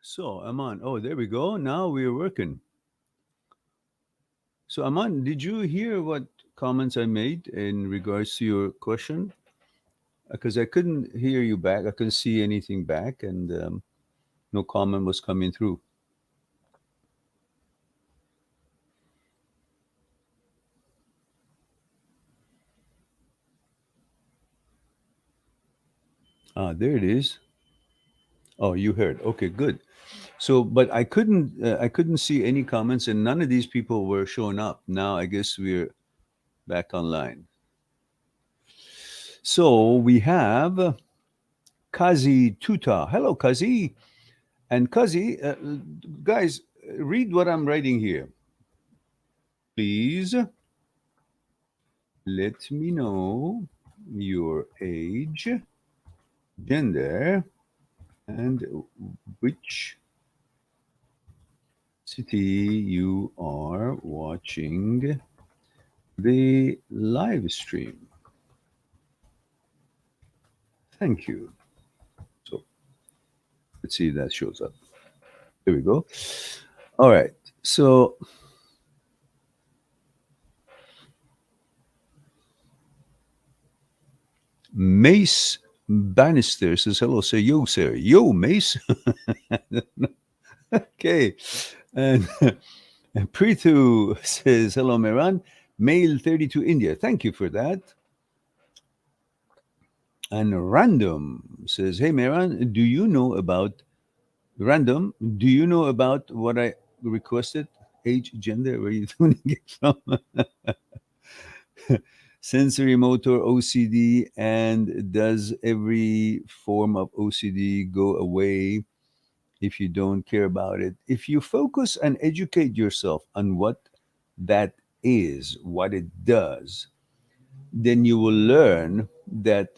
So, Aman, oh, there we go. Now we're working. So, Aman, did you hear what comments I made in regards to your question? Because I couldn't hear you back. I couldn't see anything back, and no comment was coming through. Ah, there it is. Oh, you heard. Okay, good. So, but I couldn't see any comments, and none of these people were showing up. Now, I guess we're back online. So we have Kazi Tuta. Hello, Kazi. And Kazi, guys, read what I'm writing here. Please let me know your age, gender, and which city you are watching the live stream. Thank you. So let's see if that shows up. There we go. All right. So Mace Bannister says hello. Say yo, sir. Yo, Mace. Okay. And Prithu says hello, Meran. Male 32 India. Thank you for that. And Random says, hey, Meran, do you know about Random? Do you know about what I requested? Age, gender, where are you doing it from? Sensory motor OCD, and does every form of OCD go away if you don't care about it? If you focus and educate yourself on what that is, what it does, then you will learn that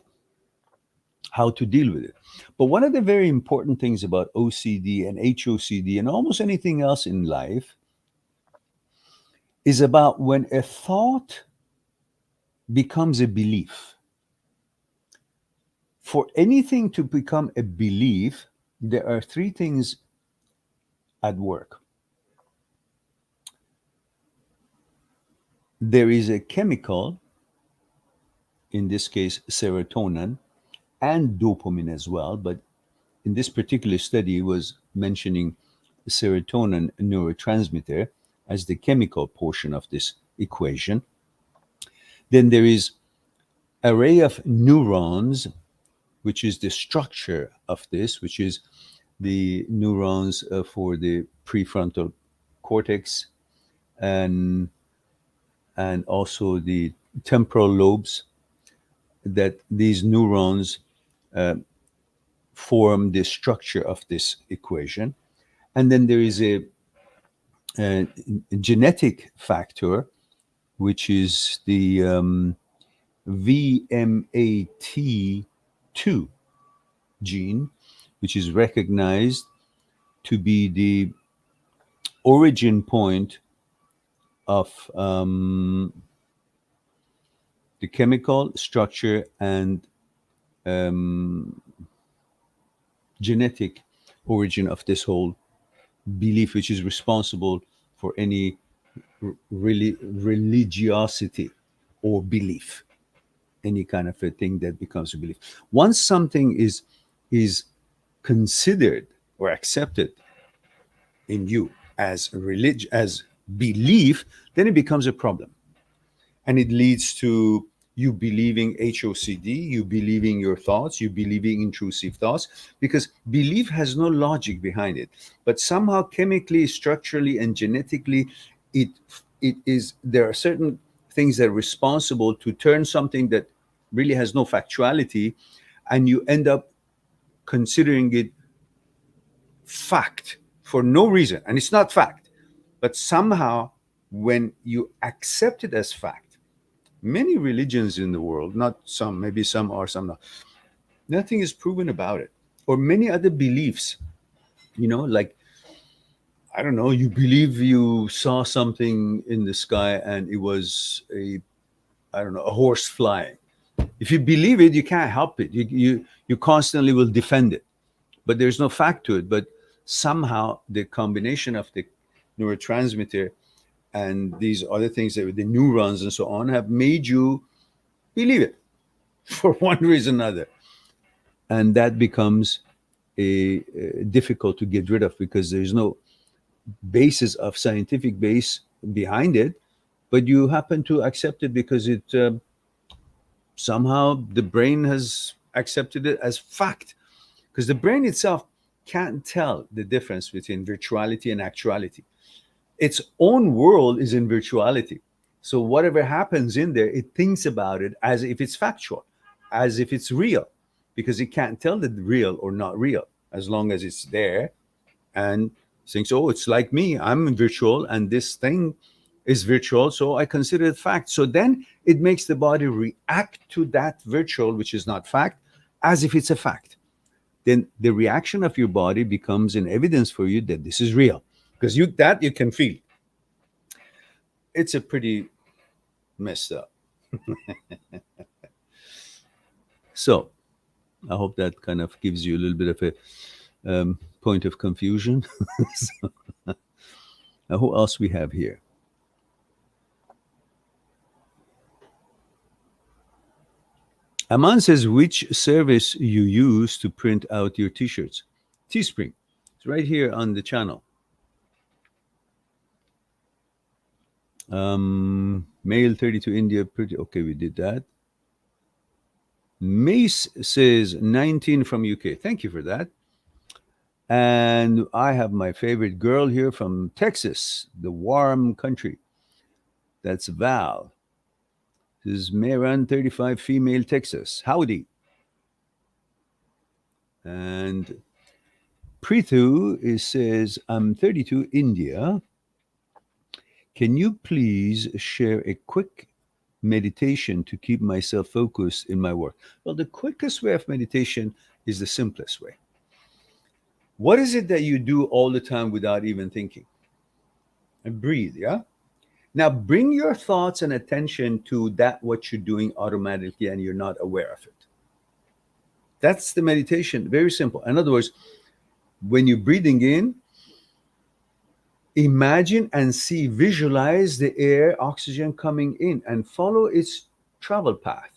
how to deal with it. But one of the very important things about OCD and HOCD and almost anything else in life is about when a thought becomes a belief. For anything to become a belief, there are three things at work. There is a chemical, in this case, serotonin, and dopamine as well, but in this particular study was mentioning serotonin neurotransmitter as the chemical portion of this equation. Then there is array of neurons, which is the structure of this, which is the neurons for the prefrontal cortex and also the temporal lobes, that these neurons uh, form the structure of this equation. And then there is a genetic factor, which is the VMAT2 gene, which is recognized to be the origin point of the chemical structure and um, genetic origin of this whole belief, which is responsible for any religiosity or belief, any kind of a thing that becomes a belief. Once something is considered or accepted in you as religion, as belief, then it becomes a problem, and it leads to you believing HOCD, you believing your thoughts, you believing intrusive thoughts, because belief has no logic behind it. But somehow, chemically, structurally, and genetically, it it is there are certain things that are responsible to turn something that really has no factuality, and you end up considering it fact for no reason, and it's not fact. But somehow, when you accept it as fact, many religions in the world, not some, maybe some are, some not, nothing is proven about it. Or many other beliefs, like, I don't know, you believe you saw something in the sky and it was I don't know, a horse flying. If you believe it, you can't help it. You constantly will defend it, but there's no fact to it. But somehow the combination of the neurotransmitter and these other things, that the neurons and so on, have made you believe it for one reason or another. And that becomes difficult to get rid of, because there's no basis of scientific base behind it, but you happen to accept it because it somehow the brain has accepted it as fact, because the brain itself can't tell the difference between virtuality and actuality. Its own world is in virtuality. So whatever happens in there, it thinks about it as if it's factual, as if it's real, because it can't tell the real or not real as long as it's there, and thinks, oh, it's like me, I'm virtual and this thing is virtual, so I consider it fact. So then it makes the body react to that virtual, which is not fact, as if it's a fact. Then the reaction of your body becomes an evidence for you that this is real, because you can feel. It's a pretty messed up. So I hope that kind of gives you a little bit of a point of confusion. So, who else we have here? Aman says, which service you use to print out your t-shirts? Teespring. It's right here on the channel. Male 32 India. Pretty okay, we did that. Mace says 19 from UK. Thank you for that. And I have my favorite girl here from Texas, the warm country. That's Val. This is Mehran 35, female, Texas. Howdy. And Prithu says, I'm 32, India. Can you please share a quick meditation to keep myself focused in my work? Well, the quickest way of meditation is the simplest way. What is it that you do all the time without even thinking? And breathe, yeah? Now bring your thoughts and attention to that what you're doing automatically and you're not aware of it. That's the meditation. Very simple. In other words, when you're breathing in, imagine and see, visualize the air, oxygen coming in and follow its travel path.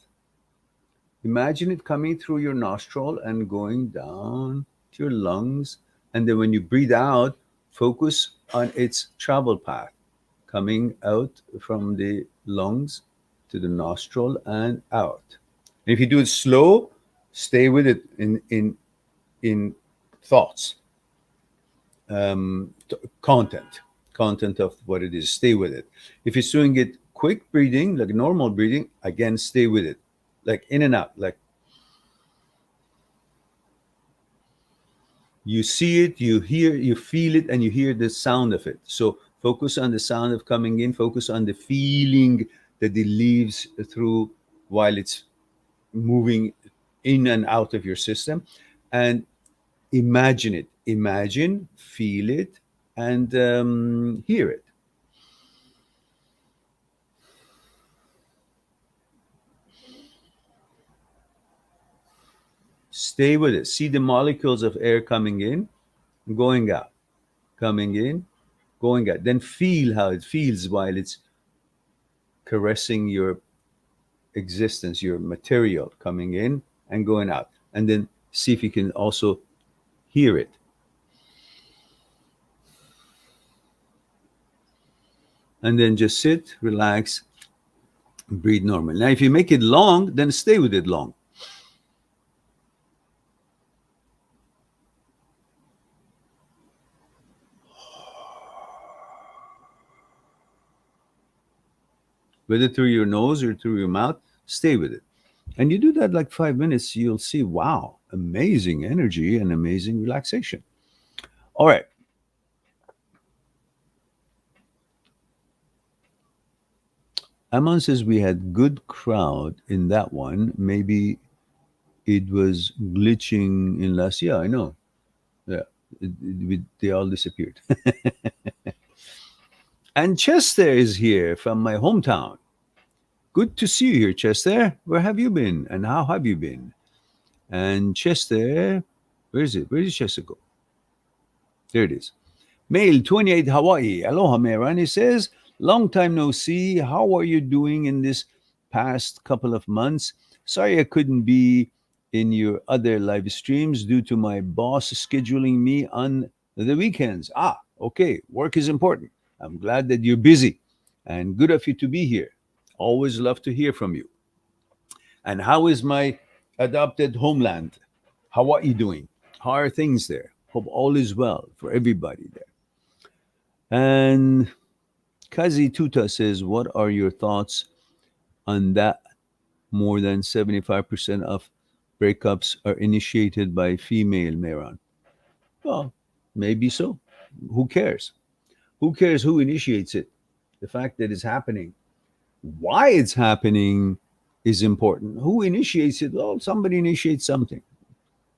Imagine it coming through your nostril and going down to your lungs. And then when you breathe out, focus on its travel path, coming out from the lungs to the nostril and out. And if you do it slow, stay with it in thoughts, content of what it is. Stay with it. If you're doing it quick breathing, like normal breathing, again, stay with it, like in and out, like you see it, you hear, you feel it, and you hear the sound of it. So focus on the sound of coming in, focus on the feeling that it leaves through while it's moving in and out of your system, and imagine it. Imagine, feel it, and hear it. Stay with it. See the molecules of air coming in, going out, coming in, going out. Then feel how it feels while it's caressing your existence, your material coming in and going out. And then see if you can also hear it. And then just sit, relax, breathe normal. Now, if you make it long, then stay with it long. Whether through your nose or through your mouth, stay with it. And you do that like 5 minutes, you'll see, wow, amazing energy and amazing relaxation. All right. Aman says we had good crowd in that one. Maybe it was glitching in last year. I know. Yeah, they all disappeared. And Chester is here from my hometown. Good to see you here, Chester. Where have you been and how have you been? And Chester, where is it? Where did Chester go? There it is. Male 28 Hawaii. Aloha, Meran. He says, long time no see. How are you doing in this past couple of months? Sorry I couldn't be in your other live streams due to my boss scheduling me on the weekends. Ah, okay. Work is important. I'm glad that you're busy and good of you to be here. Always love to hear from you. And how is my adopted homeland, Hawaii, doing? How are things there? Hope all is well for everybody there. And Kazi Tuta says, what are your thoughts on that? More than 75% of breakups are initiated by female, Meron. Well, maybe so. Who cares? Who cares who initiates it? The fact that it's happening. Why it's happening is important. Who initiates it? Well, somebody initiates something.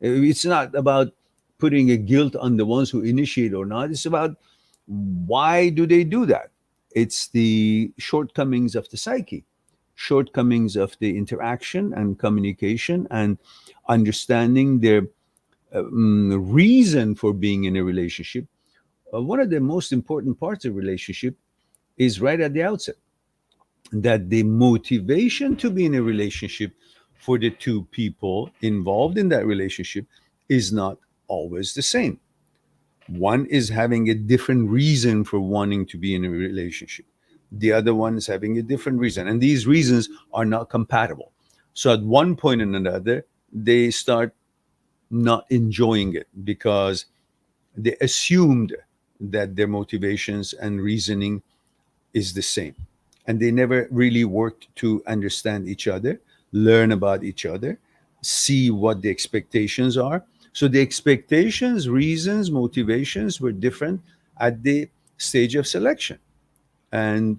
It's not about putting a guilt on the ones who initiate or not. It's about why do they do that? It's the shortcomings of the psyche, shortcomings of the interaction and communication and understanding their reason for being in a relationship. One of the most important parts of relationship is right at the outset that the motivation to be in a relationship for the two people involved in that relationship is not always the same. One is having a different reason for wanting to be in a relationship. The other one is having a different reason. And these reasons are not compatible. So at one point or another, they start not enjoying it because they assumed that their motivations and reasoning is the same. And they never really worked to understand each other, learn about each other, see what the expectations are. So the expectations, reasons, motivations were different at the stage of selection. And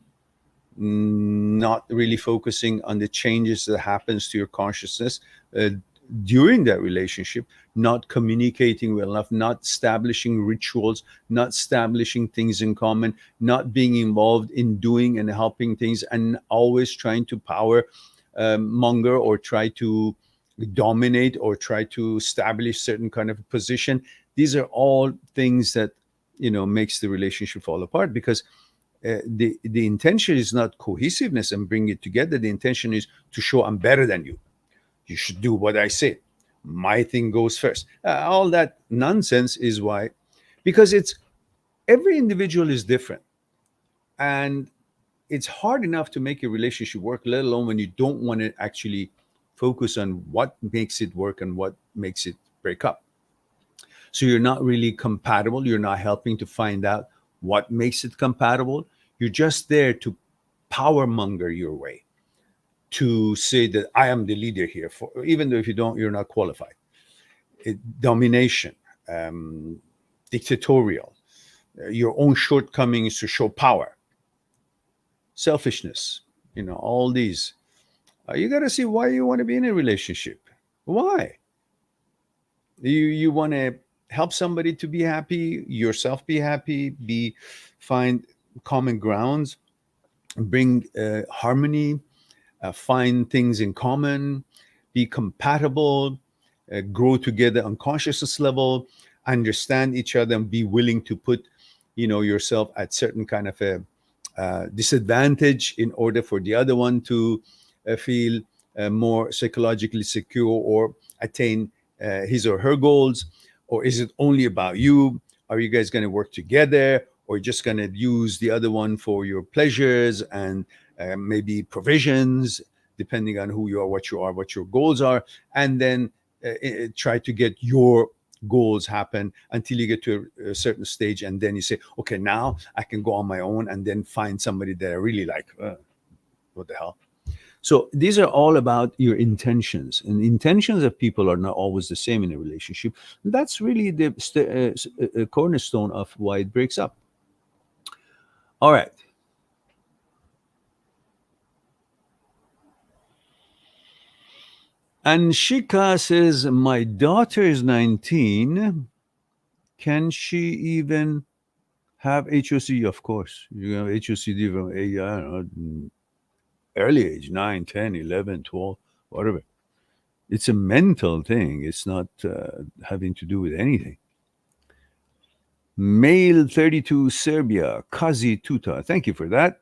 not really focusing on the changes that happens to your consciousness during that relationship, not communicating well enough, not establishing rituals, not establishing things in common, not being involved in doing and helping things, and always trying to power monger or try to dominate or try to establish certain kind of position. These are all things that makes the relationship fall apart because the intention is not cohesiveness and bring it together. The intention is to show I'm better than you. You should do what I say. My thing goes first. All that nonsense is why, because it's every individual is different, and it's hard enough to make a relationship work, let alone when you don't want to actually focus on what makes it work and what makes it break up. So you're not really compatible. You're not helping to find out what makes it compatible. You're just there to power monger your way, to say that I am the leader here, for even though if you don't, you're not qualified. Domination, dictatorial, your own shortcomings to show power, selfishness, all these. You got to see why you want to be in a relationship. Why? You want to help somebody to be happy, yourself be happy, find common grounds, bring harmony, find things in common, be compatible, grow together on consciousness level, understand each other, and be willing to put, yourself at certain kind of a disadvantage in order for the other one to feel more psychologically secure or attain his or her goals. Or is it only about you? Are you guys going to work together, or just going to use the other one for your pleasures and maybe provisions, depending on who you are, what your goals are, and then try to get your goals happen until you get to a certain stage, and then you say, okay, now I can go on my own, and then find somebody that I really like. What the hell? So these are all about your intentions, and the intentions of people are not always the same in a relationship. That's really the cornerstone of why it breaks up. All right. And Shika says, my daughter is 19. Can she even have HOC? Of course. You have HOCD from I don't know, early age, 9, 10, 11, 12, whatever. It's a mental thing. It's not having to do with anything. Male 32 Serbia, Kazi Tuta. Thank you for that.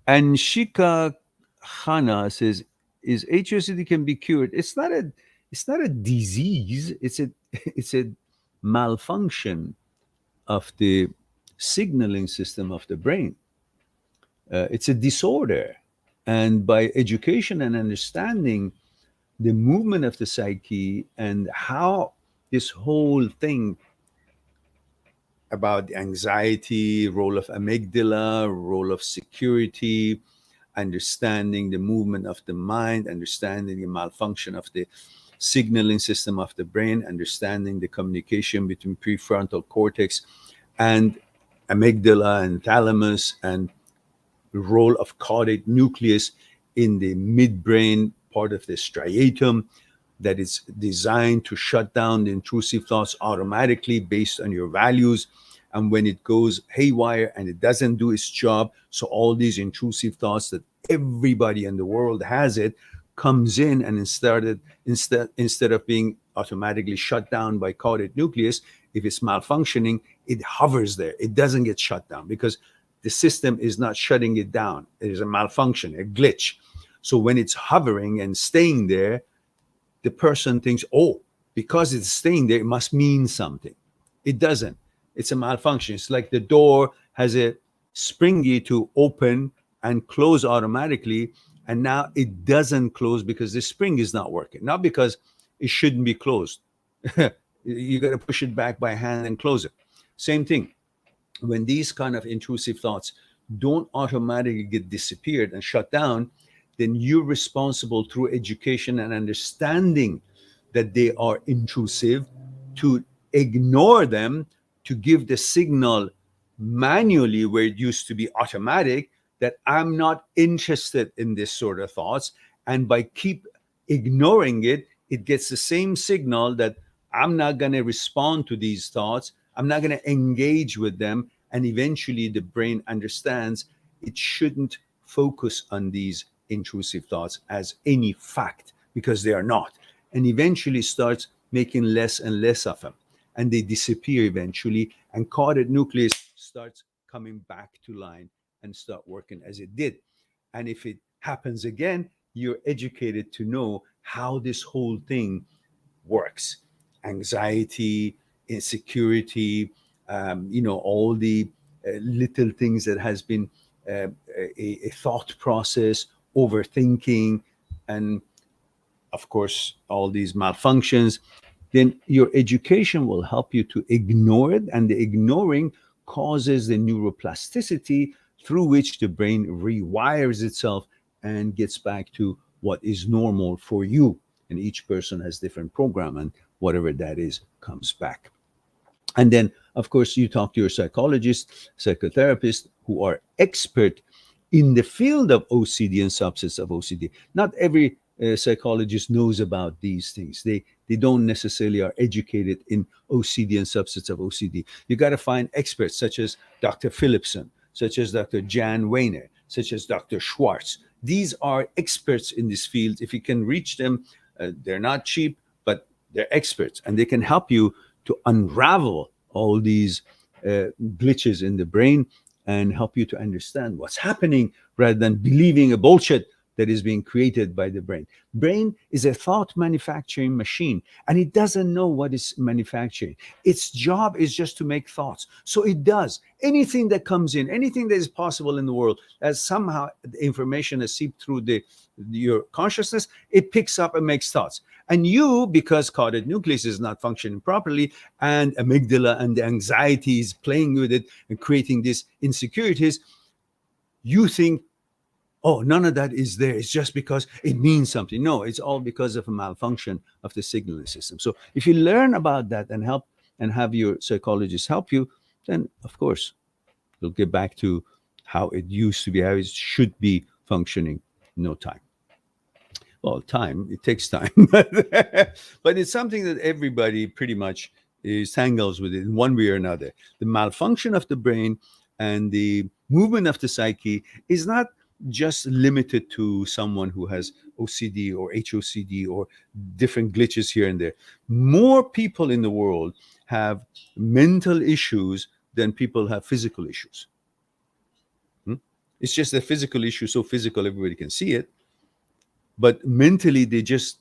And Shika Hana says, "Is HSCD can be cured? It's not a disease. It's a malfunction of the signaling system of the brain. It's a disorder, and by education and understanding the movement of the psyche and how this whole thing about the anxiety, role of amygdala, role of security, understanding the movement of the mind, understanding the malfunction of the signaling system of the brain, understanding the communication between prefrontal cortex and amygdala and thalamus, and the role of caudate nucleus in the midbrain part of the striatum that is designed to shut down the intrusive thoughts automatically based on your values. And when it goes haywire and it doesn't do its job, so all these intrusive thoughts that everybody in the world has it comes in, and instead of being automatically shut down by caudate nucleus, if it's malfunctioning, it hovers there. It doesn't get shut down because the system is not shutting it down. It is a malfunction, a glitch. So when it's hovering and staying there, the person thinks, oh, because it's staying there, it must mean something. It doesn't. It's a malfunction. It's like the door has a springy to open and close automatically, and now it doesn't close because the spring is not working, not because it shouldn't be closed. You got to push it back by hand and close it. Same thing. When these kind of intrusive thoughts don't automatically get disappeared and shut down, then you're responsible through education and understanding that they are intrusive to ignore them, to give the signal manually where it used to be automatic that I'm not interested in this sort of thoughts. And by keep ignoring it, it gets the same signal that I'm not going to respond to these thoughts. I'm not going to engage with them. And eventually the brain understands it shouldn't focus on these intrusive thoughts as any fact because they are not. And eventually starts making less and less of them. And they disappear eventually. And caudate nucleus starts coming back to line and start working as it did. And if it happens again, you're educated to know how this whole thing works. Anxiety, insecurity, all the little things that has been a thought process, overthinking, and of course, all these malfunctions, then your education will help you to ignore it. And the ignoring causes the neuroplasticity through which the brain rewires itself and gets back to what is normal for you. And each person has different program, and whatever that is comes back. And then, of course, you talk to your psychologist, psychotherapist, who are expert in the field of OCD and subsets of OCD. Not every psychologist knows about these things. They don't necessarily are educated in OCD and subsets of OCD. You got to find experts such as Dr. Philipson, such as Dr. Jan Weiner, such as Dr. Schwartz. These are experts in this field. If you can reach them, they're not cheap, but they're experts, and they can help you to unravel all these glitches in the brain and help you to understand what's happening rather than believing a bullshit that is being created by the brain. Brain is a thought manufacturing machine, and it doesn't know what is manufacturing. Its job is just to make thoughts. So it does anything that comes in, anything that is possible in the world, as somehow the information has seeped through your consciousness, it picks up and makes thoughts. And you, because caudate nucleus is not functioning properly, and amygdala and the anxiety is playing with it and creating these insecurities, you think, oh, none of that is there. It's just because it means something. No, it's all because of a malfunction of the signaling system. So if you learn about that and help and have your psychologist help you, then of course you'll get back to how it used to be, how it should be functioning in no time. Well, it takes time, but it's something that everybody pretty much tangles with it in one way or another. The malfunction of the brain and the movement of the psyche is not just limited to someone who has OCD or HOCD or different glitches here and there. More people in the world have mental issues than people have physical issues. It's just a physical issue, so physical everybody can see it. But mentally, they just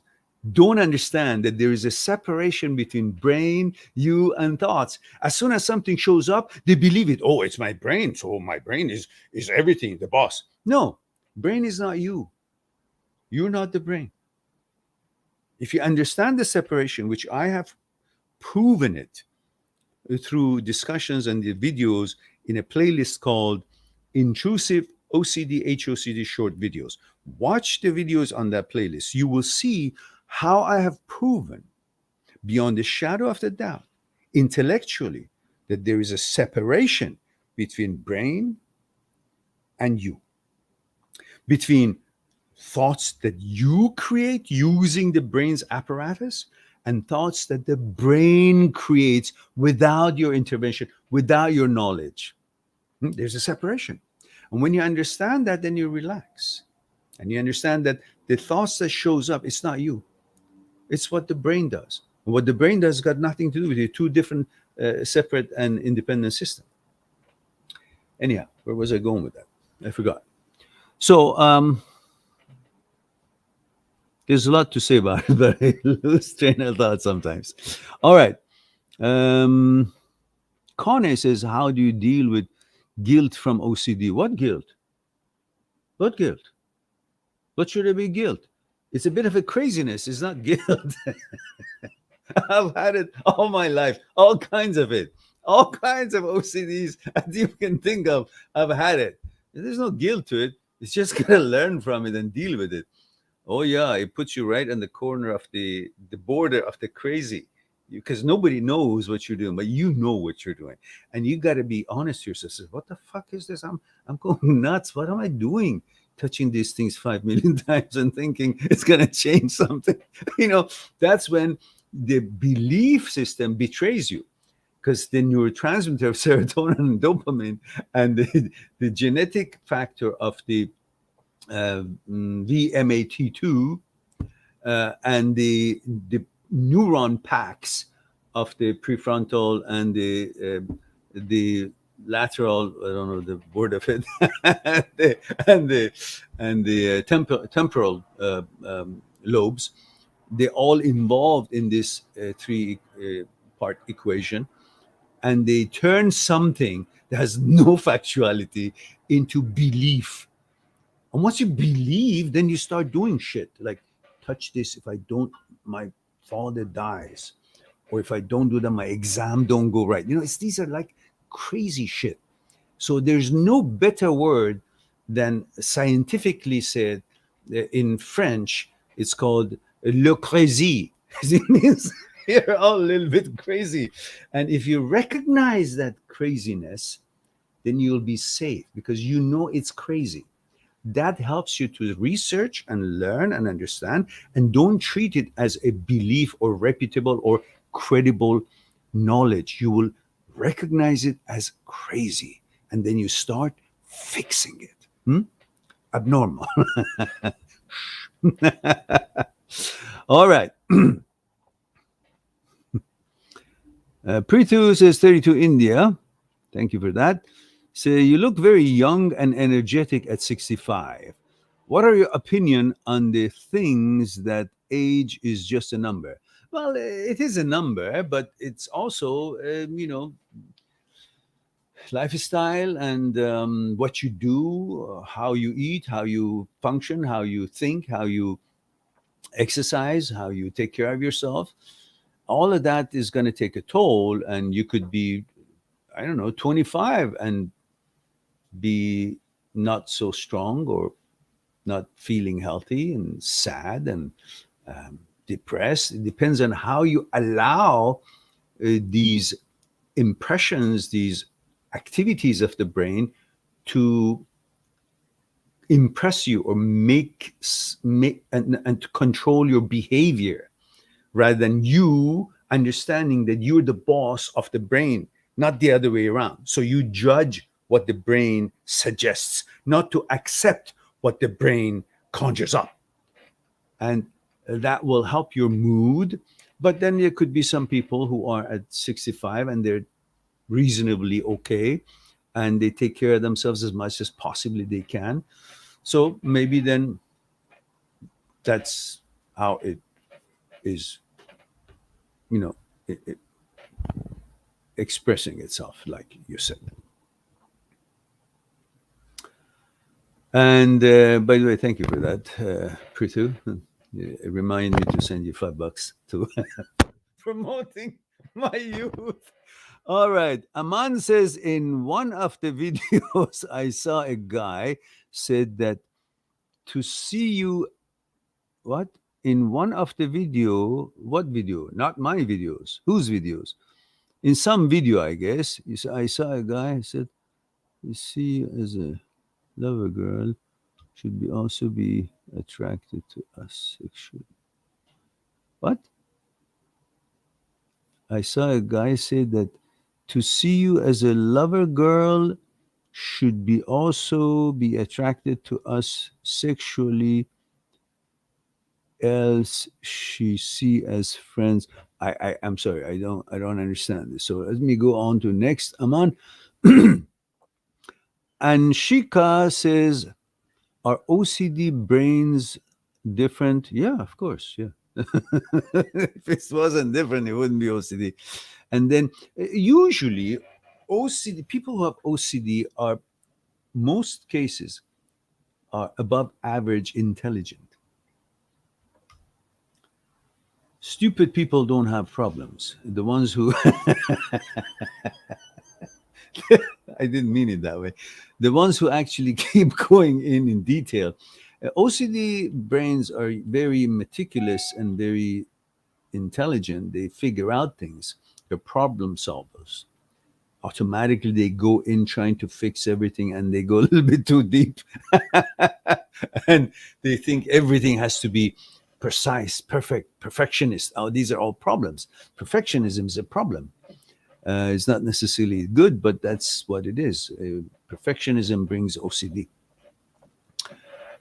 don't understand that there is a separation between brain, you, and thoughts. As soon as something shows up, they believe it. Oh, it's my brain, so my brain is everything, the boss. No, brain is not you. You're not the brain. If you understand the separation, which I have proven it through discussions and the videos in a playlist called Intrusive OCD HOCD Short Videos. Watch the videos on that playlist. You will see how I have proven beyond the shadow of the doubt intellectually that there is a separation between brain and you, between thoughts that you create using the brain's apparatus and thoughts that the brain creates without your intervention, without your knowledge. There's a separation. And when you understand that, then you relax. And you understand that the thoughts that shows up, it's not you. It's what the brain does. And what the brain does got nothing to do with you. Two different, separate and independent systems. Anyhow, where was I going with that? I forgot. So, there's a lot to say about it, but I lose train of thought sometimes. All right. Kone says, how do you deal with guilt from OCD? What guilt? What guilt? What should there be guilt? It's a bit of a craziness. It's not guilt. I've had it all my life, all kinds of it, all kinds of OCDs as you can think of. I've had it. There's no guilt to it. It's just gotta learn from it and deal with it. Oh yeah, it puts you right on the corner of the border of the crazy, because nobody knows what you're doing, but you know what you're doing, and you got to be honest to yourself. What the fuck is this? I'm going nuts. What am I doing? Touching these things 5 million times and thinking it's gonna change something. That's when the belief system betrays you, because the neurotransmitter of serotonin and dopamine and the genetic factor of the VMAT2 and the neuron packs of the prefrontal and the lateral, I don't know the word of it, and the temporal lobes. They're all involved in this three part equation, and they turn something that has no factuality into belief. And once you believe, then you start doing shit like, touch this. If I don't, my father dies. Or if I don't do that, my exam don't go right. These are like crazy shit. So there's no better word than scientifically said in French. It's called le crazy. It means you're all a little bit crazy. And if you recognize that craziness, then you'll be safe because you know it's crazy. That helps you to research and learn and understand, and don't treat it as a belief or reputable or credible knowledge. You will recognize it as crazy, and then you start fixing it. Abnormal. All right. Prithu says 32 India. Thank you for that. So you look very young and energetic at 65. What are your opinion on the things that age is just a number? Well, it is a number, but it's also, lifestyle and what you do, how you eat, how you function, how you think, how you exercise, how you take care of yourself. All of that is going to take a toll, and you could be, 25 and be not so strong or not feeling healthy and sad and depressed. It depends on how you allow these impressions, these activities of the brain to impress you or make and to control your behavior, rather than you understanding that you're the boss of the brain, not the other way around. So you judge what the brain suggests, not to accept what the brain conjures up. And that will help your mood. But then there could be some people who are at 65 and they're reasonably okay and they take care of themselves as much as possibly they can. So maybe then that's how it is, you know, expressing itself, like you said. And by the way, thank you for that, Prithu. Remind me to send you $5 to promoting my youth. All right. Aman says in one of the videos, I saw a guy said that to see you, what? In one of the video, what video? Not my videos. Whose videos? In some video, I guess. I saw a guy who said, you see you as a lover girl should be also be attracted to us sexually. What? I saw a guy say that to see you as a lover girl should be also be attracted to us sexually, else she see as friends. I'm sorry, I don't understand this. So let me go on to next. Aman. And Shika says, are OCD brains different? Yeah, of course. Yeah. If it wasn't different, it wouldn't be OCD. And then usually, OCD people who have OCD are most cases are above average intelligent. Stupid people don't have problems. The ones who I didn't mean it that way. The ones who actually keep going in detail. OCD brains are very meticulous and very intelligent. They figure out things. They're problem solvers. Automatically, they go in trying to fix everything and they go a little bit too deep. And they think everything has to be precise, perfect, perfectionist. Oh, these are all problems. Perfectionism is a problem. It's not necessarily good, but that's what it is. Perfectionism brings OCD.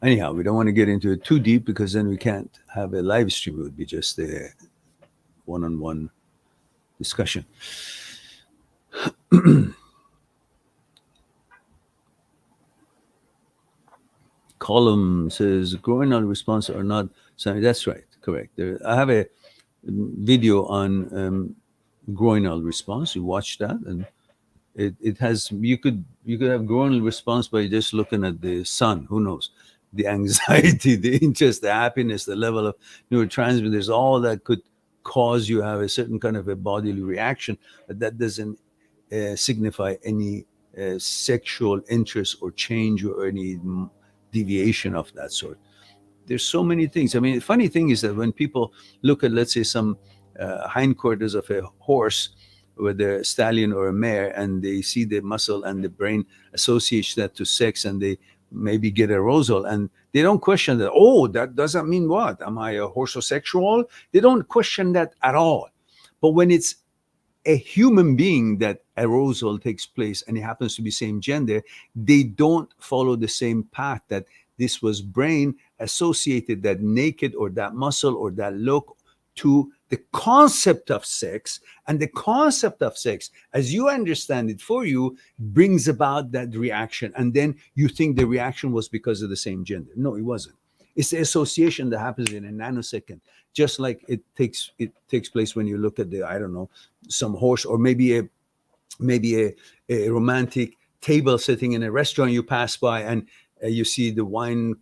Anyhow, we don't want to get into it too deep because then we can't have a live stream. It would be just a one-on-one discussion. Column says groinal response or not. So that's right, correct. I have a video on groinal response. You watch that, and it has you could have groinal response by just looking at the sun. Who knows? The anxiety, the interest, the happiness, the level of neurotransmitters, all that could cause you to have a certain kind of a bodily reaction, but that doesn't signify any sexual interest or change or any deviation of that sort. There's so many things. I mean, the funny thing is that when people look at, let's say, some hindquarters of a horse, whether a stallion or a mare, and they see the muscle and the brain associates that to sex, and they maybe get arousal, and they don't question that. Oh, that doesn't mean what? Am I a horsosexual? They don't question that at all. But when it's a human being that arousal takes place and it happens to be same gender, they don't follow the same path that this was brain associated that naked or that muscle or that look to the concept of sex, and the concept of sex as you understand it for you brings about that reaction, and then you think the reaction was because of the same gender. No, it wasn't. It's the association that happens in a nanosecond, just like it takes place when you look at the, I don't know, some horse, or maybe a romantic table sitting in a restaurant you pass by, and you see the wine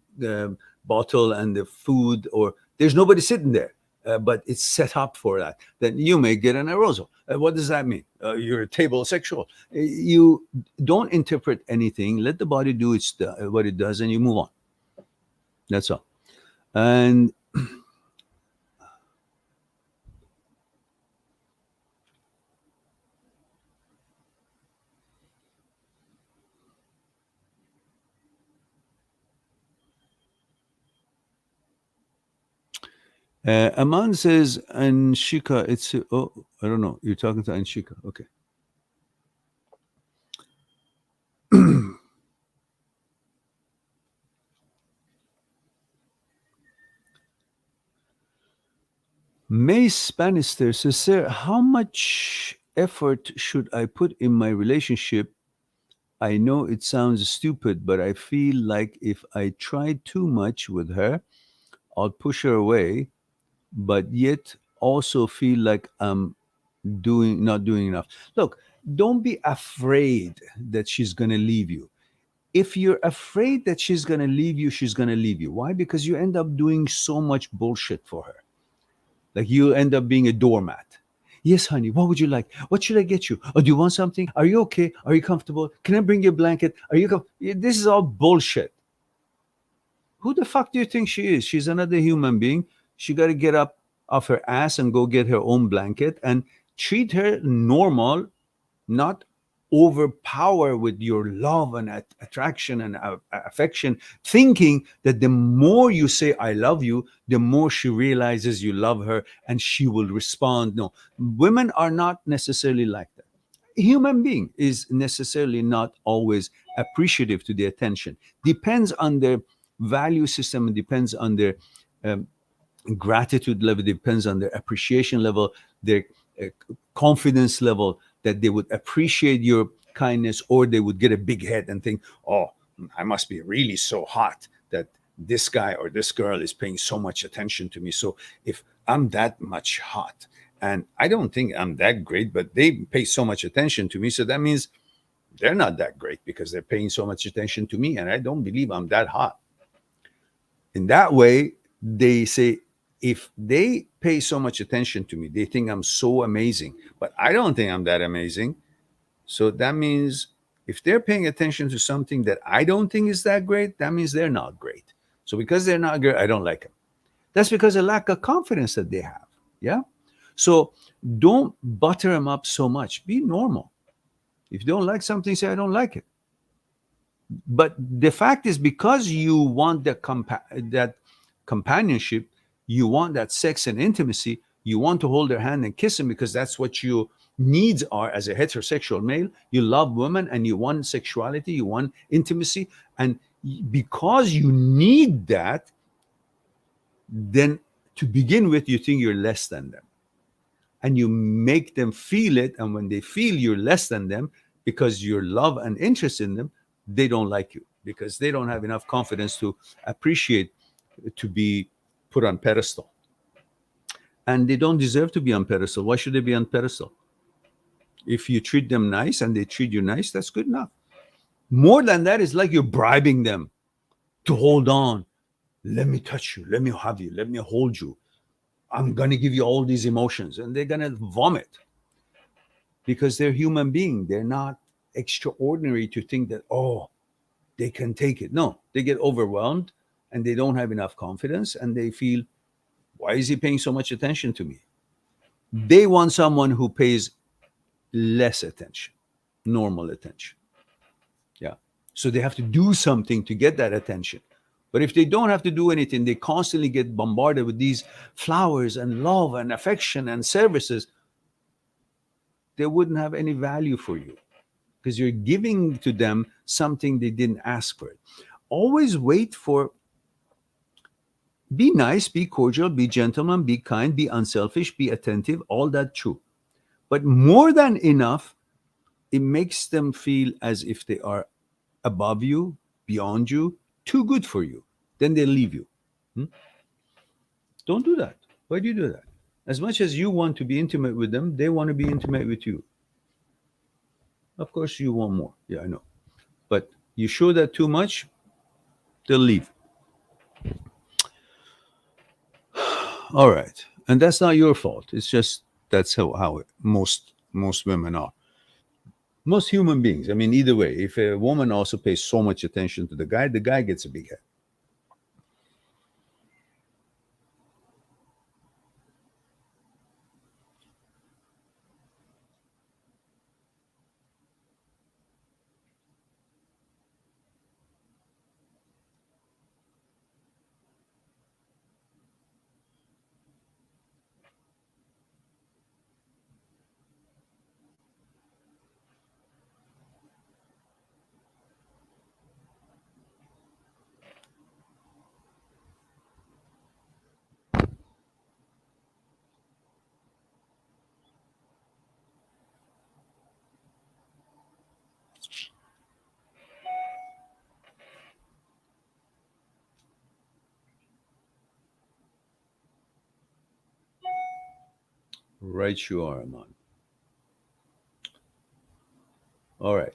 bottle and the food, or there's nobody sitting there, but it's set up for that. Then you may get an arousal. What does that mean? You're a table sexual. You don't interpret anything. Let the body do what it does, and you move on. That's all. And Aman says, Anshika, I don't know. You're talking to Anshika. Okay. May Spanister says, Sir, how much effort should I put in my relationship? I know it sounds stupid, but I feel like if I try too much with her, I'll push her away, but yet also feel like I'm doing not doing enough. Look, don't be afraid that she's going to leave you. If you're afraid that she's going to leave you, she's going to leave you. Why? Because you end up doing so much bullshit for her. Like you end up being a doormat. Yes, honey, what would you like? What should I get you? Oh, do you want something? Are you okay? Are you comfortable? Can I bring you a blanket? Are you This is all bullshit. Who the fuck do you think she is? She's another human being. She got to get up off her ass and go get her own blanket and treat her normal, not overpower with your love and attraction and affection, thinking that the more you say I love you, the more she realizes you love her and she will respond. No, women are not necessarily like that. Human being is necessarily not always appreciative to the attention. Depends on their value system, and depends on their um, gratitude level, depends on their appreciation level, their uh, confidence level, that they would appreciate your kindness, or they would get a big head and think, oh, I must be really so hot that this guy or this girl is paying so much attention to me. So if I'm that much hot and I don't think I'm that great, but they pay so much attention to me, so that means they're not that great because they're paying so much attention to me and I don't believe I'm that hot. In that way, they say, if they pay so much attention to me, they think I'm so amazing, but I don't think I'm that amazing. So that means if they're paying attention to something that I don't think is that great, that means they're not great. So because they're not great, I don't like them. That's because of lack of confidence that they have. Yeah. So don't butter them up so much. Be normal. If you don't like something, say I don't like it. But the fact is, because you want that companionship, you want that sex and intimacy, you want to hold their hand and kiss them because that's what your needs are as a heterosexual male. You love women and you want sexuality, you want intimacy, and because you need that, then to begin with, you think you're less than them, and you make them feel it. And when they feel you're less than them because your love and interest in them, they don't like you because they don't have enough confidence to appreciate, to be put on pedestal. And they don't deserve to be on pedestal. Why should they be on pedestal? If you treat them nice and they treat you nice, that's good enough. More than that is like you're bribing them to hold on. Let me touch you. Let me have you. Let me hold you. I'm going to give you all these emotions. And they're going to vomit because they're human being. They're not extraordinary to think that, oh, they can take it. No, they get overwhelmed and they don't have enough confidence and they feel, why is he paying so much attention to me? They want someone who pays less attention, normal attention. Yeah. So they have to do something to get that attention. But if they don't have to do anything, they constantly get bombarded with these flowers and love and affection and services, they wouldn't have any value for you because you're giving to them something they didn't ask for. Always wait for, be nice, be cordial, be gentleman, be kind, be unselfish, be attentive, all that true. But more than enough, it makes them feel as if they are above you, beyond you, too good for you. Then they leave you. Hmm? Don't do that. Why do you do that? As much as you want to be intimate with them, they want to be intimate with you. Of course, you want more. Yeah, I know. But you show that too much, they'll leave. All right. And that's not your fault. It's just that's how most women are. Most human beings. I mean, either way, if a woman also pays so much attention to the guy gets a big head. Right, you are, Aman. All right.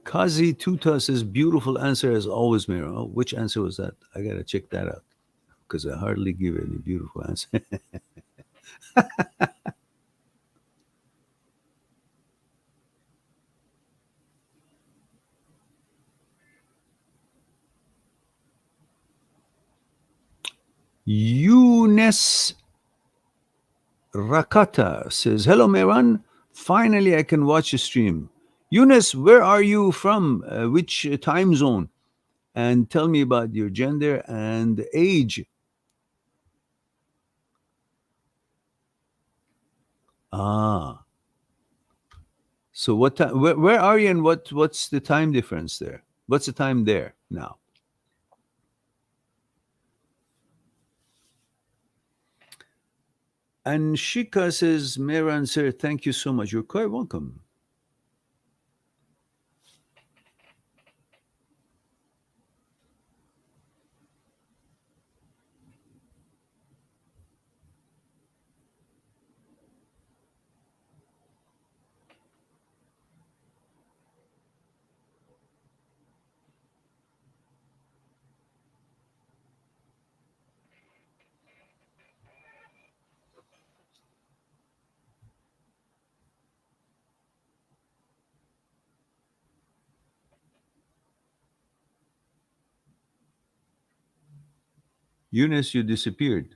Kazi Tuta says, beautiful answer as always, Mira. Oh, which answer was that? I got to check that out because I hardly give any beautiful answer. Eunice Rakata says, hello, Meran. Finally, I can watch the stream. Eunice, where are you from? Which time zone? And tell me about your gender and age. Ah, so what time? Where are you, and what's the time difference there? What's the time there now? And Shika says, Meran sir, thank you so much. You're quite welcome. Eunice, you disappeared.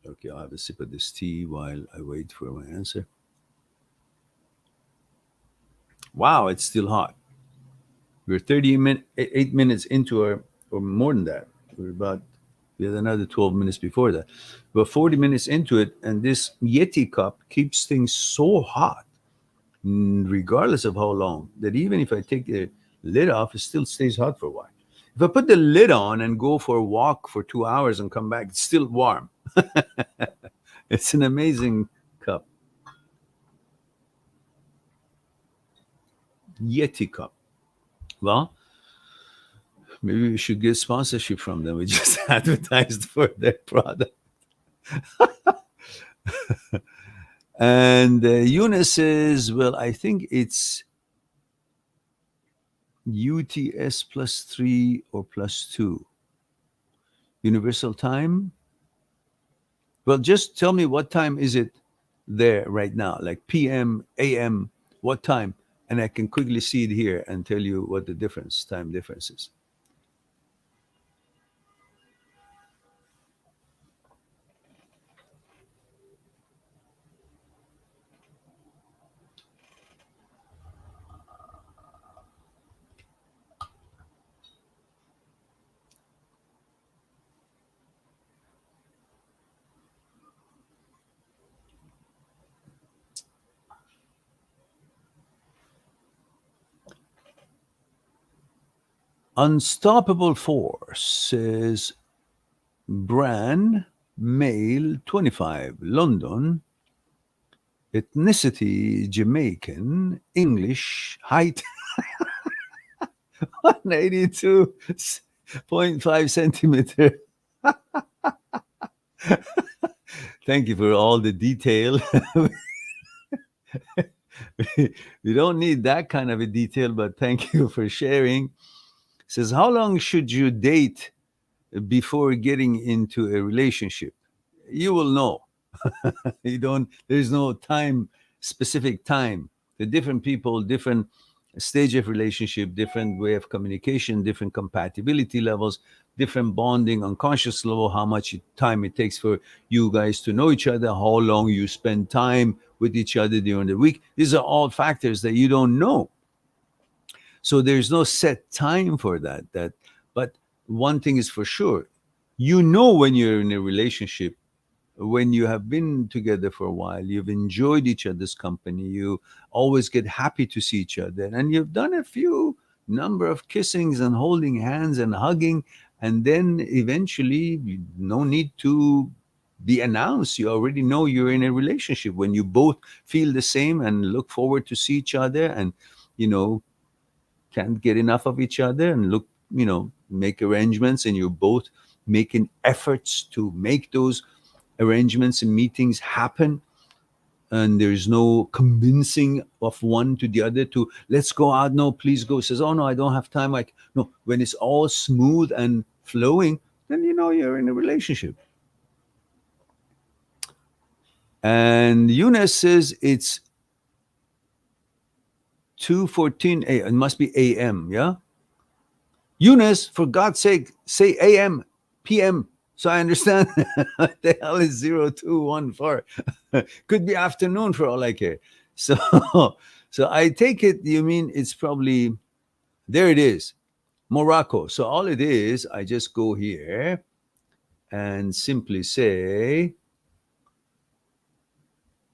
Okay, I'll have a sip of this tea while I wait for my answer. Wow, it's still hot. We're 8 minutes into our, or more than that. We're about, we had another 12 minutes before that. We're 40 minutes into it, and this Yeti cup keeps things so hot, regardless of how long, that even if I take the lid off, it still stays hot for a while. If I put the lid on and go for a walk for 2 hours and come back, it's still warm. It's an amazing cup. Yeti cup. Well, maybe we should get sponsorship from them. We just advertised for their product. And Eunice says, well, I think it's UTS plus 3 or plus 2. Universal time? Well, just tell me what time is it there right now, like PM, AM, what time? And I can quickly see it here and tell you what the time difference is. Unstoppable Force says Bran, male, 25, London, ethnicity Jamaican, English, height 182.5 centimeter. Thank you for all the detail. We don't need that kind of a detail, but thank you for sharing. Says, how long should you date before getting into a relationship? You will know. You don't, there's no time, specific time. The different people, different stage of relationship, different way of communication, different compatibility levels, different bonding, unconscious level, how much time it takes for you guys to know each other, how long you spend time with each other during the week. These are all factors that you don't know. So there's no set time for that. But one thing is for sure, you know when you're in a relationship, when you have been together for a while, you've enjoyed each other's company, you always get happy to see each other, and you've done a few number of kissings and holding hands and hugging, and then eventually no need to be announced. You already know you're in a relationship when you both feel the same and look forward to see each other, and you know can't get enough of each other, and look, make arrangements, and you're both making efforts to make those arrangements and meetings happen, and there's no convincing of one to the other to let's go out, no please go, says oh no I don't have time, like no, when it's all smooth and flowing, then you're in a relationship. And Eunice says it's 2:14 a. It must be a.m. Yeah, Eunice, for God's sake, say a.m. p.m. so I understand. What the hell is 0214? Could be afternoon for all I care. So, so I take it you mean it's probably, there it is, Morocco. So all it is, I just go here and simply say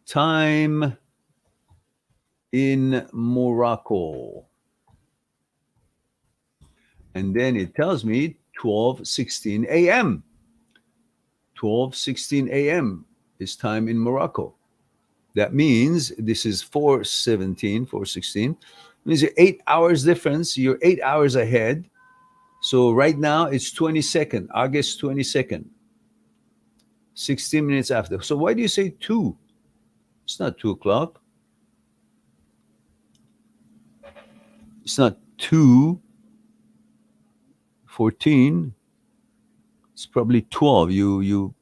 time in Morocco. And then it tells me 12:16 a.m. 12:16 a.m. is time in Morocco. That means this is 4:17, 4:16. Means you're 8 hours difference. You're 8 hours ahead. So right now it's 22nd, August 22nd, 16 minutes after. So why do you say 2? It's not 2 o'clock. It's not 2:14. It's probably 12. You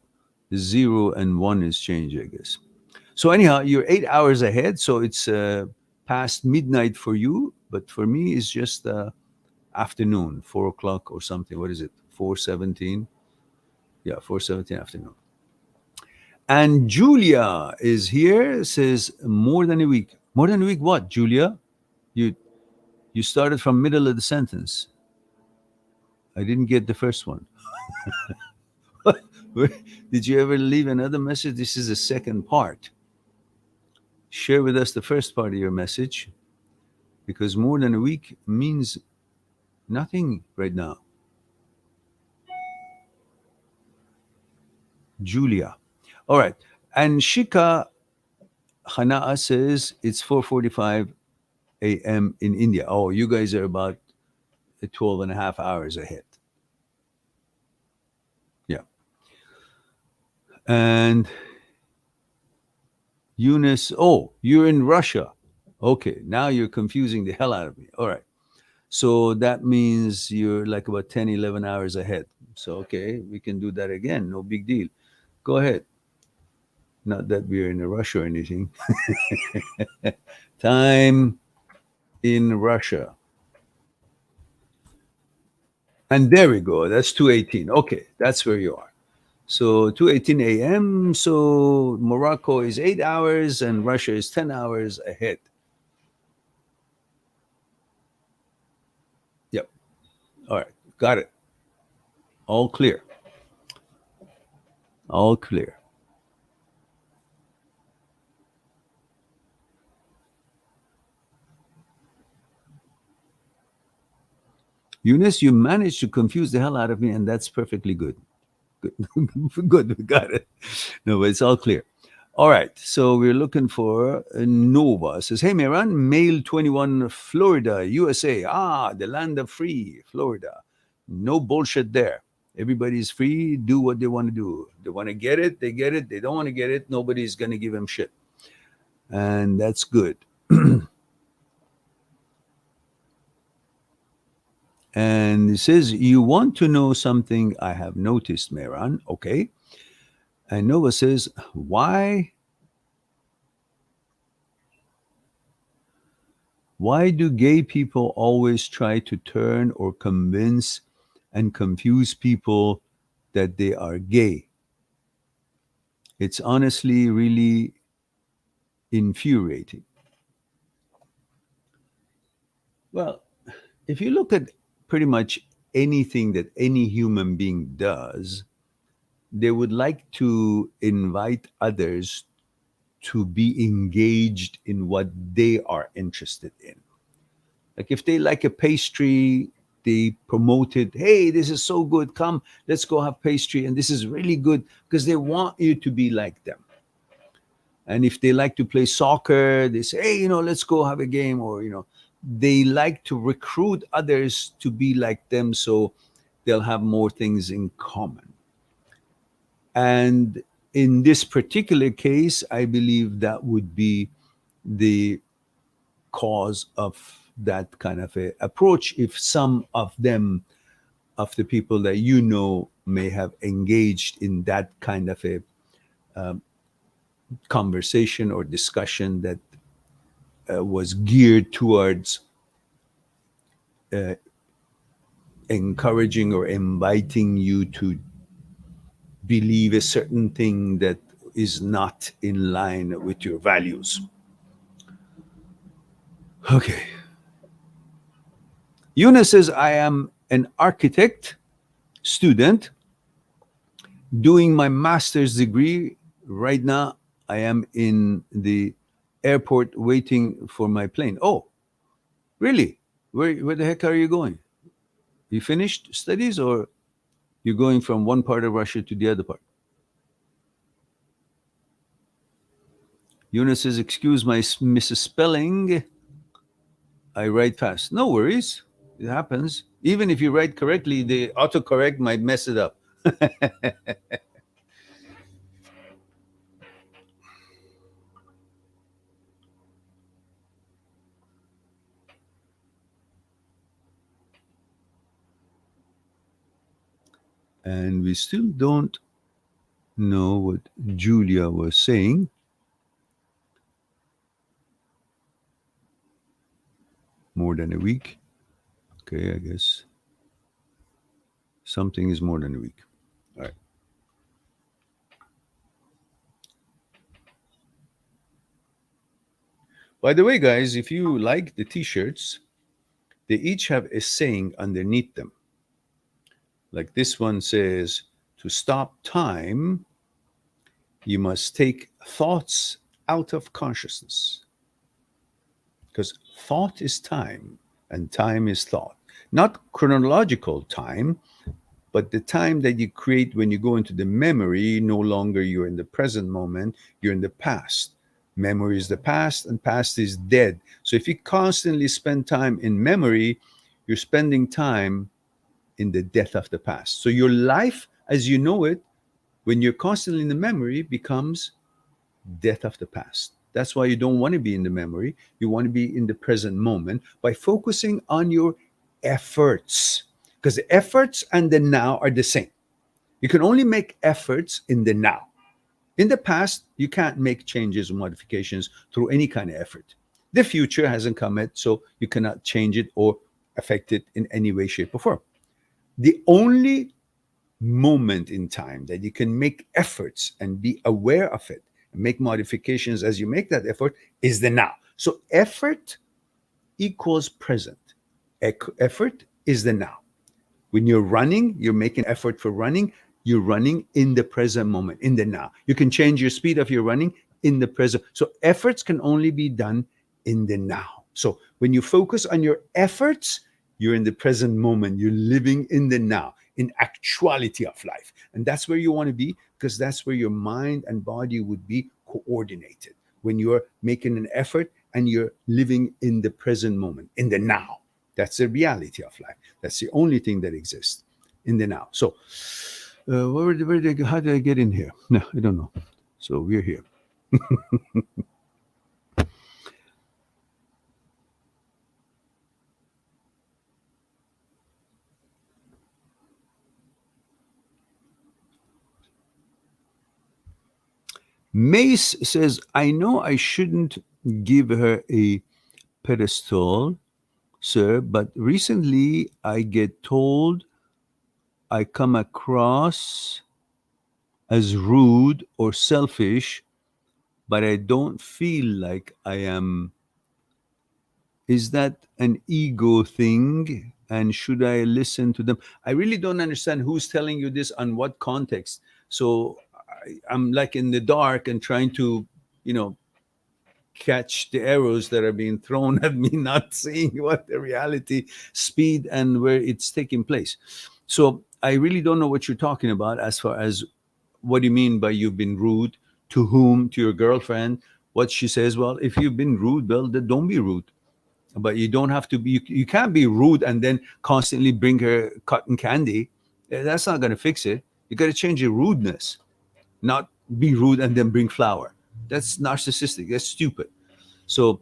0 and 1 is changed, I guess. So anyhow, you're 8 hours ahead. So it's past midnight for you, but for me, it's just afternoon, 4 o'clock or something. What is it? 4:17. Yeah, 4:17 afternoon. And Julia is here. Says more than a week. More than a week. What, Julia? You you started from middle of the sentence. I didn't get the first one. Did you ever leave another message? This is the second part. Share with us the first part of your message, because more than a week means nothing right now. Julia. All right. And Shika Hana'a says it's 4:45 a.m. in India. Oh, you guys are about 12 and a half hours ahead. Yeah. And Eunice, oh, you're in Russia. Okay, now you're confusing the hell out of me. All right. So that means you're like about 10, 11 hours ahead. So, okay, we can do that again. No big deal. Go ahead. Not that we're in a rush or anything. Time in Russia. And there we go. That's 2:18. Okay, that's where you are. So 2:18 a.m. So Morocco is 8 hours and Russia is 10 hours ahead. Yep. All right. Got it. All clear. All clear. Eunice, you managed to confuse the hell out of me, and that's perfectly good. Good. Good. We got it. No, but it's all clear. All right. So we're looking for Nova. It says, hey, Miran, male 21, Florida, USA. Ah, the land of free, Florida. No bullshit there. Everybody's free. Do what they want to do. They want to get it, they get it. They don't want to get it. Nobody's going to give them shit. And that's good. And it says, you want to know something I have noticed, Mehran? Okay. And Nova says, why do gay people always try to turn or convince and confuse people that they are gay? It's honestly really infuriating. Well, if you look at pretty much anything that any human being does, they would like to invite others to be engaged in what they are interested in. Like if they like a pastry, they promoted, hey, this is so good, come, let's go have pastry, and this is really good, because they want you to be like them. And if they like to play soccer, they say, hey, let's go have a game, or they like to recruit others to be like them, so they'll have more things in common. And in this particular case, I believe that would be the cause of that kind of a approach, if some of them, of the people that may have engaged in that kind of a conversation or discussion that was geared towards uh, encouraging or inviting you to believe a certain thing that is not in line with your values. Okay. Yuna says, I am an architect student doing my master's degree. Right now, I am in the airport waiting for my plane. Oh, really? Where the heck are you going? You finished studies, or you're going from one part of Russia to the other part? Yuna says, excuse my misspelling. I write fast. No worries. It happens. Even if you write correctly, the autocorrect might mess it up. And we still don't know what Julia was saying. More than a week. Okay, I guess something is more than a week. All right. By the way, guys, if you like the t-shirts, they each have a saying underneath them. Like this one says, to stop time, you must take thoughts out of consciousness. Because thought is time and time is thought. Not chronological time, but the time that you create when you go into the memory. No longer you're in the present moment, you're in the past. Memory is the past, and past is dead. So if you constantly spend time in memory, you're spending time in the death of the past. So your life as you know it, when you're constantly in the memory, becomes death of the past. That's why you don't want to be in the memory. You want to be in the present moment by focusing on your efforts. Because the efforts and the now are the same. You can only make efforts in the now. In the past, you can't make changes or modifications through any kind of effort. The future hasn't come yet, so you cannot change it or affect it in any way, shape, or form. The only moment in time that you can make efforts and be aware of it and make modifications as you make that effort is the now. So effort equals present. Effort is the now. When you're running, you're making effort for running. You're running in the present moment, in the now. You can change your speed of your running in the present. So efforts can only be done in the now. So when you focus on your efforts, you're in the present moment. You're living in the now, in actuality of life. And that's where you want to be, because that's where your mind and body would be coordinated. When you're making an effort and you're living in the present moment, in the now. That's the reality of life. That's the only thing that exists in the now. So, how did I get in here? No, I don't know. So we're here. Mace says, I know I shouldn't give her a pedestal, sir, but recently I get told I come across as rude or selfish, but I don't feel like I am. Is that an ego thing? And should I listen to them? I really don't understand who's telling you this, on what context. So I'm like in the dark and trying to, you know, catch the arrows that are being thrown at me, not seeing what the reality, speed, and where it's taking place. So I really don't know what you're talking about as far as what do you mean by you've been rude? To whom? To your girlfriend? What she says? Well, if you've been rude, well, then don't be rude. But you don't have to be. You can't be rude and then constantly bring her cotton candy. That's not going to fix it. You got to change your rudeness, not be rude and then bring flour. That's narcissistic. That's stupid. So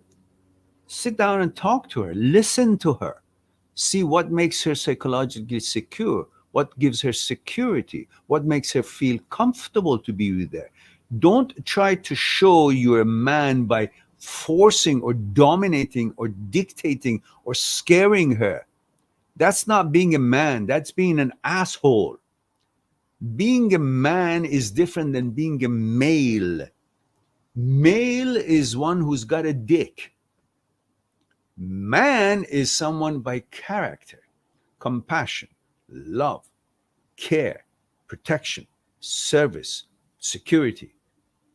sit down and talk to her. Listen to her. See what makes her psychologically secure, what gives her security, what makes her feel comfortable to be with her. Don't try to show you're a man by forcing or dominating or dictating or scaring her. That's not being a man, that's being an asshole. Being a man is different than being a male. Male is one who's got a dick. Man is someone by character, compassion, love, care, protection, service, security,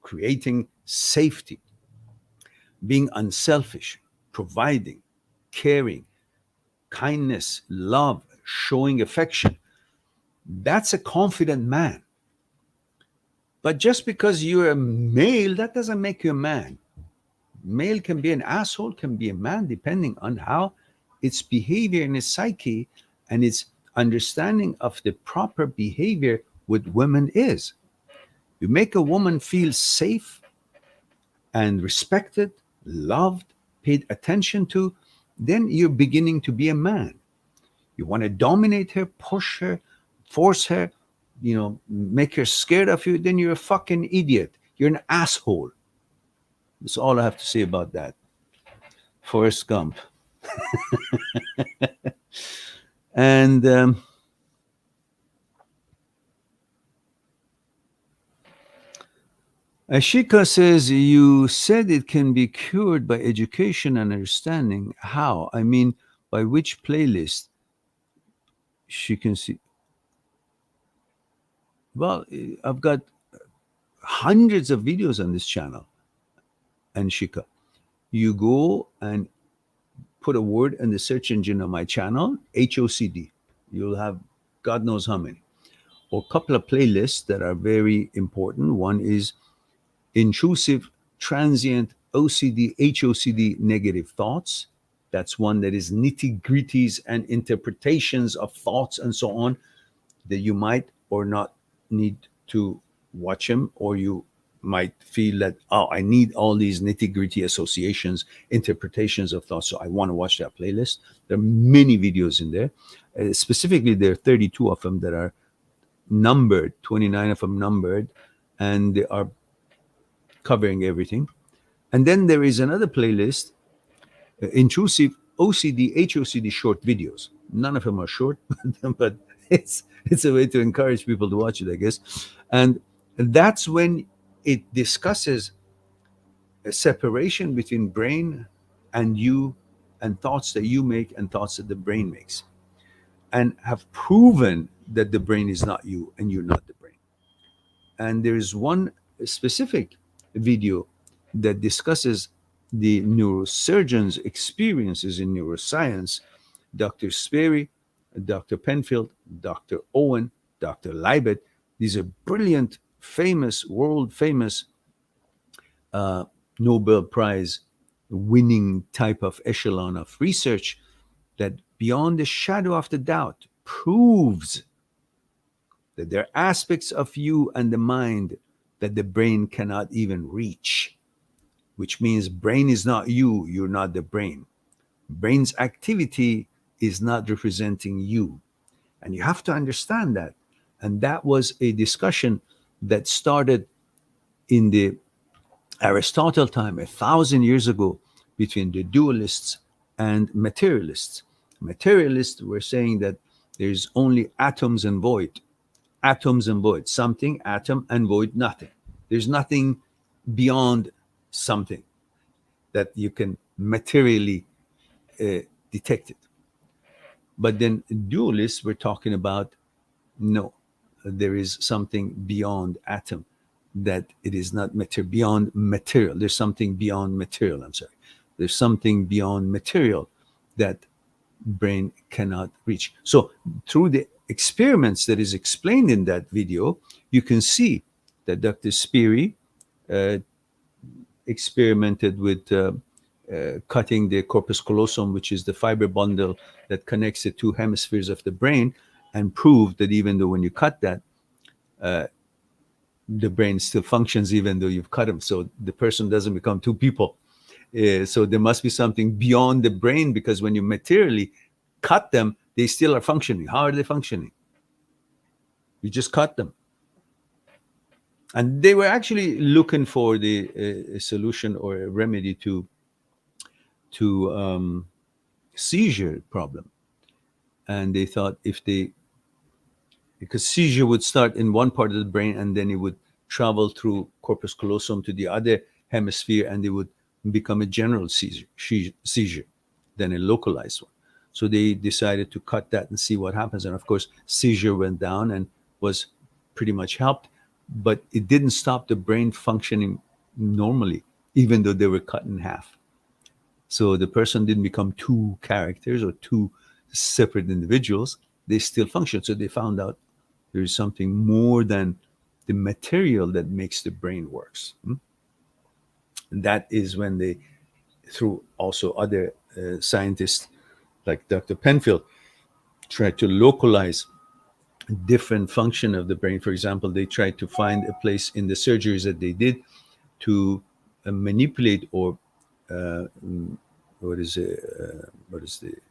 creating safety, being unselfish, providing, caring, kindness, love, showing affection. That's a confident man. But just because you're a male, that doesn't make you a man. Male can be an asshole, can be a man, depending on how its behavior and its psyche and its understanding of the proper behavior with women is. You make a woman feel safe and respected, loved, paid attention to, then you're beginning to be a man. You want to dominate her, push her, force her, make her scared of you, then you're a fucking idiot. You're an asshole. That's all I have to say about that. Forrest Gump. And Ashika says, you said it can be cured by education and understanding. How? I mean, by which playlist? She can see. Well, I've got hundreds of videos on this channel. And Shika, you go and put a word in the search engine of my channel, HOCD. You'll have God knows how many. Or a couple of playlists that are very important. One is intrusive, transient, OCD, HOCD, negative thoughts. That's one that is nitty gritties and interpretations of thoughts and so on that you might or not need to watch them, or you might feel that, oh, I need all these nitty gritty associations, interpretations of thoughts, so I want to watch that playlist. There are many videos in there. Specifically, there are 32 of them that are numbered, 29 of them numbered, and they are covering everything. And then there is another playlist, intrusive OCD, HOCD short videos. None of them are short, but it's a way to encourage people to watch it, I guess. And that's when it discusses a separation between brain and you, and thoughts that you make and thoughts that the brain makes, and have proven that the brain is not you and you're not the brain. And there is one specific video that discusses the neurosurgeon's experiences in neuroscience, Dr. Sperry, Dr. Penfield, Dr. Owen, Dr. Libet. These are brilliant, famous, world famous Nobel Prize winning type of echelon of research that beyond the shadow of the doubt proves that there are aspects of you and the mind that the brain cannot even reach, which means brain is not you, you're not the brain. Brain's activity is not representing you. And you have to understand that. And that was a discussion that started in the Aristotle time, 1,000 years ago, between the dualists and materialists. Materialists were saying that there's only atoms and void. Atoms and void. Something, atom, and void, nothing. There's nothing beyond something that you can materially detect it. But then dualists were talking about, no, there is something beyond atom. that it is not beyond material. There's something beyond material. I'm sorry. There's something beyond material that brain cannot reach. So through the experiments that is explained in that video, you can see that Dr. Speary uh, experimented with cutting the corpus callosum, which is the fiber bundle that connects the two hemispheres of the brain, and proved that even though when you cut that, the brain still functions even though you've cut them. So the person doesn't become two people. So there must be something beyond the brain, because when you materially cut them, they still are functioning. How are they functioning? You just cut them. And they were actually looking for the solution or a remedy to seizure problem. And they thought if they, because seizure would start in one part of the brain and then it would travel through corpus callosum to the other hemisphere, and it would become a general seizure, then a localized one. So they decided to cut that and see what happens. And of course, seizure went down and was pretty much helped, but it didn't stop the brain functioning normally, even though they were cut in half. So the person didn't become two characters or two separate individuals. They still function. So they found out there's something more than the material that makes the brain works. And that is when they, through also other scientists like Dr. Penfield, tried to localize different function of the brain. For example, they tried to find a place in the surgeries that they did to manipulate or uh,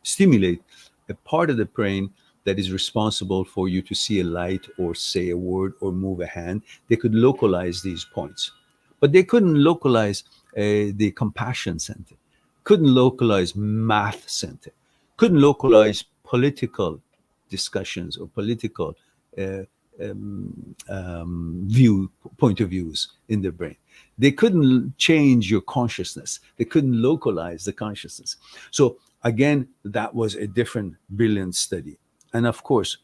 stimulate a part of the brain that is responsible for you to see a light or say a word or move a hand. They could localize these points, but they couldn't localize the compassion center, couldn't localize math center, couldn't localize political discussions or political uh, point of views in the brain. They couldn't change your consciousness. They couldn't localize the consciousness. So again, that was a different brilliant study. And of course,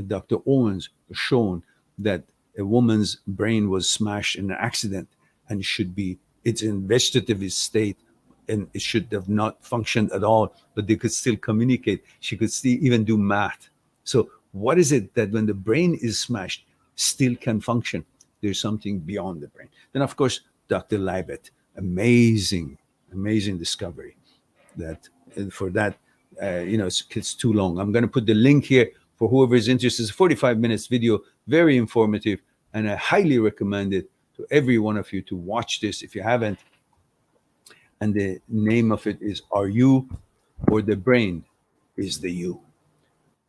Dr. Owens shown that a woman's brain was smashed in an accident and should be, it's in vegetative state, and it should have not functioned at all, but they could still communicate. She could still even do math. So what is it that when the brain is smashed still can function? There's something beyond the brain. Then of course, Dr. Libet, amazing discovery. That for that, it's too long. I'm going to put the link here for whoever is interested. It's a 45 minutes video, very informative, and I highly recommend it to every one of you to watch this if you haven't. And the name of it is "Are You or the Brain is the You?"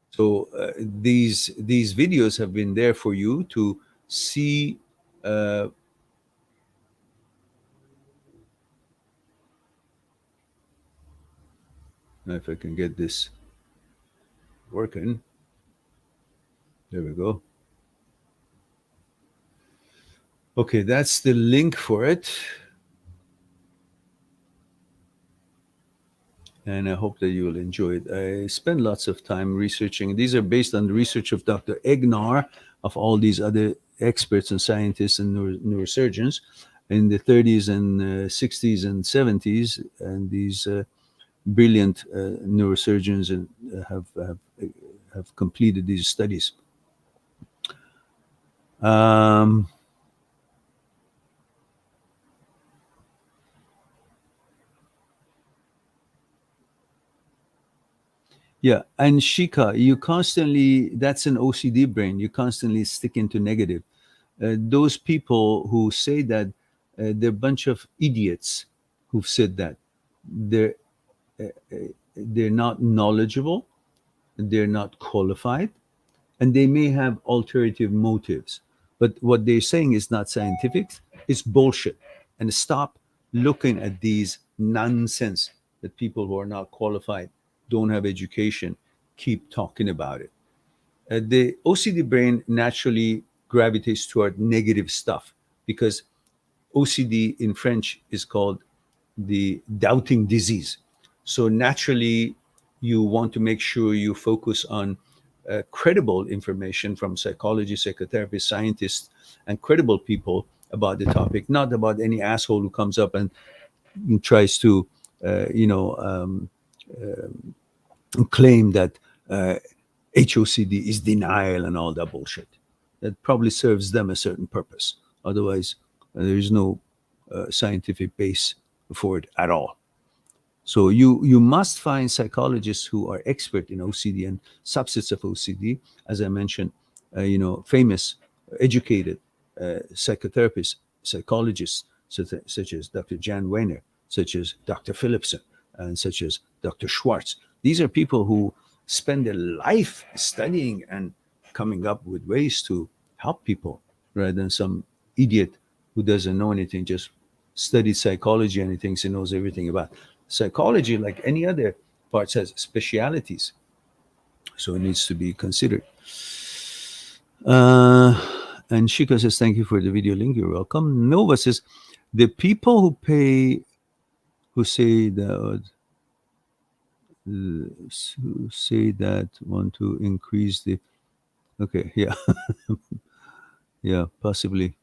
So these videos have been there for you to see. Uh, if I can get this working, there we go. Okay, that's the link for it. And I hope that you will enjoy it. I spend lots of time researching. These are based on the research of Dr. Egnar, of all these other experts and scientists and neurosurgeons in the 30s and 60s and 70s. And these brilliant neurosurgeons have completed these studies. Um, Yeah, and Shika, you constantly, that's an OCD brain, you constantly stick into negative. Those people who say that, they're a bunch of idiots who've said that. They're, they're not knowledgeable, they're not qualified, and they may have alternative motives. But what they're saying is not scientific, it's bullshit. And stop looking at these nonsense that people who are not qualified, don't have education, keep talking about it. The OCD brain naturally gravitates toward negative stuff because OCD in French is called the doubting disease. So naturally, you want to make sure you focus on credible information from psychology, psychotherapists, scientists, and credible people about the topic, not about any asshole who comes up and tries to, uh, you know, um, claim that uh, HOCD is denial and all that bullshit. That probably serves them a certain purpose. Otherwise, there is no scientific base for it at all. So you must find psychologists who are expert in OCD and subsets of OCD. As I mentioned, famous, educated psychotherapists, psychologists, such as Dr. Jan Weiner, such as Dr. Philipson, and such as Dr. Schwartz. These are people who spend their life studying and coming up with ways to help people, rather than some idiot who doesn't know anything, just studied psychology and he thinks he knows everything about psychology. Like any other parts, has specialities, so it needs to be considered. uh, and Shika says, thank you for the video link, you're welcome. Nova says, the people who pay, who say that want to increase the, okay, yeah. Yeah, possibly.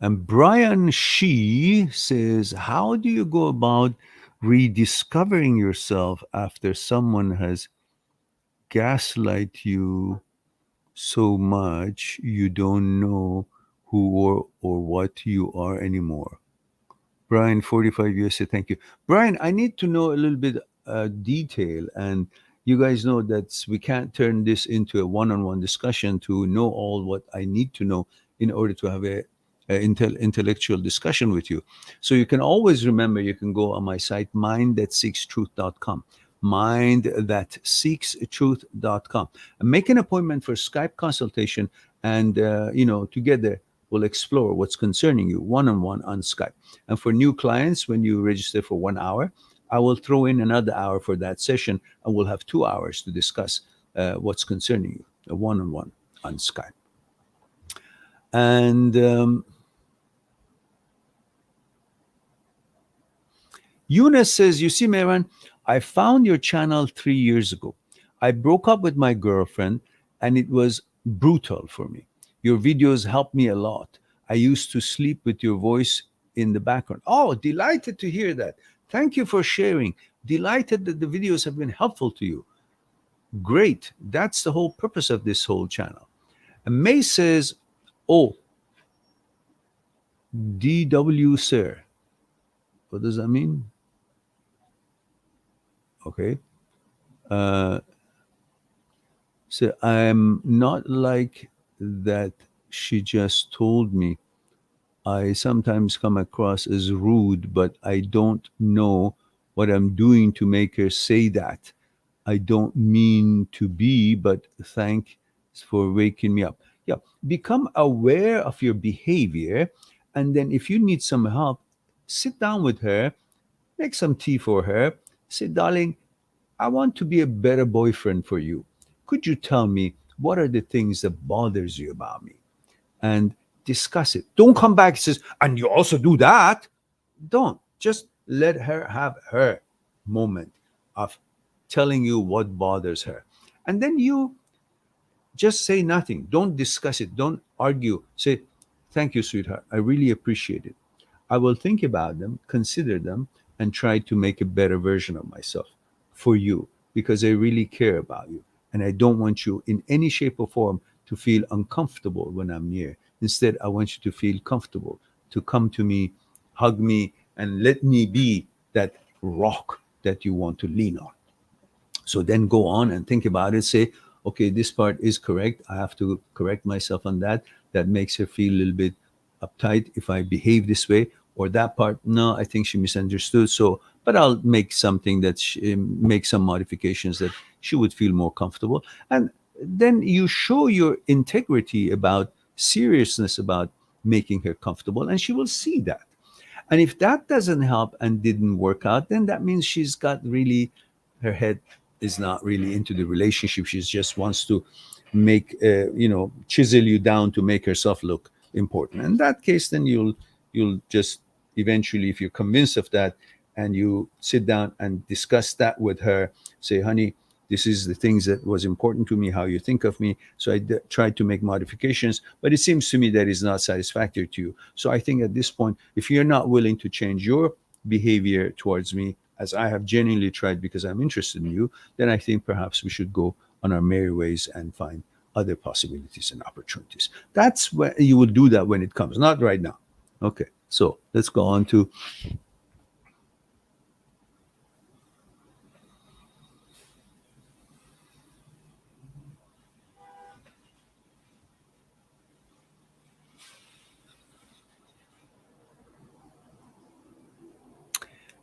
And Brian Shee says, how do you go about rediscovering yourself after someone has gaslight you so much you don't know who or what you are anymore? Brian, 45 years, say thank you. Brian, I need to know a little bit detail. And you guys know that we can't turn this into a one on one discussion to know all what I need to know in order to have a intellectual discussion with you. So you can always remember, you can go on my site, mindthatseekstruth.com. Mindthatseekstruth.com. And make an appointment for Skype consultation. And, together we'll explore what's concerning you one on Skype. And for new clients, when you register for 1 hour, I will throw in another hour for that session, and we'll have 2 hours to discuss what's concerning you, one on Skype. And Eunice says, you see, Mehran, I found your channel 3 years ago. I broke up with my girlfriend, and it was brutal for me. Your videos helped me a lot. I used to sleep with your voice in the background. Oh, delighted to hear that. Thank you for sharing. Delighted that the videos have been helpful to you. Great. That's the whole purpose of this whole channel. And May says, oh, DW, sir. What does that mean? Okay. Uh, so I'm not like that. She just told me. I sometimes come across as rude, but I don't know what I'm doing to make her say that. I don't mean to be, but thanks for waking me up. Yeah, become aware of your behavior. And then if you need some help, sit down with her, make some tea for her. Say, darling, I want to be a better boyfriend for you. Could you tell me what are the things that bothers you about me? And discuss it. Don't come back and says, and you also do that. Don't. Just let her have her moment of telling you what bothers her. And then you just say nothing. Don't discuss it. Don't argue. Say, thank you, sweetheart. I really appreciate it. I will think about them, consider them, and try to make a better version of myself for you, because I really care about you. And I don't want you in any shape or form to feel uncomfortable when I'm near. Instead, I want you to feel comfortable, to come to me, hug me, and let me be that rock that you want to lean on. So then go on and think about it. Say, okay, this part is correct. I have to correct myself on that. That makes her feel a little bit uptight if I behave this way. Or that part, no, I think she misunderstood. So, but I'll make something that make some modifications that she would feel more comfortable. And then you show your integrity about seriousness about making her comfortable, and she will see that. And if that doesn't help and didn't work out, then that means she's got really, her head is not really into the relationship. She just wants to make, chisel you down to make herself look important. In that case, then you'll just eventually, if you're convinced of that, and you sit down and discuss that with her, say, honey, This is the things that was important to me, how you think of me. So I tried to make modifications, but it seems to me that is not satisfactory to you. So I think at this point, if you're not willing to change your behavior towards me, as I have genuinely tried because I'm interested in you, then I think perhaps we should go on our merry ways and find other possibilities and opportunities. That's when you will do that when it comes, not right now. Okay, so let's go on to.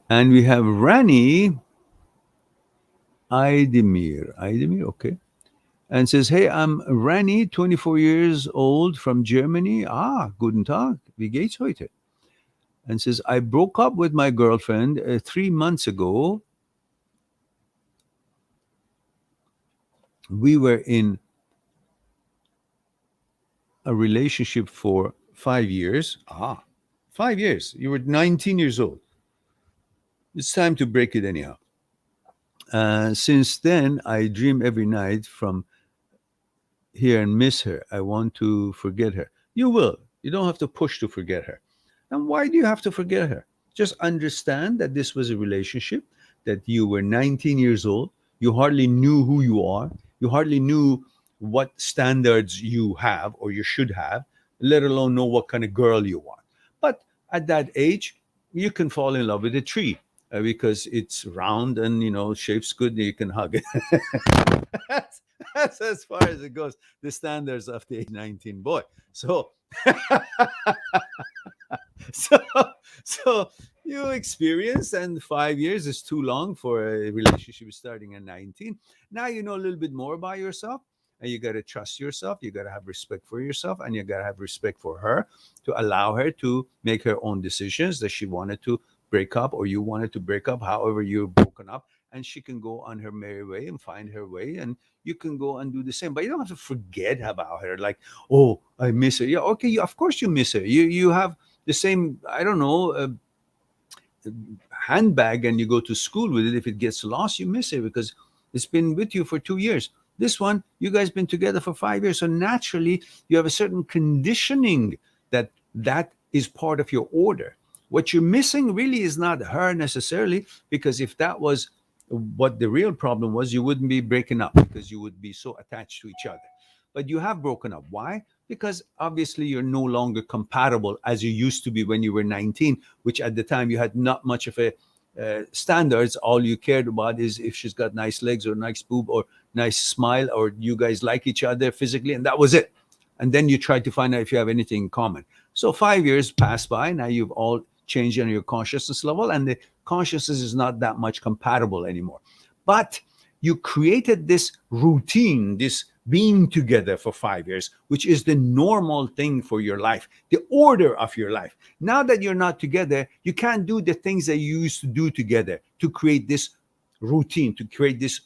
And we have Rani Aydemir, okay. And says, hey, I'm Rani, 24 years old from Germany. Ah, guten Tag, wie geht's heute? And says, I broke up with my girlfriend 3 months ago. We were in a relationship for 5 years. Ah, 5 years. You were 19 years old. It's time to break it anyhow. Since then, I dream every night from here and miss her. I want to forget her. You will. You don't have to push to forget her. And why do you have to forget her? Just understand that this was a relationship, that you were 19 years old. You hardly knew who you are. You hardly knew what standards you have or you should have, let alone know what kind of girl you are. But at that age, you can fall in love with a tree because it's round and, shapes good. You can hug it. that's, that's as far as it goes. The standards of the age 19 boy. So, so, so you experience, and 5 years is too long for a relationship starting at 19. Now you know a little bit more about yourself, and you got to trust yourself. You got to have respect for yourself, and you got to have respect for her to allow her to make her own decisions. That she wanted to break up, or you wanted to break up, however you're broken up, and she can go on her merry way and find her way, and you can go and do the same. But you don't have to forget about her. Like, oh, I miss her. Yeah, okay, of course you miss her. You have the same, I don't know, handbag, and you go to school with it. If it gets lost, you miss it because it's been with you for 2 years. This one, you guys been together for 5 years, so naturally you have a certain conditioning that is part of your order. What you're missing really is not her necessarily, because if that was what the real problem was, you wouldn't be breaking up, because you would be so attached to each other. But you have broken up. Why? Because obviously you're no longer compatible as you used to be when you were 19, which at the time you had not much of a standards. All you cared about is if she's got nice legs or nice boob or nice smile, or you guys like each other physically, and that was it. And then you try to find out if you have anything in common. So 5 years pass by. Now you've all changed on your consciousness level, and the consciousness is not that much compatible anymore. But you created this routine, this being together for 5 years, which is the normal thing for your life, the order of your life. Now that you're not together, you can't do the things that you used to do together to create this routine, to create this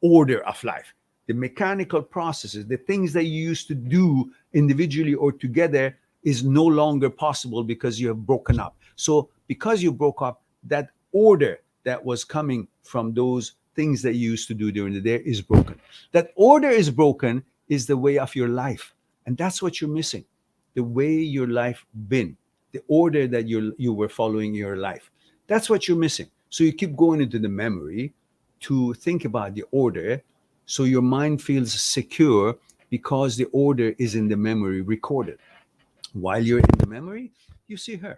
order of life. The mechanical processes, the things that you used to do individually or together, is no longer possible because you have broken up. So because you broke up, that order that was coming from those things that you used to do during the day is broken. That order is broken is the way of your life. And that's what you're missing. The way your life been, the order that you were following your life. That's what you're missing. So you keep going into the memory to think about the order, so your mind feels secure because the order is in the memory recorded. While you're in the memory, you see her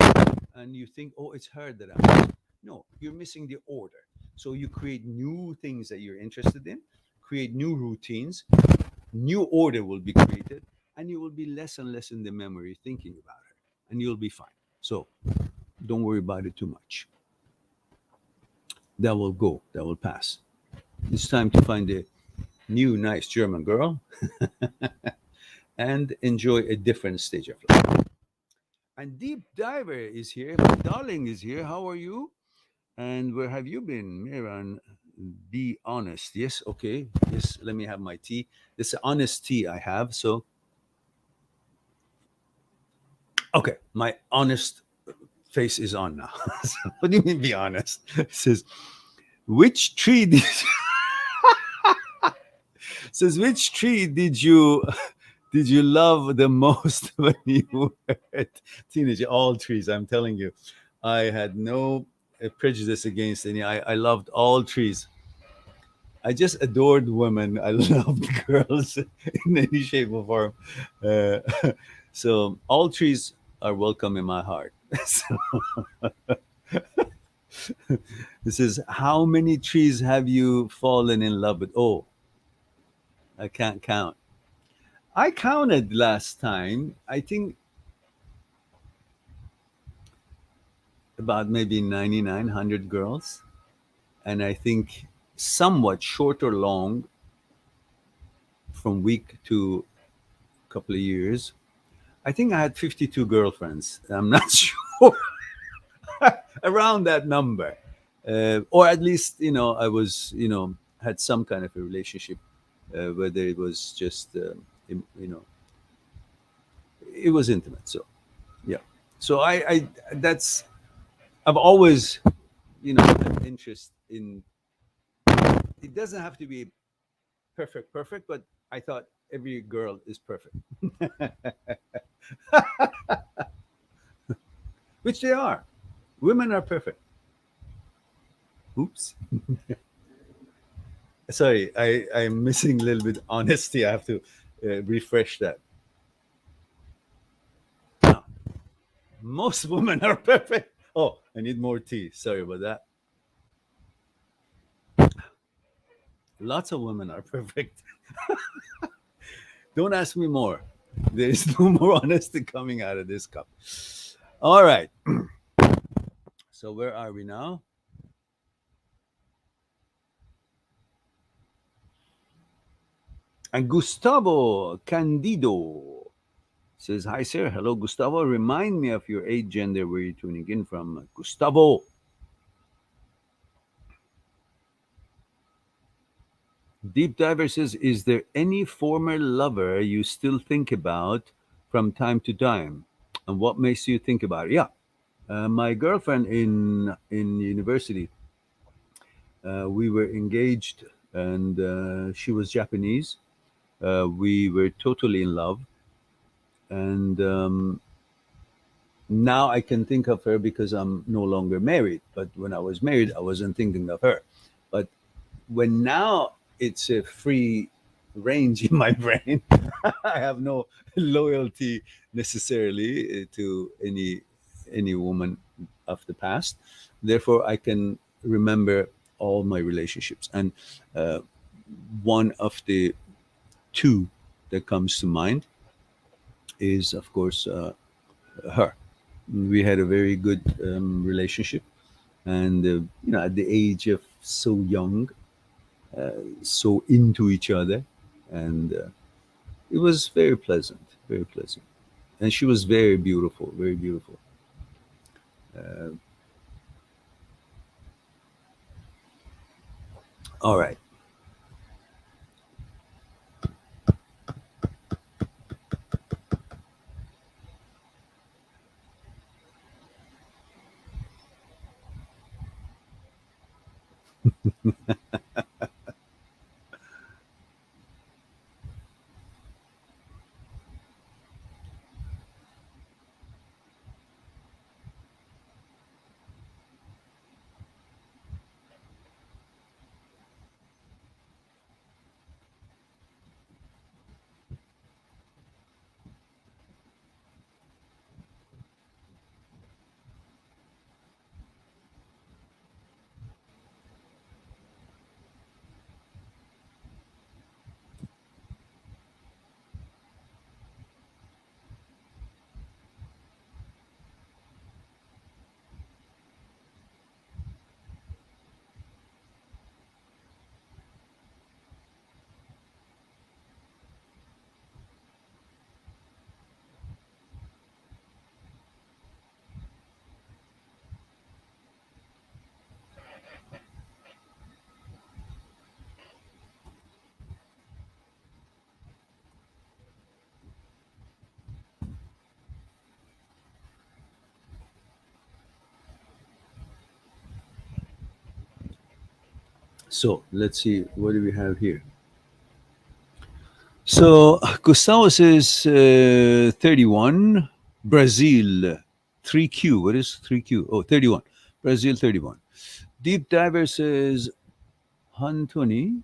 and you think, oh, it's her that I'm missing. No, you're missing the order. So you create new things that you're interested in, create new routines, new order will be created, and you will be less and less in the memory thinking about her, and you'll be fine. So don't worry about it too much. That will go, that will pass. It's time to find a new, nice German girl and enjoy a different stage of life. And Deep Diver is here. My darling is here. How are you? And where have you been, Miran? Be honest. Yes, okay. Yes, let me have my tea. This is honest tea I have. So, okay, my honest face is on now. So what do you mean, be honest? It says, which tree did Says, which tree did you love the most when you were a teenager? All trees, I'm telling you. I had no prejudice against any. I loved all trees. I just adored women. I loved girls in any shape or form. Uh, so all trees are welcome in my heart. So this is, how many trees have you fallen in love with? Oh, I can't count. I counted last time. I think about maybe 9,900 girls, and I think somewhat short or long from week to a couple of years. I think I had 52 girlfriends. I'm not sure, around that number, or at least I was had some kind of a relationship, whether it was just it was intimate. So yeah, so I that's I've always an interest in. It doesn't have to be perfect, but I thought every girl is perfect, which they are. Women are perfect. Oops. Sorry, I'm missing a little bit honesty. I have to refresh that. No, most women are perfect. Oh, I need more tea. Sorry about that. Lots of women are perfect. Don't ask me more. There is no more honesty coming out of this cup. All right. So where are we now? And Gustavo Candido says, "Hi, sir. Hello, Gustavo. Remind me of your age, gender, where you're tuning in from." Gustavo. Deep Diver says, "Is there any former lover you still think about from time to time? And what makes you think about it?" Yeah. My girlfriend in university, we were engaged, and she was Japanese. We were totally in love, and now I can think of her because I'm no longer married. But when I was married, I wasn't thinking of her. But when now it's a free range in my brain, I have no loyalty necessarily to any woman of the past. Therefore, I can remember all my relationships, and uh, one of the two that comes to mind is, of course, her. We had a very good relationship, and at the age of so young, so into each other, and it was very pleasant, very pleasant. And she was very beautiful, very beautiful. All right. So let's see, what do we have here? So Gustavo says 31, Brazil 3Q. What is 3Q? Oh, 31. Brazil 31. Deep Diver says Hantoni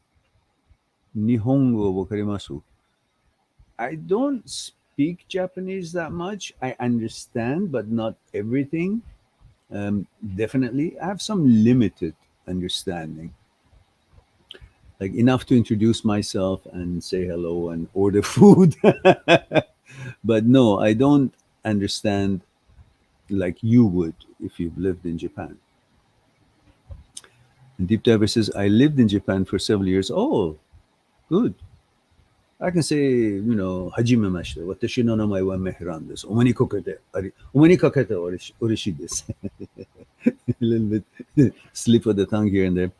Nihongo wakarimasu. I don't speak Japanese that much. I understand, but not everything. Definitely, I have some limited understanding, like enough to introduce myself and say hello and order food. But no, I don't understand like you would if you've lived in Japan. And Deep Diver says, I lived in Japan for several years. Oh, good. I can say, hajime mashite. Watashi no namae wa Mehran desu. Omani kokete. Omani kakete orishi desu. A little bit slip of the tongue here and there.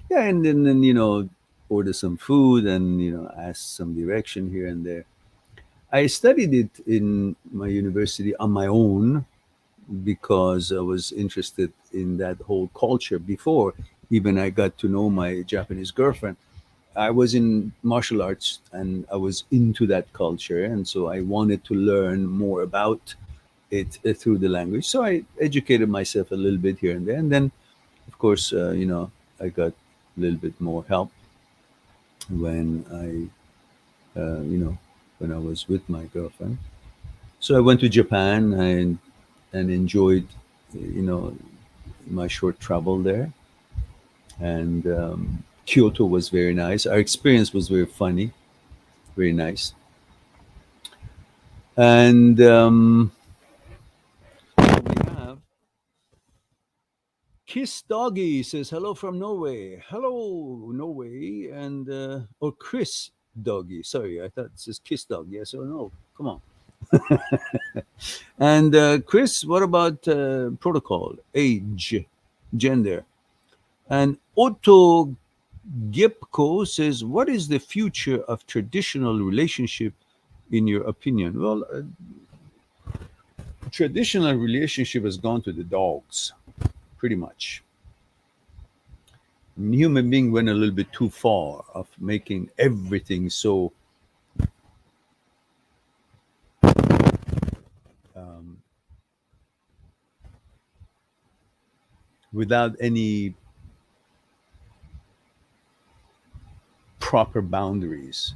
Yeah, and then order some food and, ask some direction here and there. I studied it in my university on my own because I was interested in that whole culture before even I got to know my Japanese girlfriend. I was in martial arts and I was into that culture, and so I wanted to learn more about it through the language. So I educated myself a little bit here and there, and then, of course, I got a little bit more help when when I was with my girlfriend. So I went to Japan and enjoyed, you know, my short travel there. And Kyoto was very nice. Our experience was very funny, very nice. And we have Kiss Doggy says hello from Norway. Hello, Norway, and or Chris Doggy. Sorry, I thought it says Kiss Dog. Yes or no? Come on. And Chris, what about protocol, age, gender? And Otto Gipko says, "What is the future of traditional relationship, in your opinion?" Well, traditional relationship has gone to the dogs, pretty much. Human being went a little bit too far of making everything so um, without any proper boundaries,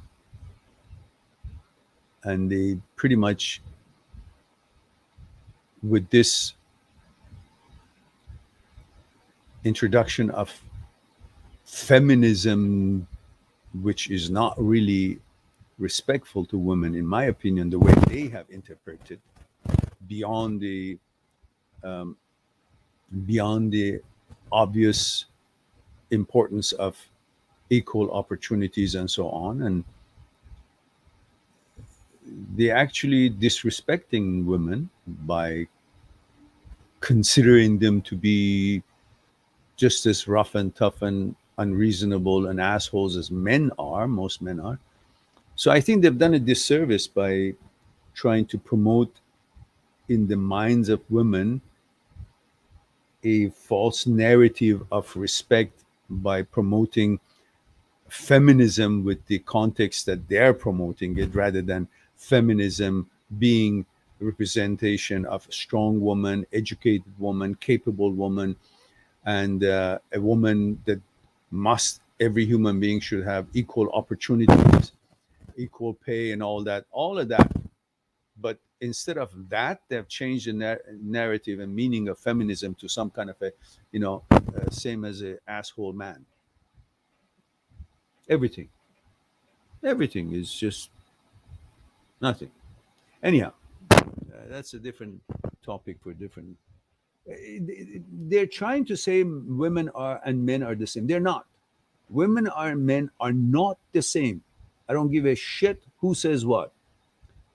and they pretty much, with this introduction of feminism, which is not really respectful to women, in my opinion, the way they have interpreted beyond the um, beyond the obvious importance of equal opportunities and so on, and they actually disrespecting women by considering them to be just as rough and tough and unreasonable and assholes as men are. Most men are. So I think they've done a disservice by trying to promote in the minds of women a false narrative of respect by promoting feminism with the context that they're promoting it, rather than feminism being a representation of a strong woman, educated woman, capable woman, and a woman that must, every human being should have equal opportunities, equal pay, and all of that. But instead of that, they've changed the narrative and meaning of feminism to some kind of a, same as a asshole man. Everything, everything is just nothing. Anyhow, that's a different topic for different. They're trying to say women are and men are the same. They're not. Women are and men are not the same. I don't give a shit who says what.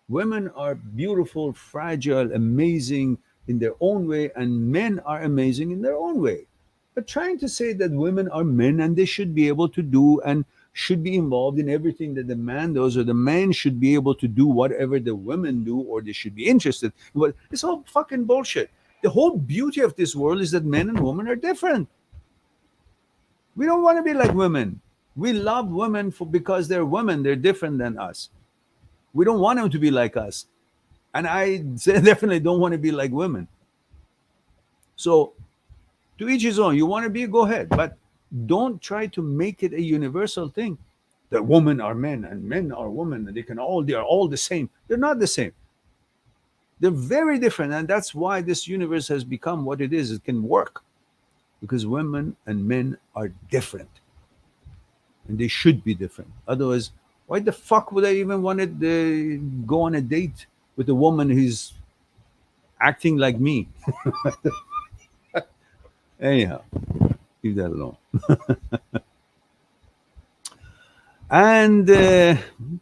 Women are beautiful, fragile, amazing in their own way, and men are amazing in their own way. But trying to say that women are men and they should be able to do and should be involved in everything that the man does, or the man should be able to do whatever the women do, or they should be interested. But it's all fucking bullshit. The whole beauty of this world is that men and women are different. We don't want to be like women. We love women because they're women. They're different than us. We don't want them to be like us. And I definitely don't want to be like women. So to each his own. You want to be, go ahead, but don't try to make it a universal thing. That women are men and men are women, and they are all the same. They're not the same. They're very different, and that's why this universe has become what it is. It can work because women and men are different, and they should be different. Otherwise, why the fuck would I even want to go on a date with a woman who's acting like me? Anyhow, leave that alone. And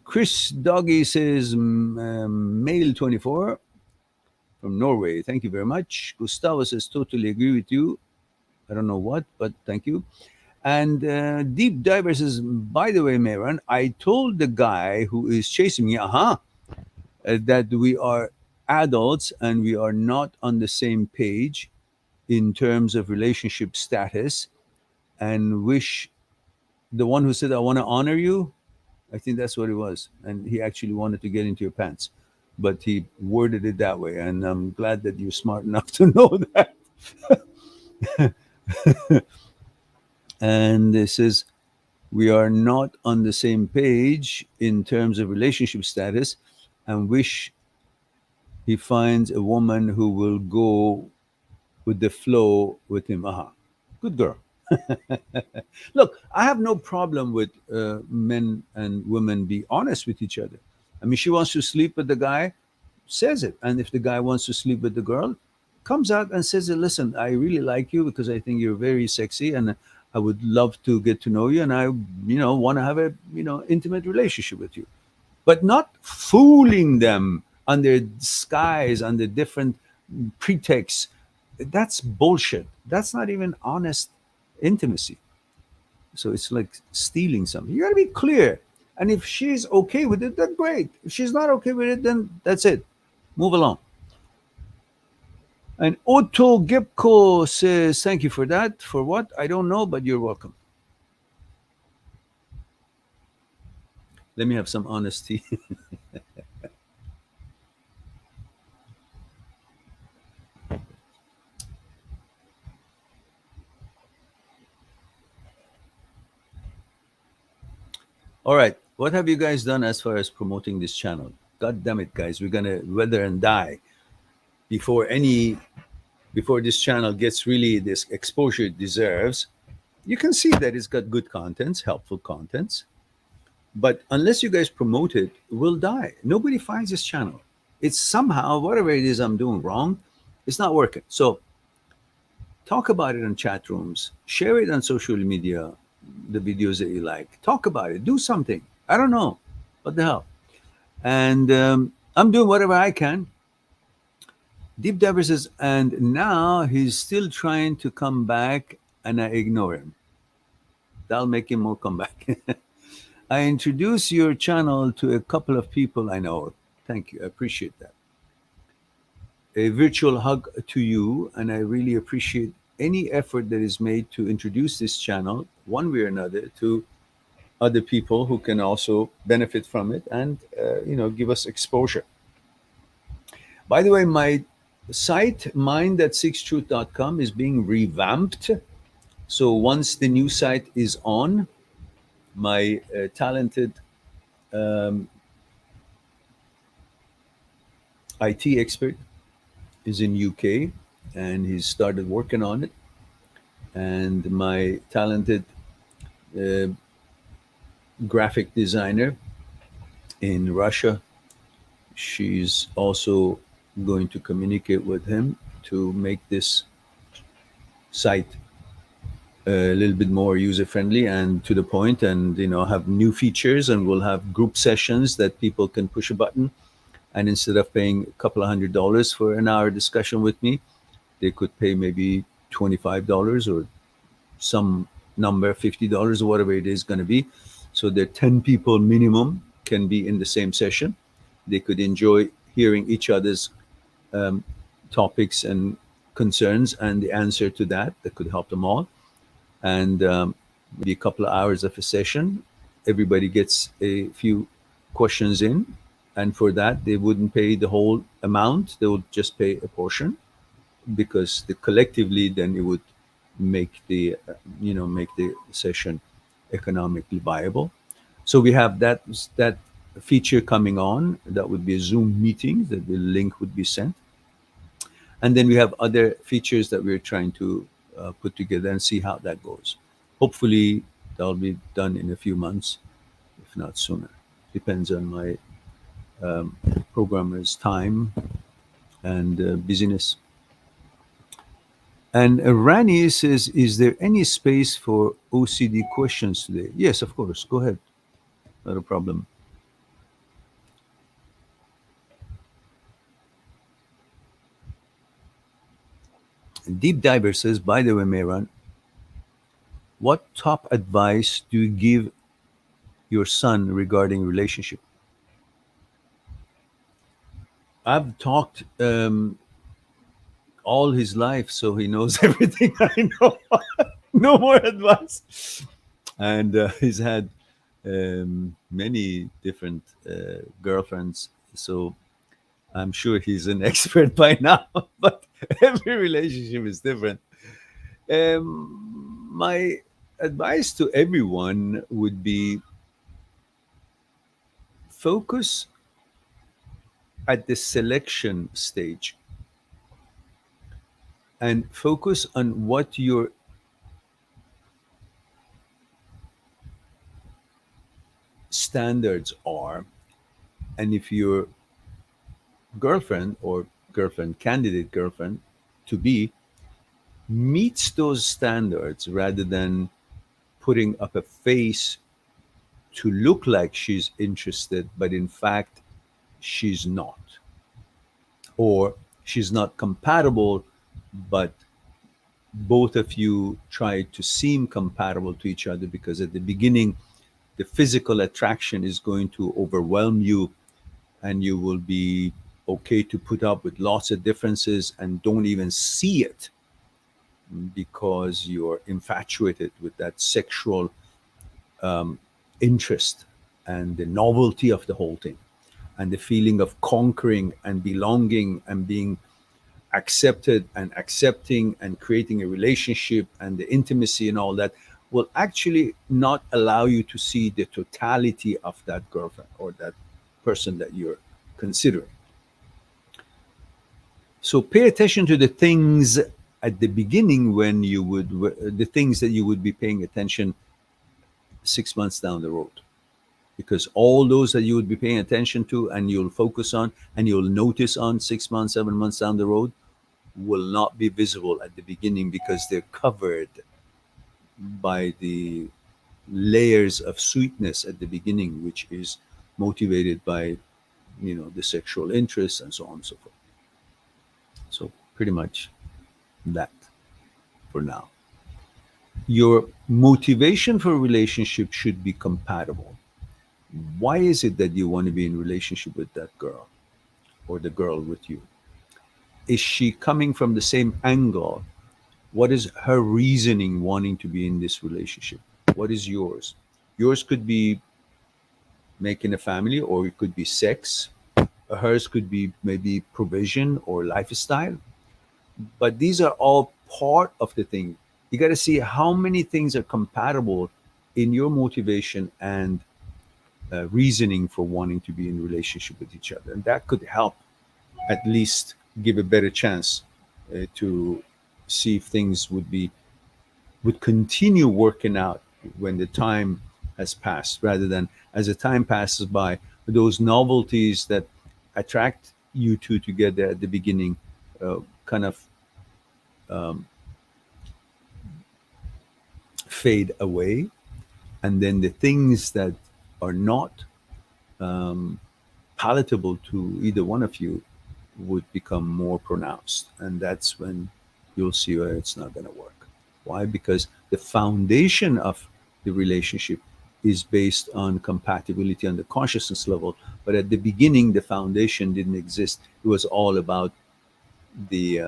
Chris Doggy says, male 24 from Norway. Thank you very much. Gustavo says, totally agree with you. I don't know what, but thank you. And Deep Diver says, by the way, Meron, I told the guy who is chasing me, that we are adults and we are not on the same page in terms of relationship status, and wish the one who said, I want to honor you, I think that's what it was. And he actually wanted to get into your pants, but he worded it that way. And I'm glad that you're smart enough to know that. And it says, we are not on the same page in terms of relationship status, and wish he finds a woman who will go with the flow with him. Good girl. Look, I have no problem with men and women be honest with each other. I mean, she wants to sleep with the guy, says it. And if the guy wants to sleep with the girl, comes out and says, listen, I really like you because I think you're very sexy and I would love to get to know you, and I, want to have a, intimate relationship with you. But not fooling them under disguise, under different pretexts. That's bullshit. That's not even honest intimacy. So it's like stealing something. You got to be clear. And if she's okay with it, then great. If she's not okay with it, then that's it. Move along. And Otto Gipko says, thank you for that. For what? I don't know, but you're welcome. Let me have some honesty. All right. What have you guys done as far as promoting this channel? God damn it, guys. We're going to wither and die before before this channel gets really this exposure it deserves. You can see that it's got good contents, helpful contents. But unless you guys promote it, we'll die. Nobody finds this channel. It's somehow, whatever it is I'm doing wrong, it's not working. So talk about it in chat rooms, share it on social media, the videos that you like. Talk about it, do something. I don't know. What the hell? And I'm doing whatever I can. Deep Diver says, and now he's still trying to come back and I ignore him. That'll make him more come back. I introduce your channel to a couple of people I know. Thank you. I appreciate that. A virtual hug to you, and I really appreciate any effort that is made to introduce this channel, one way or another, to other people who can also benefit from it and, give us exposure. By the way, my site, mind@6truth.com, is being revamped. So once the new site is on, my talented IT expert is in UK, and he's started working on it. And my talented uh, graphic designer in Russia, she's also going to communicate with him to make this site a little bit more user friendly and to the point, and have new features, and we'll have group sessions that people can push a button, and instead of paying a couple of $100 for an hour discussion with me, they could pay maybe $25 or some number, $50 or whatever it is going to be. So that 10 people minimum can be in the same session. They could enjoy hearing each other's topics and concerns and the answer to that could help them all. And maybe a couple of hours of a session. Everybody gets a few questions in, and for that, they wouldn't pay the whole amount. They would just pay a portion because collectively, then it would make make the session economically viable. So we have that feature coming on. That would be a Zoom meeting. That the link would be sent, and then we have other features that we're trying to put together and see how that goes. Hopefully, that'll be done in a few months, if not sooner. Depends on my programmer's time and busyness. And Rani says, "Is there any space for OCD questions today?" Yes, of course. Go ahead. Not a problem. Deep Diver says, "By the way, Mehran, what top advice do you give your son regarding relationship?" I've talked all his life, so he knows everything I know. No more advice. And he's had many different girlfriends, so I'm sure he's an expert by now. But every relationship is different. My advice to everyone would be focus at the selection stage and focus on what your standards are. And if your girlfriend or girlfriend, candidate girlfriend to be, meets those standards rather than putting up a face to look like she's interested, but in fact, she's not. Or she's not compatible, but both of you try to seem compatible to each other because at the beginning, the physical attraction is going to overwhelm you and you will be okay to put up with lots of differences and don't even see it because you're infatuated with that sexual interest and the novelty of the whole thing and the feeling of conquering and belonging and being accepted and accepting and creating a relationship and the intimacy and all that will actually not allow you to see the totality of that girlfriend or that person that you're considering. So pay attention to the things at the beginning when you would, the things that you would be paying attention 6 months down the road. Because all those that you would be paying attention to and you'll focus on and you'll notice on 6 months, 7 months down the road will not be visible at the beginning because they're covered by the layers of sweetness at the beginning, which is motivated by, the sexual interest and so on and so forth. So pretty much that for now. Your motivation for a relationship should be compatible. Why is it that you want to be in relationship with that girl or the girl with you? Is she coming from the same angle? What is her reasoning wanting to be in this relationship? What is yours? Yours could be making a family, or it could be sex. Hers could be maybe provision or lifestyle. But these are all part of the thing. You got to see how many things are compatible in your motivation and reasoning for wanting to be in relationship with each other, and that could help at least give a better chance to see if things would continue working out when the time has passed, rather than as the time passes by, those novelties that attract you two together at the beginning kind of fade away, and then the things that are not palatable to either one of you would become more pronounced. And that's when you'll see where it's not going to work. Why? Because the foundation of the relationship is based on compatibility on the consciousness level. But at the beginning, the foundation didn't exist. It was all about the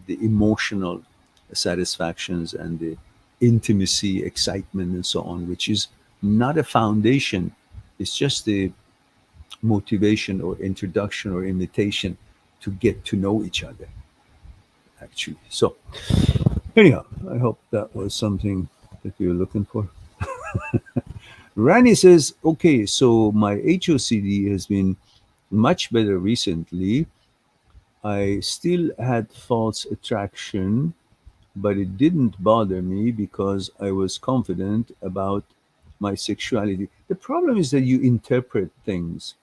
emotional satisfactions and the intimacy, excitement, and so on, which is not a foundation. It's just the motivation or introduction or invitation to get to know each other, actually. So, anyhow, I hope that was something that you're looking for. Rani says, okay, so my HOCD has been much better recently. I still had false attraction, but it didn't bother me because I was confident about my sexuality. The problem is that you interpret things.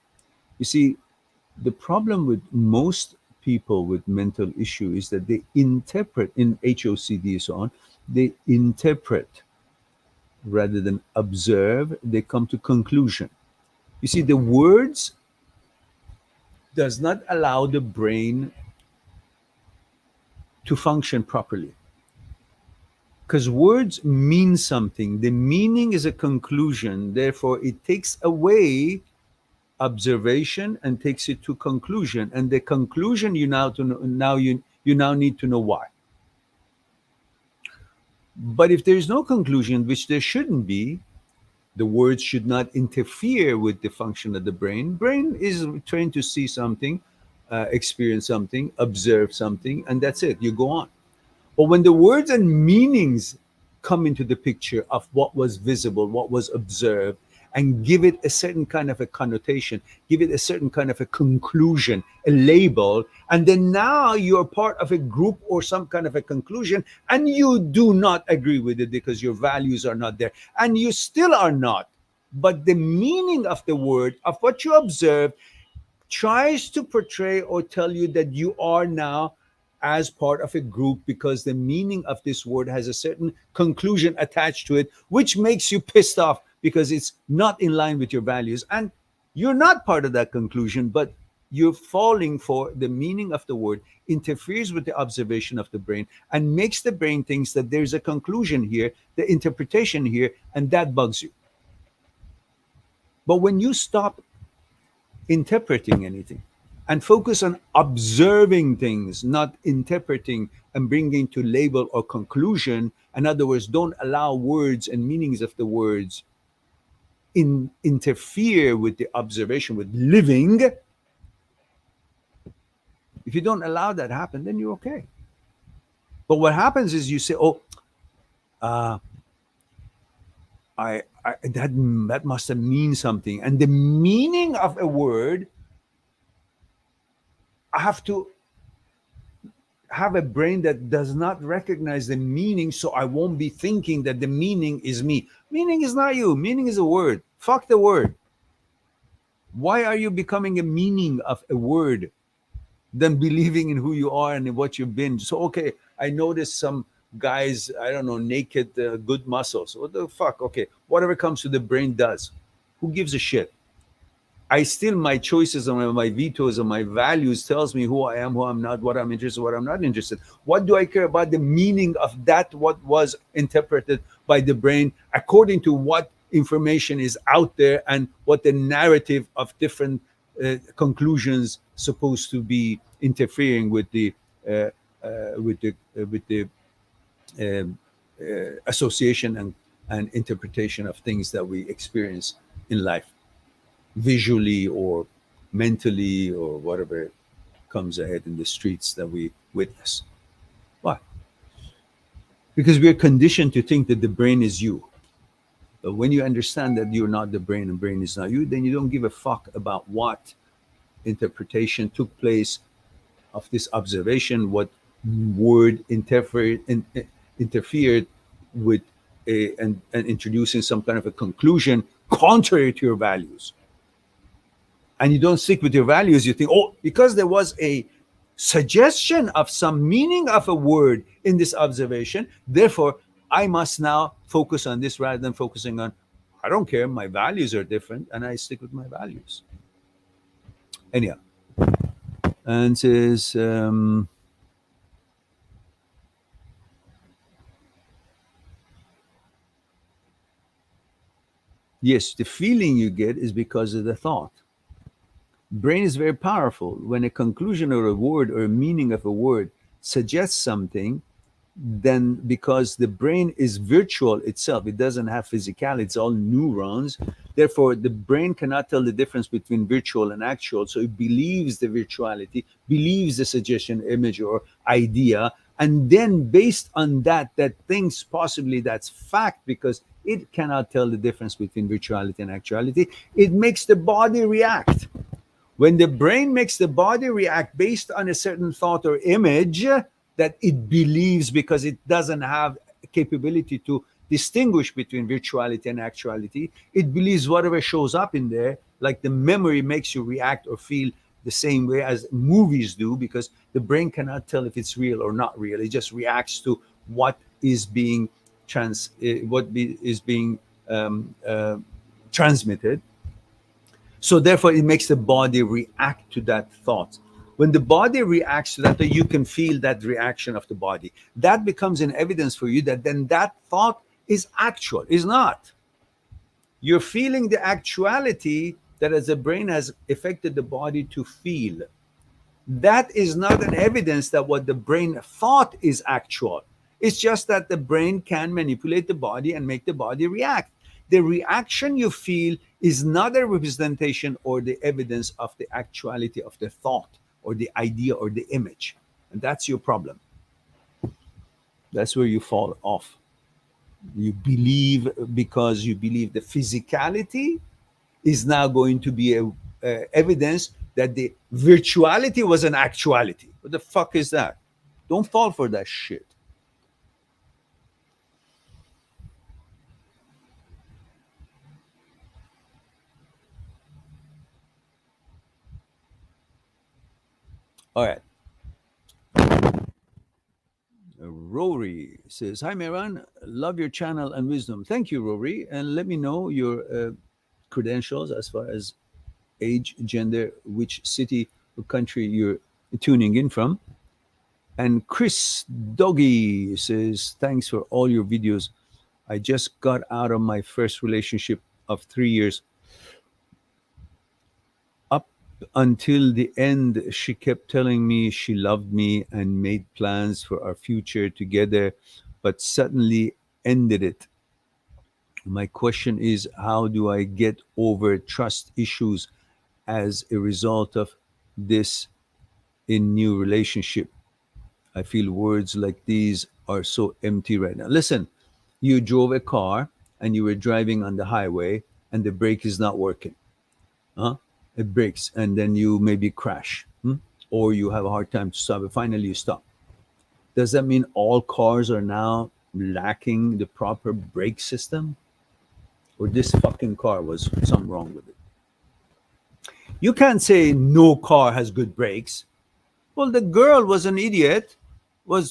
You see, the problem with most people with mental issue is that they interpret in HOCD and so on, they interpret rather than observe, they come to conclusion. You see, the words does not allow the brain to function properly because words mean something. The meaning is a conclusion, therefore it takes away observation and takes it to conclusion, and the conclusion you now to know, now you now need to know why. But if there is no conclusion, which there shouldn't be, the words should not interfere with the function of the brain is trained to see something, experience something, observe something, and that's it, you go on. But when the words and meanings come into the picture of what was visible, what was observed, and give it a certain kind of a connotation, give it a certain kind of a conclusion, a label, and then now you're part of a group or some kind of a conclusion, and you do not agree with it because your values are not there, and you still are not. But the meaning of the word, of what you observe, tries to portray or tell you that you are now as part of a group because the meaning of this word has a certain conclusion attached to it, which makes you pissed off because it's not in line with your values. And you're not part of that conclusion, but you're falling for the meaning of the word, interferes with the observation of the brain, and makes the brain thinks that there's a conclusion here, the interpretation here, and that bugs you. But when you stop interpreting anything and focus on observing things, not interpreting and bringing to label or conclusion. In other words, don't allow words and meanings of the words interfere with the observation, with living. If you don't allow that happen, then you're okay. But what happens is you say, "Oh, uh, I that must have mean something," and the meaning of a word, I have to have a brain that does not recognize the meaning, so I won't be thinking that the meaning is me. Meaning is not you. Meaning is a word. Fuck the word. Why are you becoming a meaning of a word than believing in who you are and in what you've been? So, okay, I noticed some guys, I don't know, naked, good muscles. What the fuck? Okay, whatever comes to the brain does. Who gives a shit? I still, my choices and my vetoes and my values tells me who I am, who I'm not, what I'm interested, what I'm not interested. What do I care about the meaning of that? What was interpreted by the brain according to what information is out there and what the narrative of different conclusions supposed to be interfering with the um, association and interpretation of things that we experience in life, visually or mentally or whatever comes ahead in the streets that we witness. Why? Because we're conditioned to think that the brain is you. But when you understand that you're not the brain and brain is not you, then you don't give a fuck about what interpretation took place of this observation, what word interfered with and introducing some kind of a conclusion contrary to your values. And you don't stick with your values, you think, oh, because there was a suggestion of some meaning of a word in this observation, therefore I must now focus on this rather than focusing on, I don't care, my values are different, and I stick with my values. Anyhow, and says, yes, the feeling you get is because of the thought. Brain is very powerful. When a conclusion or a word or a meaning of a word suggests something, then because the brain is virtual itself, it doesn't have physicality, it's all neurons. Therefore, the brain cannot tell the difference between virtual and actual. So it believes the virtuality, believes the suggestion, image, or idea. And then based on that, that thinks possibly that's fact because it cannot tell the difference between virtuality and actuality. It makes the body react. When the brain makes the body react based on a certain thought or image that it believes because it doesn't have capability to distinguish between virtuality and actuality, it believes whatever shows up in there, like the memory makes you react or feel the same way as movies do, because the brain cannot tell if it's real or not real. It just reacts to what is being is being transmitted. So therefore, it makes the body react to that thought. When the body reacts to that, you can feel that reaction of the body. That becomes an evidence for you that then that thought is actual, is not. You're feeling the actuality that as the brain has affected the body to feel. That is not an evidence that what the brain thought is actual. It's just that the brain can manipulate the body and make the body react. The reaction you feel is not a representation or the evidence of the actuality of the thought or the idea or the image. And that's your problem. That's where you fall off. You believe because you believe the physicality is now going to be a evidence that the virtuality was an actuality. What the fuck is that? Don't fall for that shit. All right. Rory says, "Hi, Mehran. Love your channel and wisdom." Thank you, Rory. And let me know your credentials as far as age, gender, which city or country you're tuning in from. And Chris Doggy says, "Thanks for all your videos. I just got out of my first relationship of 3 years. Up until the end, she kept telling me she loved me and made plans for our future together, but suddenly ended it. My question is, how do I get over trust issues as a result of this in new relationship? I feel words like these are so empty right now." Listen, you drove a car and you were driving on the highway and the brake is not working. Huh? It breaks and then you maybe crash. Or you have a hard time to stop it. Finally, you stop. Does that mean all cars are now lacking the proper brake system? Or this fucking car was something wrong with it? You can't say no car has good brakes. Well, the girl was an idiot,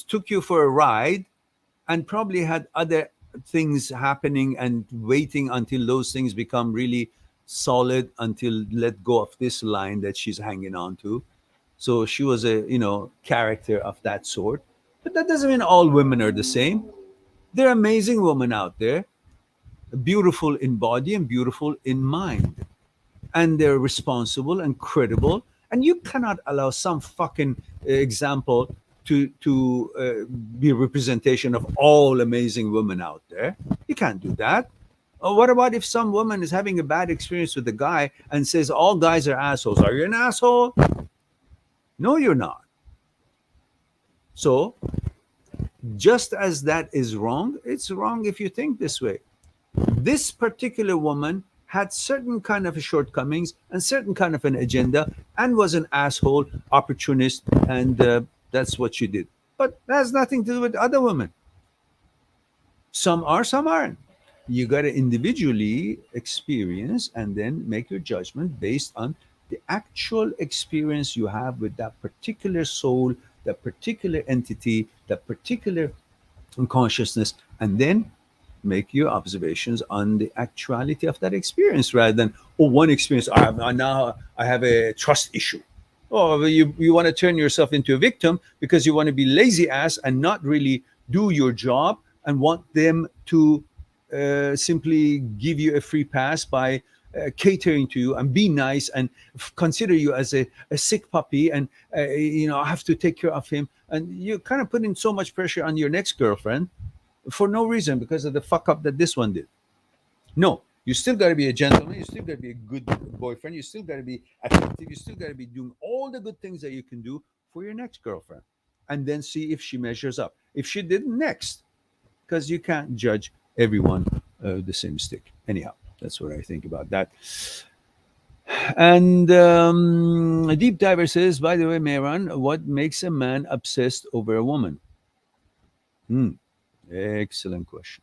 took you for a ride, and probably had other things happening and waiting until those things become really solid until let go of this line that she's hanging on to. So she was a character of that sort. But that doesn't mean all women are the same. There are amazing women out there, beautiful in body and beautiful in mind, and they're responsible and credible. And you cannot allow some fucking example to be a representation of all amazing women out there. You can't do that. What about if some woman is having a bad experience with a guy and says all guys are assholes? Are you an asshole? No, you're not. So just as that is wrong, it's wrong if you think this way. This particular woman had certain kind of shortcomings and certain kind of an agenda and was an asshole, opportunist, and that's what she did. But that has nothing to do with other women. Some are, some aren't. You got to individually experience and then make your judgment based on the actual experience you have with that particular soul, that particular entity, that particular consciousness, and then make your observations on the actuality of that experience rather than, oh, one experience, now I have a trust issue. Oh, you want to turn yourself into a victim because you want to be lazy ass and not really do your job and want them to simply give you a free pass by catering to you and be nice and consider you as a sick puppy, and I have to take care of him, and you're kind of putting so much pressure on your next girlfriend for no reason because of the fuck up that this one did. No, you still got to be a gentleman. You still got to be a good boyfriend. You still got to be attentive. You still got to be doing all the good things that you can do for your next girlfriend, and then see if she measures up. If she didn't, next, because you can't judge everyone the same stick. Anyhow, that's what I think about that. And a deep diver says, by the way, Mehran, what makes a man obsessed over a woman? Hmm, excellent question.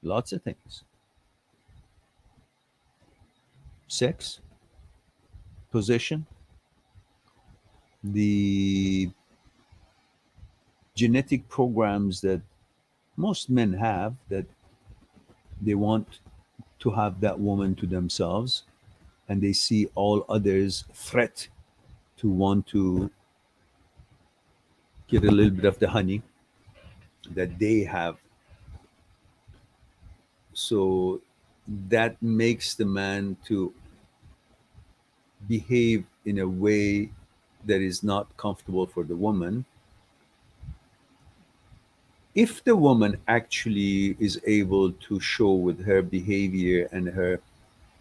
Lots of things. Sex, position, the genetic programs that most men have, that they want to have that woman to themselves, and they see all others threat to want to get a little bit of the honey that they have. So that makes the man to behave in a way that is not comfortable for the woman. If the woman actually is able to show with her behavior and her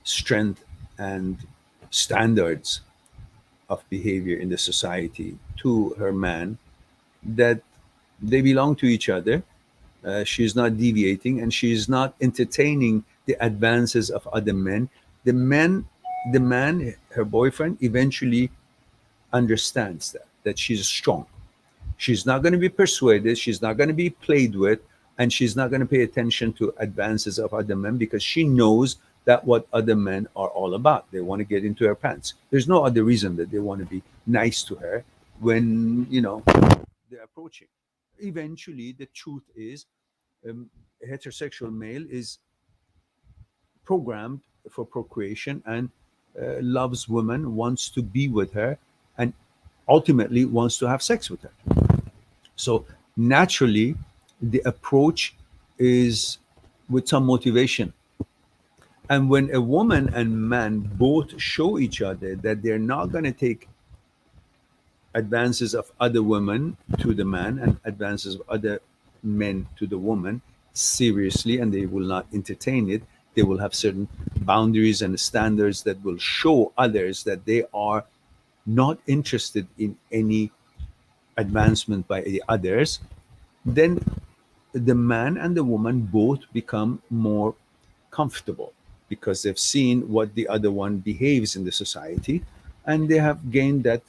strength and standards of behavior in the society to her man, that they belong to each other, she's not deviating and she's not entertaining the advances of other men, the men the man, her boyfriend, eventually understands that she's strong. She's not going to be persuaded, she's not going to be played with, and she's not going to pay attention to advances of other men because she knows that what other men are all about. They want to get into her pants. There's no other reason that they want to be nice to her when, they're approaching. Eventually, the truth is, a heterosexual male is programmed for procreation and loves women, wants to be with her, and ultimately wants to have sex with her. So naturally, the approach is with some motivation. And when a woman and man both show each other that they're not going to take advances of other women to the man and advances of other men to the woman seriously, and they will not entertain it, they will have certain boundaries and standards that will show others that they are not interested in any advancement by the others, then the man and the woman both become more comfortable because they've seen what the other one behaves in the society, and they have gained that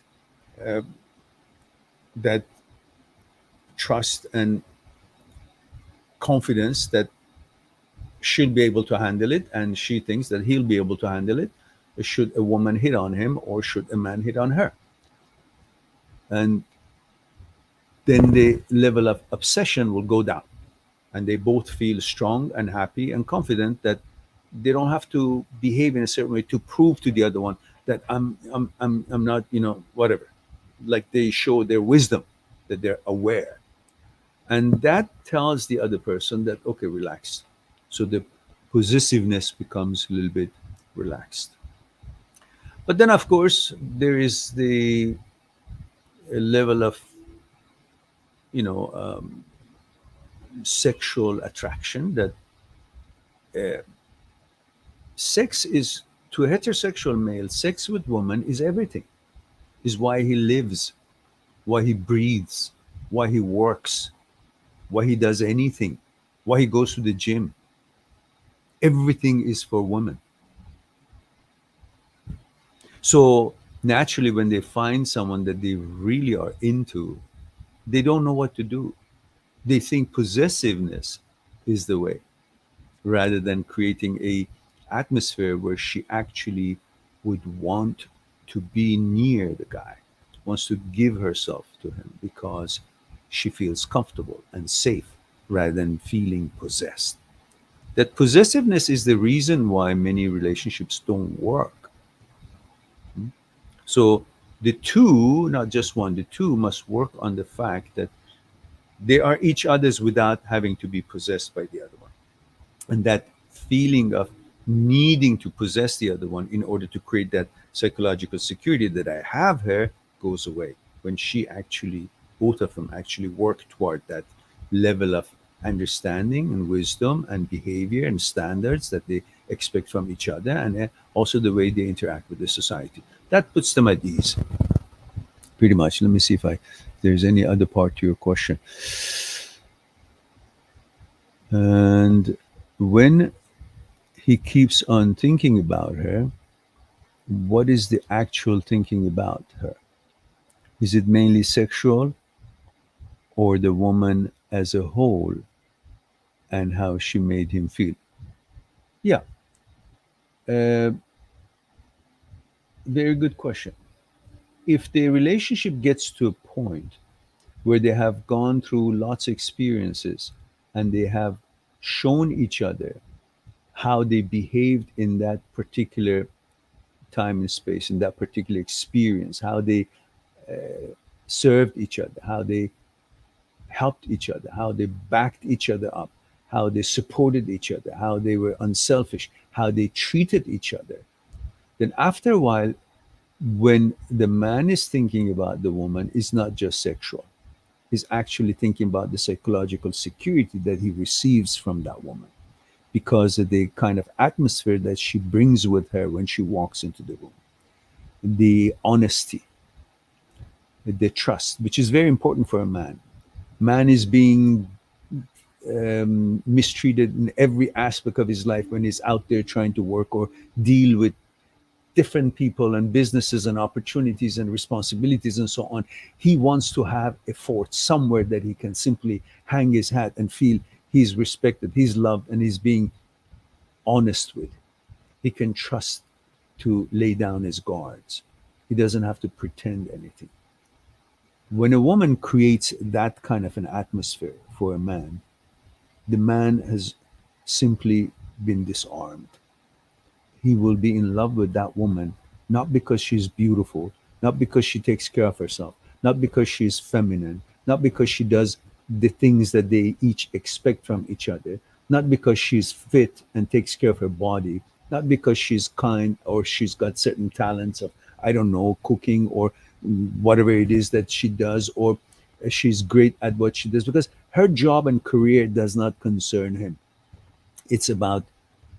trust and confidence that she'll be able to handle it, and she thinks that he'll be able to handle it should a woman hit on him or should a man hit on her. And then the level of obsession will go down, and they both feel strong and happy and confident that they don't have to behave in a certain way to prove to the other one that I'm not, whatever. Like they show their wisdom, that they're aware, and that tells the other person that, okay, relax. So the possessiveness becomes a little bit relaxed. But then, of course, there is the level of, you know, um, sexual attraction that sex is, to a heterosexual male, sex with woman is everything, is why he lives, why he breathes, why he works, why he does anything, why he goes to the gym. Everything is for women. So naturally, when they find someone that they really are into, they don't know what to do. They think possessiveness is the way, rather than creating a atmosphere where she actually would want to be near the guy, wants to give herself to him because she feels comfortable and safe rather than feeling possessed. That possessiveness is the reason why many relationships don't work. So the two, not just one, the two must work on the fact that they are each other's without having to be possessed by the other one. And that feeling of needing to possess the other one in order to create that psychological security that I have her goes away when she actually, both of them actually work toward that level of understanding and wisdom and behavior and standards that they expect from each other, and also the way they interact with the society. That puts them at ease, pretty much. Let me see if there's any other part to your question. And when he keeps on thinking about her, what is the actual thinking about her? Is it mainly sexual, or the woman as a whole and how she made him feel? Yeah, uh, very good question. If the relationship gets to a point where they have gone through lots of experiences and they have shown each other how they behaved in that particular time and space, in that particular experience, how they served each other, how they helped each other, how they backed each other up, how they supported each other, how they were unselfish, how they treated each other. Then, after a while, when the man is thinking about the woman, it's not just sexual. He's actually thinking about the psychological security that he receives from that woman because of the kind of atmosphere that she brings with her when she walks into the room. The honesty, the trust, which is very important for a man. Man is being mistreated in every aspect of his life when he's out there trying to work or deal with different people and businesses and opportunities and responsibilities and so on. He wants to have a fort somewhere that he can simply hang his hat and feel he's respected, he's loved, and he's being honest with. He can trust to lay down his guards. He doesn't have to pretend anything. When a woman creates that kind of an atmosphere for a man, the man has simply been disarmed. He will be in love with that woman, not because she's beautiful, not because she takes care of herself, not because she's feminine, not because she does the things that they each expect from each other, not because she's fit and takes care of her body, not because she's kind or she's got certain talents of, I don't know, cooking or whatever it is that she does, or she's great at what she does, because her job and career does not concern him. It's about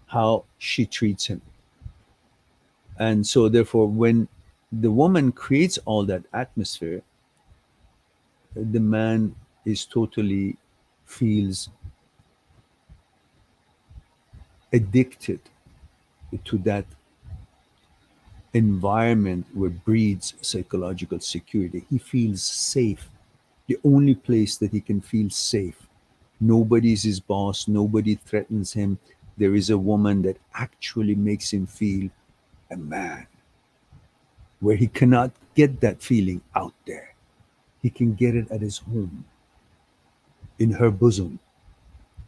how she treats him. And so, therefore, when the woman creates all that atmosphere, the man is totally feels addicted to that environment where breeds psychological security. He feels safe. The only place that he can feel safe. Nobody's his boss, nobody threatens him. There is a woman that actually makes him feel a man, where he cannot get that feeling out there. He can get it at his home, in her bosom,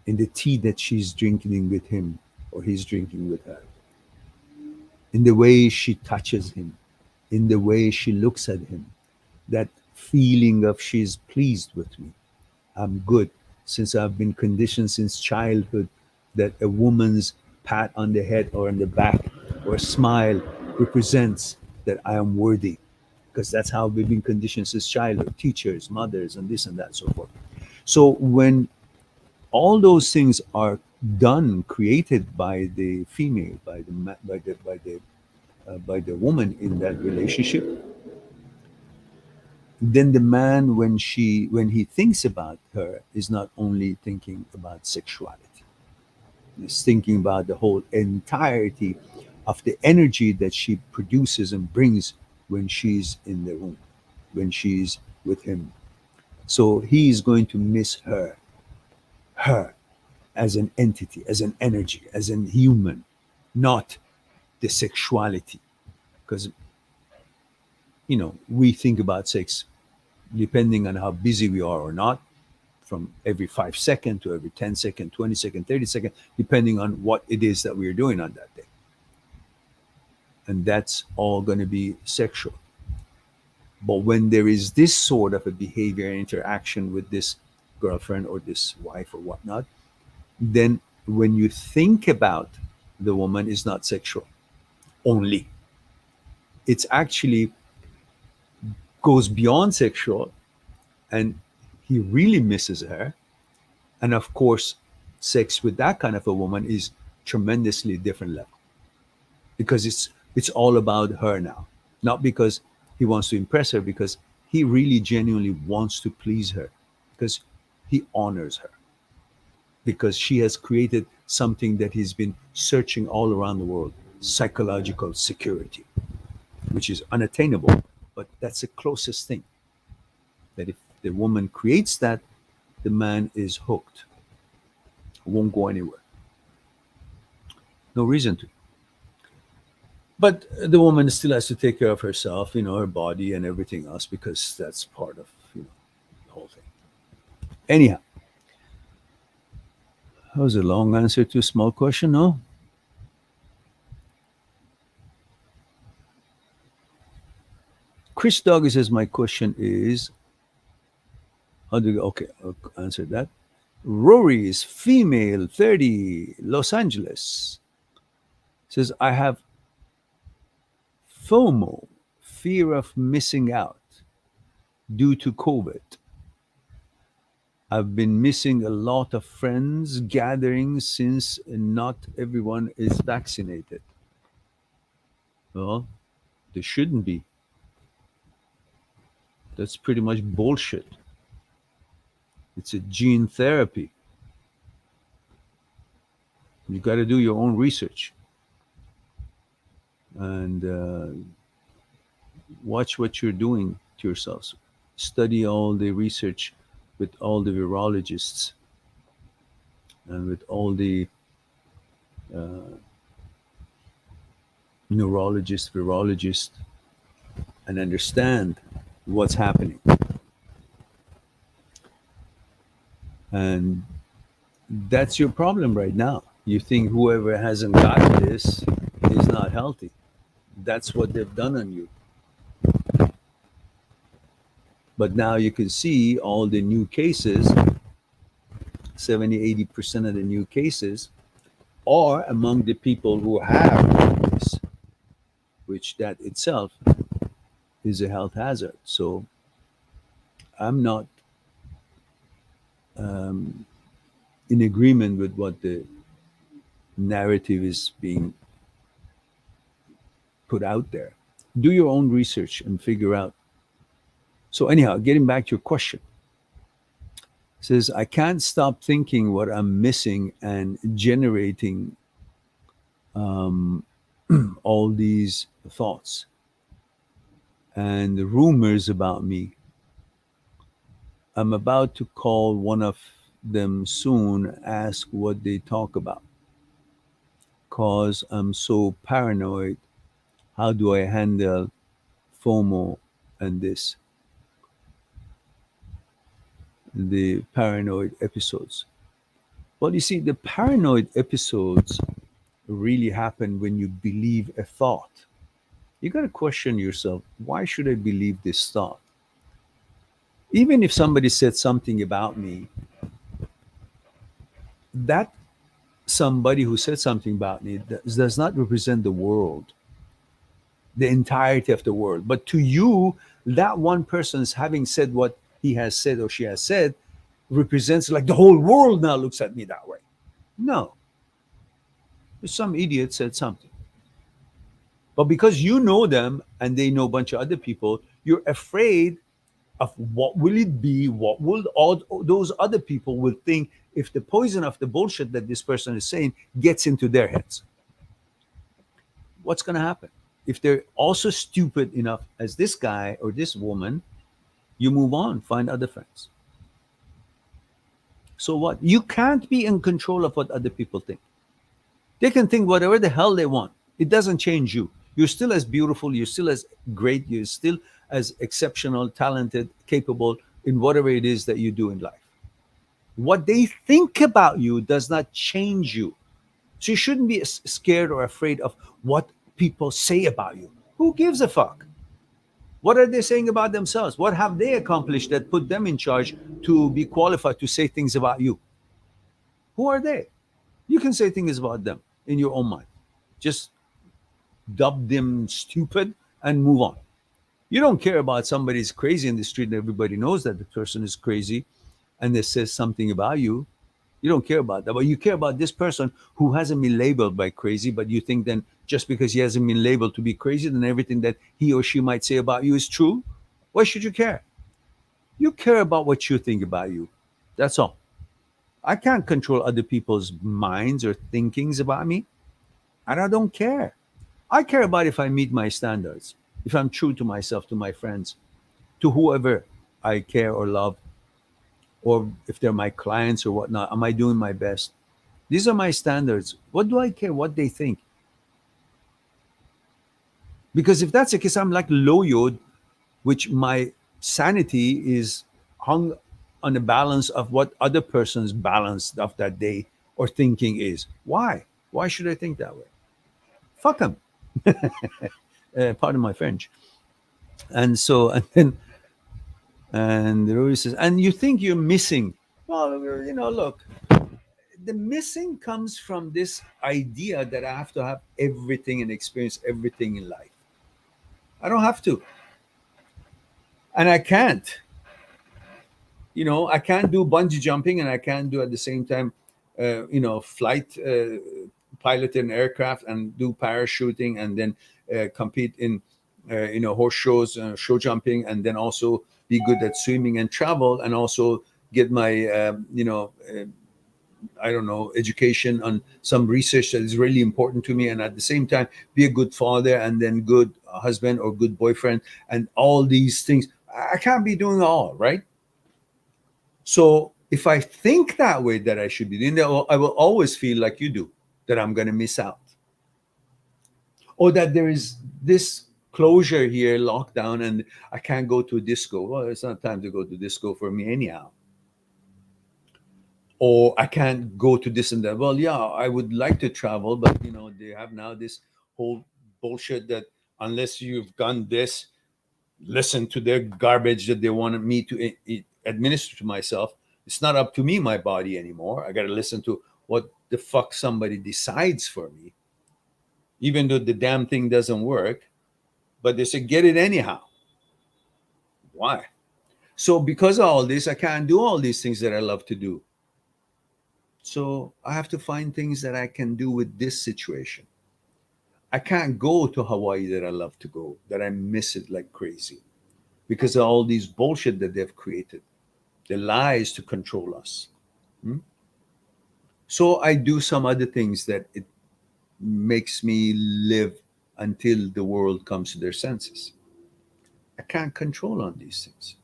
in the tea that she's drinking with him or he's drinking with her, in the way she touches him, in the way she looks at him. That feeling of she's pleased with me. I'm good, since I've been conditioned since childhood that a woman's pat on the head or on the back or a smile represents that I am worthy, because that's how we've been conditioned since childhood, teachers, mothers, and this and that, so forth. So when all those things are done, created by the female, by the by the woman in that relationship, then the man, when he thinks about her, is not only thinking about sexuality. He's thinking about the whole entirety of the energy that she produces and brings when she's in the room, when she's with him. So he is going to miss her as an entity, as an energy, as an human, not the sexuality. Because, we think about sex depending on how busy we are or not, from every 5 seconds to every 10 seconds, 20 seconds, 30 seconds, depending on what it is that we are doing on that day. And that's all going to be sexual. But when there is this sort of a behavior and interaction with this girlfriend or this wife or whatnot, then when you think about the woman is not sexual only. It's actually goes beyond sexual, and he really misses her. And of course, sex with that kind of a woman is tremendously different level, because it's all about her now, not because he wants to impress her, because he really genuinely wants to please her, because he honors her, because she has created something that he's been searching all around the world: psychological security, which is unattainable, but that's the closest thing. That if the woman creates that, the man is hooked, won't go anywhere, no reason to. But the woman still has to take care of herself, her body and everything else, because that's part of the whole thing. Anyhow, that was a long answer to a small question, no? Chris Doggy says, my question is, how do you, okay, I'll answer that. Rory is female, 30, Los Angeles. Says, I have FOMO, fear of missing out, due to COVID. I've been missing a lot of friends gatherings since not everyone is vaccinated. Well, they shouldn't be. That's pretty much bullshit. It's a gene therapy. You got to do your own research and watch what you're doing to yourselves. Study all the research with all the virologists and with all the neurologists, virologists, and understand what's happening. And that's your problem right now. You think whoever hasn't got this is not healthy. That's what they've done on you. But now you can see all the new cases, 70-80% of the new cases are among the people who have this, which that itself is a health hazard. So I'm not in agreement with what the narrative is being put out there. Do your own research and figure out. So anyhow, getting back to your question, it says, I can't stop thinking what I'm missing and generating all these thoughts and the rumors about me. I'm about to call one of them soon, ask what they talk about. Cause I'm so paranoid. How do I handle FOMO and this? The paranoid episodes. Well, you see, the paranoid episodes really happen when you believe a thought. You got to question yourself, why should I believe this thought? Even if somebody said something about me, that somebody who said something about me does not represent the world, the entirety of the world. But to you, that one person's having said what he has said or she has said represents like the whole world now looks at me that way. No. Some idiot said something. But because you know them and they know a bunch of other people, you're afraid of what will it be, what will all those other people will think if the poison of the bullshit that this person is saying gets into their heads. What's going to happen? If they're also stupid enough as this guy or this woman, you move on, find other friends. So what? You can't be in control of what other people think. They can think whatever the hell they want. It doesn't change you. You're still as beautiful, you're still as great, you're still as exceptional, talented, capable in whatever it is that you do in life. What they think about you does not change you. So you shouldn't be scared or afraid of what people say about you. Who gives a fuck? What are they saying about themselves? What have they accomplished that put them in charge to be qualified to say things about you? Who are they? You can say things about them. in your own mind. Just dub them stupid and move on. You don't care about somebody's crazy in the street and everybody knows that the person is crazy and they says something about you. You don't care about that. But you care about this person who hasn't been labeled by crazy, but you think then just because he hasn't been labeled to be crazy, then everything that he or she might say about you is true. Why should you care? You care about what you think about you. That's all. I can't control other people's minds or thinkings about me, and I don't care. I care about if I meet my standards, if I'm true to myself, to my friends, to whoever I care or love, or if they're my clients or whatnot. Am I doing my best? These are my standards. What do I care what they think? Because if that's the case, I'm like low yod, which my sanity is hung on the balance of what other person's balance of that day or thinking is. Why? Why should I think that way? Fuck them. Pardon my French. And so, and then, and the Rory says, and you think you're missing. Well, look, the missing comes from this idea that I have to have everything and experience everything in life. I don't have to. And I can't. I can't do bungee jumping and I can't do at the same time, flight, pilot an aircraft and do parachuting and then compete in, horse shows, show jumping, and then also be good at swimming and travel and also get my, I don't know, education on some research that is really important to me, and at the same time be a good father and then good husband or good boyfriend and all these things. I can't be doing all, right? So if I think that way that I should be doing that, I will always feel like you do, that I'm going to miss out, or that there is this closure here, lockdown, and I can't go to a disco. Well, it's not time to go to disco for me anyhow. Or I can't go to this and that. Well, yeah, I would like to travel, but they have now this whole bullshit that unless you've done this, listen to their garbage that they wanted me to administer to myself. It's not up to me, my body anymore. I got to listen to what the fuck somebody decides for me, even though the damn thing doesn't work. But they say, get it anyhow. Why? So because of all this, I can't do all these things that I love to do. So I have to find things that I can do with this situation. I can't go to Hawaii that I love to go, that I miss it like crazy because of all these bullshit that they've created, the lies to control us. Hmm? So I do some other things that it makes me live until the world comes to their senses. I can't control on these things.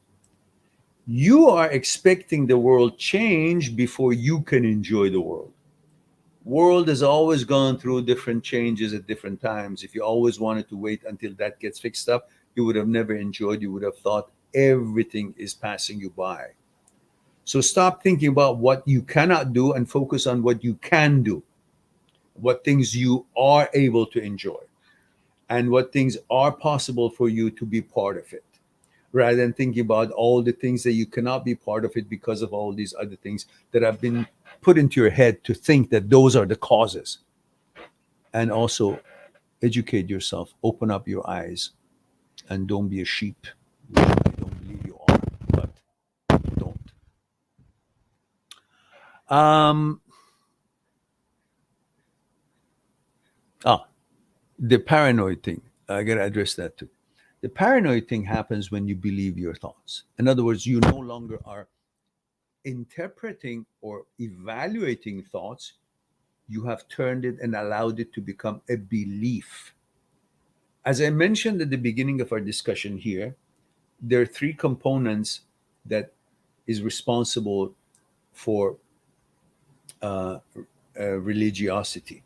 You are expecting the world change before you can enjoy the world. World has always gone through different changes at different times. If you always wanted to wait until that gets fixed up, you would have never enjoyed. You would have thought everything is passing you by. So stop thinking about what you cannot do and focus on what you can do, what things you are able to enjoy, and what things are possible for you to be part of it, rather than thinking about all the things that you cannot be part of it because of all these other things that have been put into your head to think that those are the causes. And also educate yourself, open up your eyes, and don't be a sheep. I don't believe you are, but don't. Um, ah, the paranoid thing. I gotta address that too. The paranoid thing happens when you believe your thoughts. In other words, you no longer are interpreting or evaluating thoughts. You have turned it and allowed it to become a belief. As I mentioned at the beginning of our discussion here, there are three components that is responsible for uh, religiosity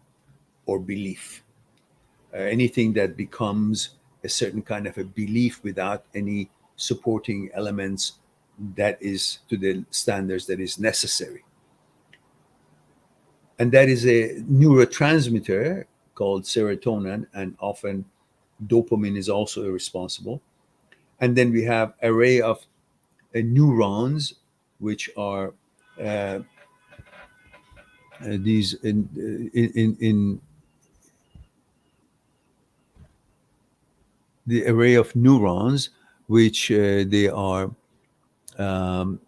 or belief. Anything that becomes a certain kind of a belief without any supporting elements that is to the standards that is necessary. And that is a neurotransmitter called serotonin, and often dopamine is also responsible. And then we have array of neurons, which are these in the array of neurons, which they are um,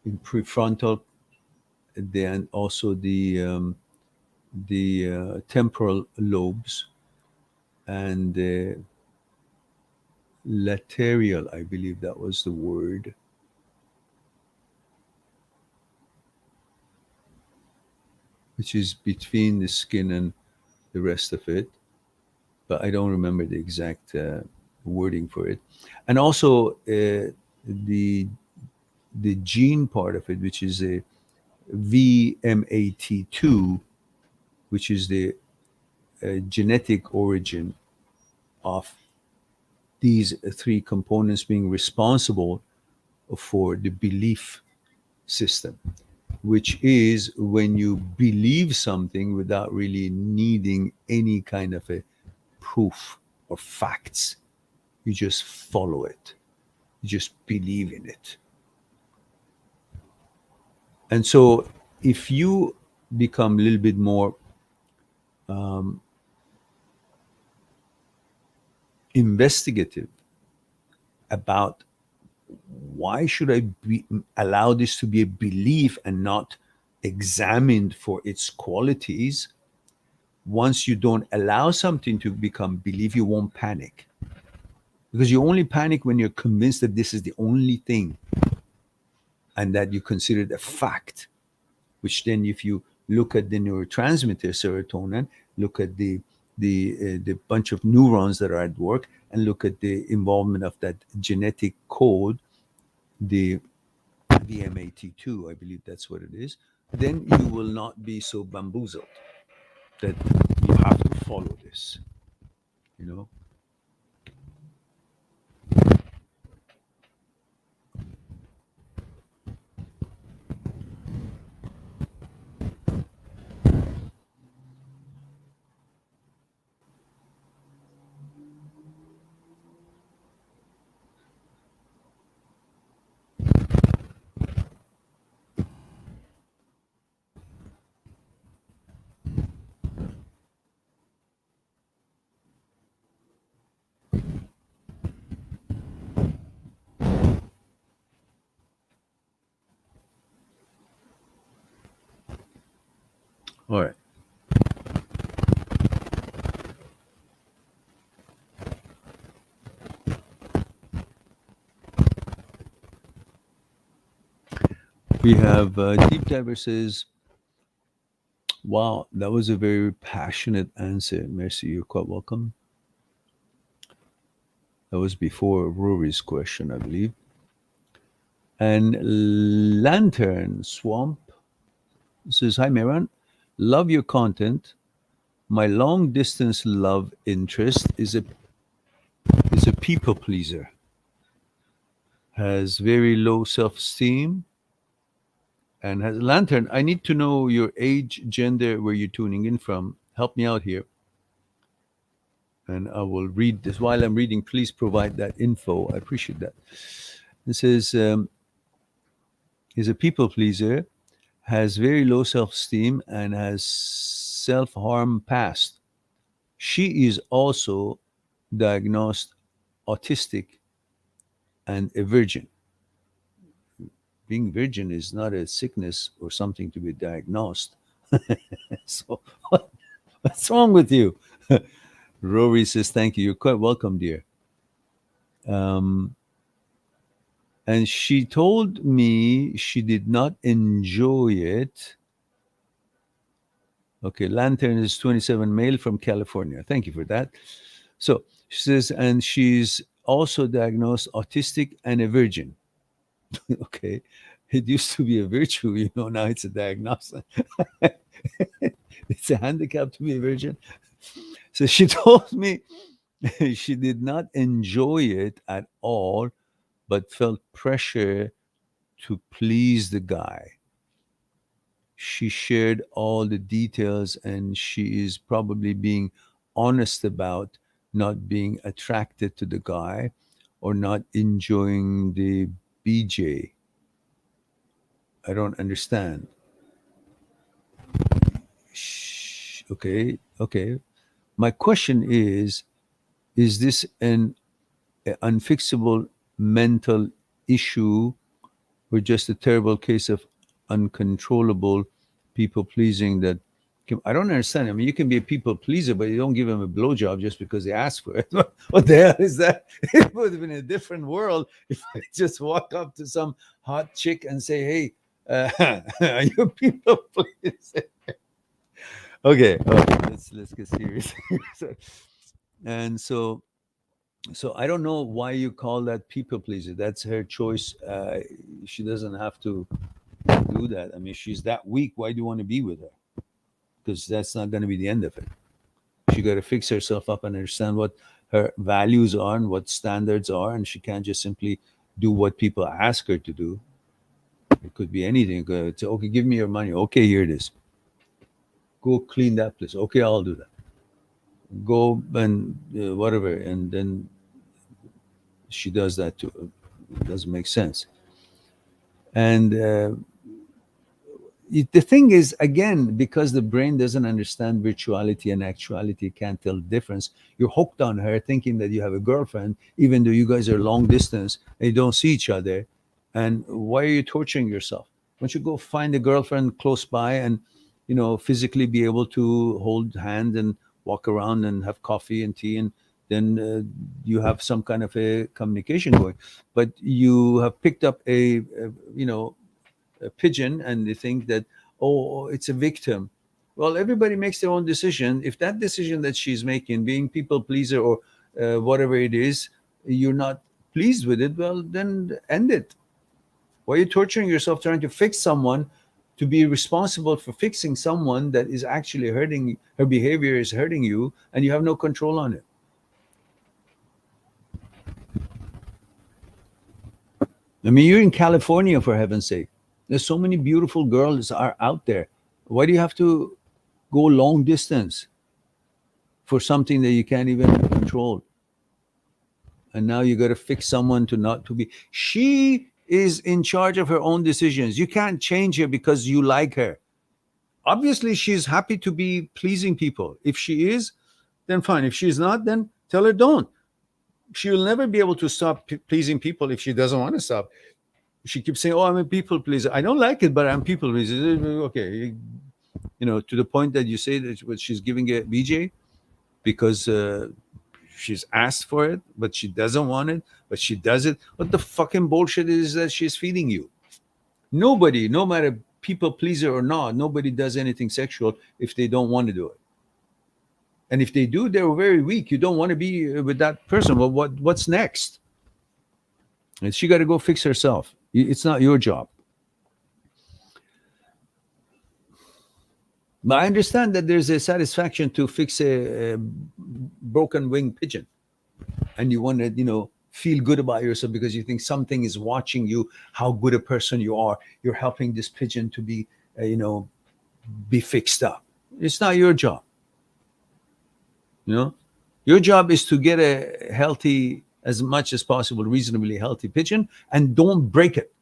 in prefrontal, then also the temporal lobes and lateral, I believe that was the word, which is between the skin and the rest of it. But I don't remember the exact wording for it. And also the the gene part of it, which is a VMAT2, which is the genetic origin of these three components being responsible for the belief system, which is when you believe something without really needing any kind of a proof or facts. You just follow it, you just believe in it. And so, if you become a little bit more um, investigative about why should I allow this to be a belief and not examined for its qualities, once you don't allow something to become belief, you won't panic. Because you only panic when you're convinced that this is the only thing and that you consider it a fact, which then if you look at the neurotransmitter serotonin, look at the bunch of neurons that are at work, and look at the involvement of that genetic code, the VMAT2, I believe that's what it is, then you will not be so bamboozled that you have to follow this, you know. All right. We have Deep Diver says, wow, that was a very passionate answer. Merci, you're quite welcome. That was before Rory's question, I believe. And Lantern Swamp says, hi, Meran. Love your content. My long distance love interest is a people pleaser. Has very low self esteem and has Lantern. I need to know your age, gender, where you're tuning in from. Help me out here. And I will read this. While I'm reading, please provide that info. I appreciate that. It says, is a people pleaser, has very low self esteem, and has self harm past. She is also diagnosed autistic and a virgin. Being virgin is not a sickness or something to be diagnosed. So, what's wrong with you? Rory says, thank you. You're quite welcome, dear. Um, and she told me she did not enjoy it. Okay, Lantern is 27, male from California. Thank you for that. So she says, and she's also diagnosed autistic and a virgin. Okay, it used to be a virtue, now it's a diagnosis. It's a handicap to be a virgin. So she told me she did not enjoy it at all, but felt pressure to please the guy. She shared all the details and she is probably being honest about not being attracted to the guy or not enjoying the BJ. I don't understand. Okay, okay. My question is this an unfixable mental issue or just a terrible case of uncontrollable people pleasing that I don't understand. I mean, you can be a people pleaser, but you don't give them a blowjob just because they ask for it. What the hell is that? It would have been a different world if I just walk up to some hot chick and say, "Hey, are you a people pleaser?" Okay, let's get serious. So- and so I don't know why you call that people pleaser. That's her choice. She doesn't have to do that. I mean, she's that weak. Why do you want to be with her? Because that's not going to be the end of it. She got to fix herself up and understand what her values are and what standards are, and she can't just simply do what people ask her to do. It could be anything. Say, okay, give me your money. Okay, here it is. Go clean that place. Okay, I'll do that. Go and whatever, and then she does that too. It doesn't make sense. And the thing is, again, because the brain doesn't understand virtuality and actuality, can't tell the difference, you're hooked on her thinking that you have a girlfriend, even though you guys are long distance and you don't see each other. And why are you torturing yourself? Why don't you go find a girlfriend close by and, physically be able to hold hands and walk around and have coffee and tea, and then you have some kind of a communication going. But you have picked up a pigeon and they think that, oh, it's a victim. Well, everybody makes their own decision. If that decision that she's making, being people pleaser or whatever it is, you're not pleased with it, well, then end it. Why are you torturing yourself trying to fix someone, to be responsible for fixing someone that is actually hurting? Her behavior is hurting you and you have no control on it. I mean, you're in California, for heaven's sake. There's so many beautiful girls are out there. Why do you have to go long distance for something that you can't even control? And now you got to fix someone to not to be. She is in charge of her own decisions. You can't change her because you like her. Obviously, she's happy to be pleasing people. If she is, then fine. If she's not, then tell her don't. She will never be able to stop pleasing people if she doesn't want to stop. She keeps saying, "Oh, I'm a people pleaser. I don't like it, but I'm people pleaser." Okay, to the point that you say that what she's giving a BJ because she's asked for it, but she doesn't want it, but she does it. What the fucking bullshit is that she's feeding you? Nobody, no matter people pleaser or not, nobody does anything sexual if they don't want to do it. And if they do, they're very weak. You don't want to be with that person. Well, what's next? And she got to go fix herself. It's not your job. But I understand that there's a satisfaction to fix a broken wing pigeon, and you want to, feel good about yourself because you think something is watching you, how good a person you are. You're helping this pigeon to be fixed up. It's not your job. You know, your job is to get a healthy, as much as possible, reasonably healthy pigeon, and don't break it.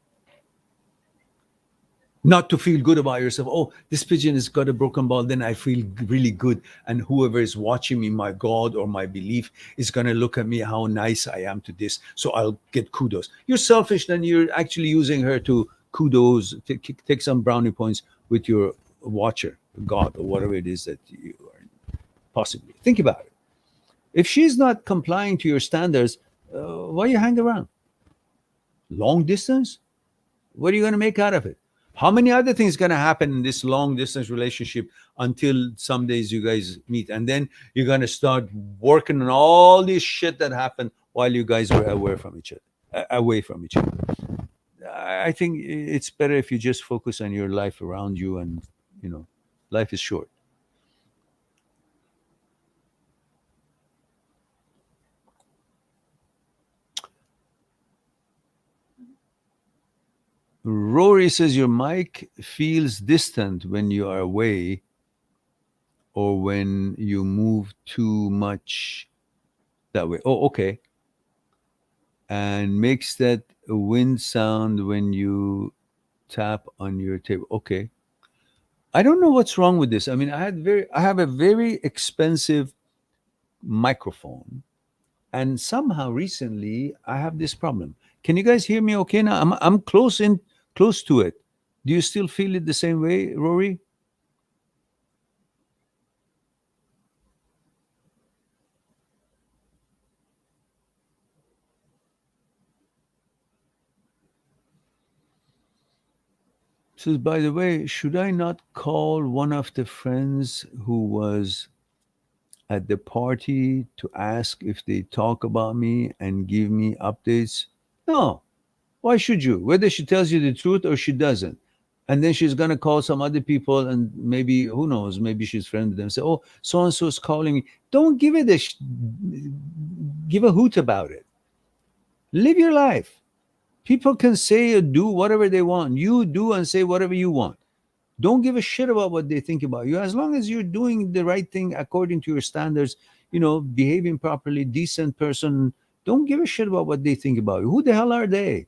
Not to feel good about yourself. Oh, this pigeon has got a broken ball, then I feel really good. And whoever is watching me, my God or my belief, is going to look at me how nice I am to this. So I'll get kudos. You're selfish, then you're actually using her to kudos, take some brownie points with your watcher, God, or whatever it is that you are possibly. Think about it. If she's not complying to your standards, why you hang around? Long distance? What are you going to make out of it? How many other things going to happen in this long distance relationship until some days you guys meet, and then you're going to start working on all this shit that happened while you guys were away from each other, I think it's better if you just focus on your life around you, and life is short. Rory says your mic feels distant when you are away or when you move too much that way. Oh, okay. And makes that wind sound when you tap on your table. Okay. I don't know what's wrong with this. I mean, I have a very expensive microphone, and somehow recently I have this problem. Can you guys hear me okay now? I'm close to it. Do you still feel it the same way, Rory? Says, by the way, should I not call one of the friends who was at the party to ask if they talk about me and give me updates? No. Why should you? Whether she tells you the truth or she doesn't. And then she's going to call some other people, and maybe, who knows, maybe she's friends with them. Say, oh, so and so is calling me. Don't give a hoot about it. Live your life. People can say or do whatever they want. You do and say whatever you want. Don't give a shit about what they think about you. As long as you're doing the right thing according to your standards, behaving properly, decent person, don't give a shit about what they think about you. Who the hell are they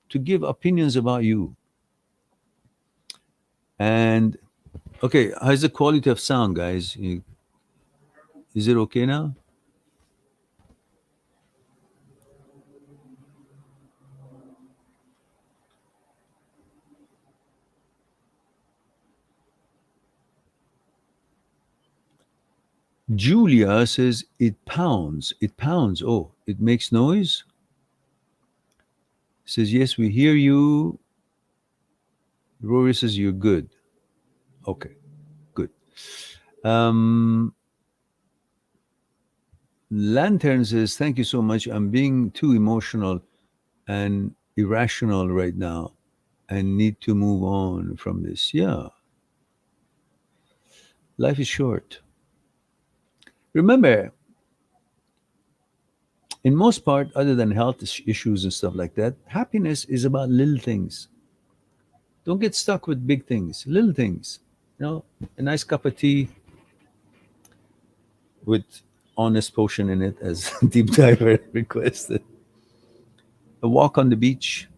to give opinions about you? And okay, how's the quality of sound, guys? Is it okay now? Julia says it pounds. It pounds. Oh, it makes noise. Says yes, we hear you. Rory says you're good. Okay, good. Um, Lantern says thank you so much. I'm being too emotional and irrational right now, and need to move on from this. Yeah, life is short. Remember, in most part, other than health issues and stuff like that, happiness is about little things. Don't get stuck with big things, little things. A nice cup of tea with honest potion in it, as Deep Diver requested. A walk on the beach,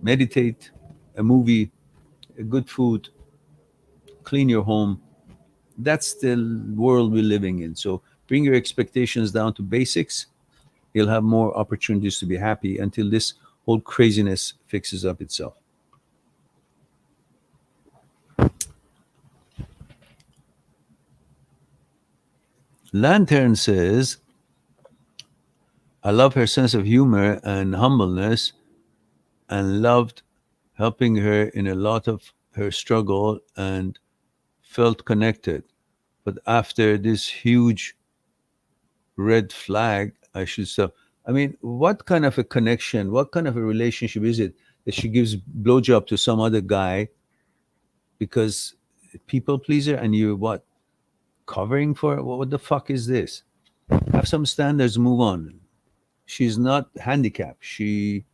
meditate, a movie, a good food, clean your home. That's the world we're living in. So bring your expectations down to basics. You'll have more opportunities to be happy until this whole craziness fixes up itself. Lantern says, I love her sense of humor and humbleness, and loved helping her in a lot of her struggle and felt connected. But after this huge red flag, I should stop. I mean, what kind of a connection, what kind of a relationship is it that she gives blowjob to some other guy because people pleaser, and you what, covering for it? What the fuck is this? Have some standards, move on. She's not handicapped. She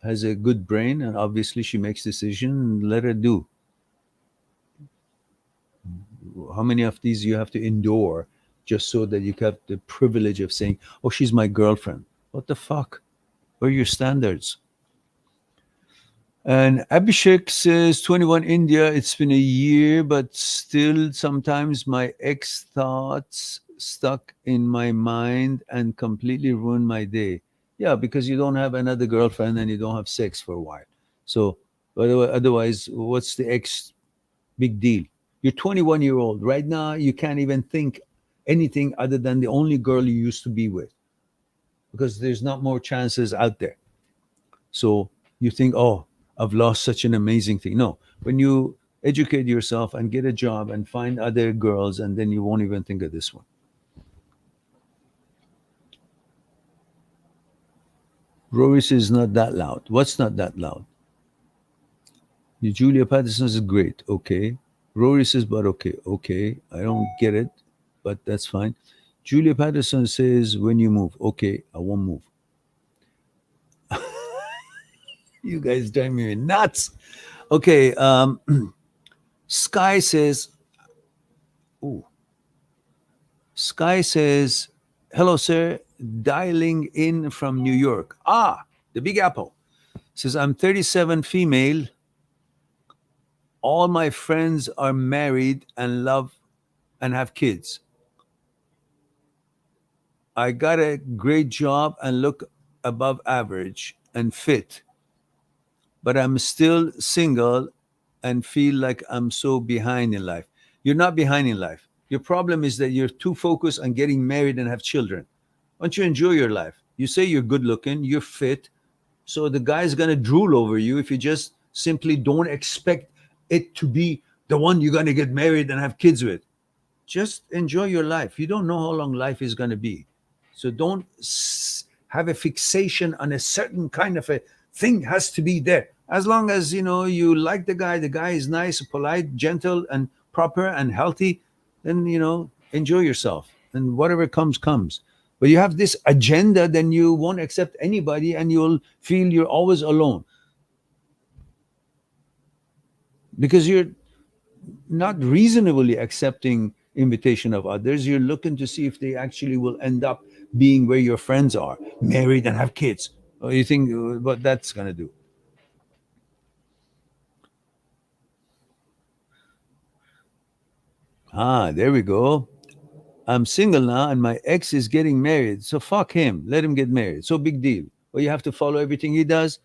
has a good brain, and obviously she makes decisions. Let her do. How many of these you have to endure just so that you have the privilege of saying, "Oh, she's my girlfriend"? What the fuck? Where are your standards? And Abhishek says, 21 India, it's been a year, but still sometimes my ex thoughts stuck in my mind and completely ruin my day. Yeah, because you don't have another girlfriend and you don't have sex for a while. So, otherwise, what's the ex big deal? You're 21-year-old. Right now, you can't even think anything other than the only girl you used to be with, because there's not more chances out there. So you think, oh, I've lost such an amazing thing. No, when you educate yourself and get a job and find other girls, and then you won't even think of this one. Rory says not that loud. What's not that loud? Julia Patterson is great. Okay. Rory says, but okay. Okay. I don't get it, but that's fine. Julia Patterson says, when you move. Okay. I won't move. You guys drive me nuts. Okay. Sky says, ooh, Sky says, hello, sir. Dialing in from New York. Ah, the Big Apple. Says, I'm 37 female All my friends are married and love and have kids. I got a great job and look above average and fit, but I'm still single and feel like I'm so behind in life. You're not behind in life. Your problem is that you're too focused on getting married and have children. Why don't you enjoy your life? You say you're good looking, you're fit, so the guy's gonna drool over you if you just simply don't expect it to be the one you're gonna get married and have kids with. Just enjoy your life. You don't know how long life is going to be. So don't have a fixation on a certain kind of a thing has to be there. As long as you like the guy is nice, polite, gentle, and proper and healthy, then enjoy yourself. And whatever comes, comes. But you have this agenda, then you won't accept anybody and you'll feel you're always alone because you're not reasonably accepting invitation of others. You're looking to see if they actually will end up being where your friends are, married and have kids. Or you think what that's going to do? There we go. I'm single now and my ex is getting married, so fuck him, let him get married, so big deal. Or you have to follow everything he does.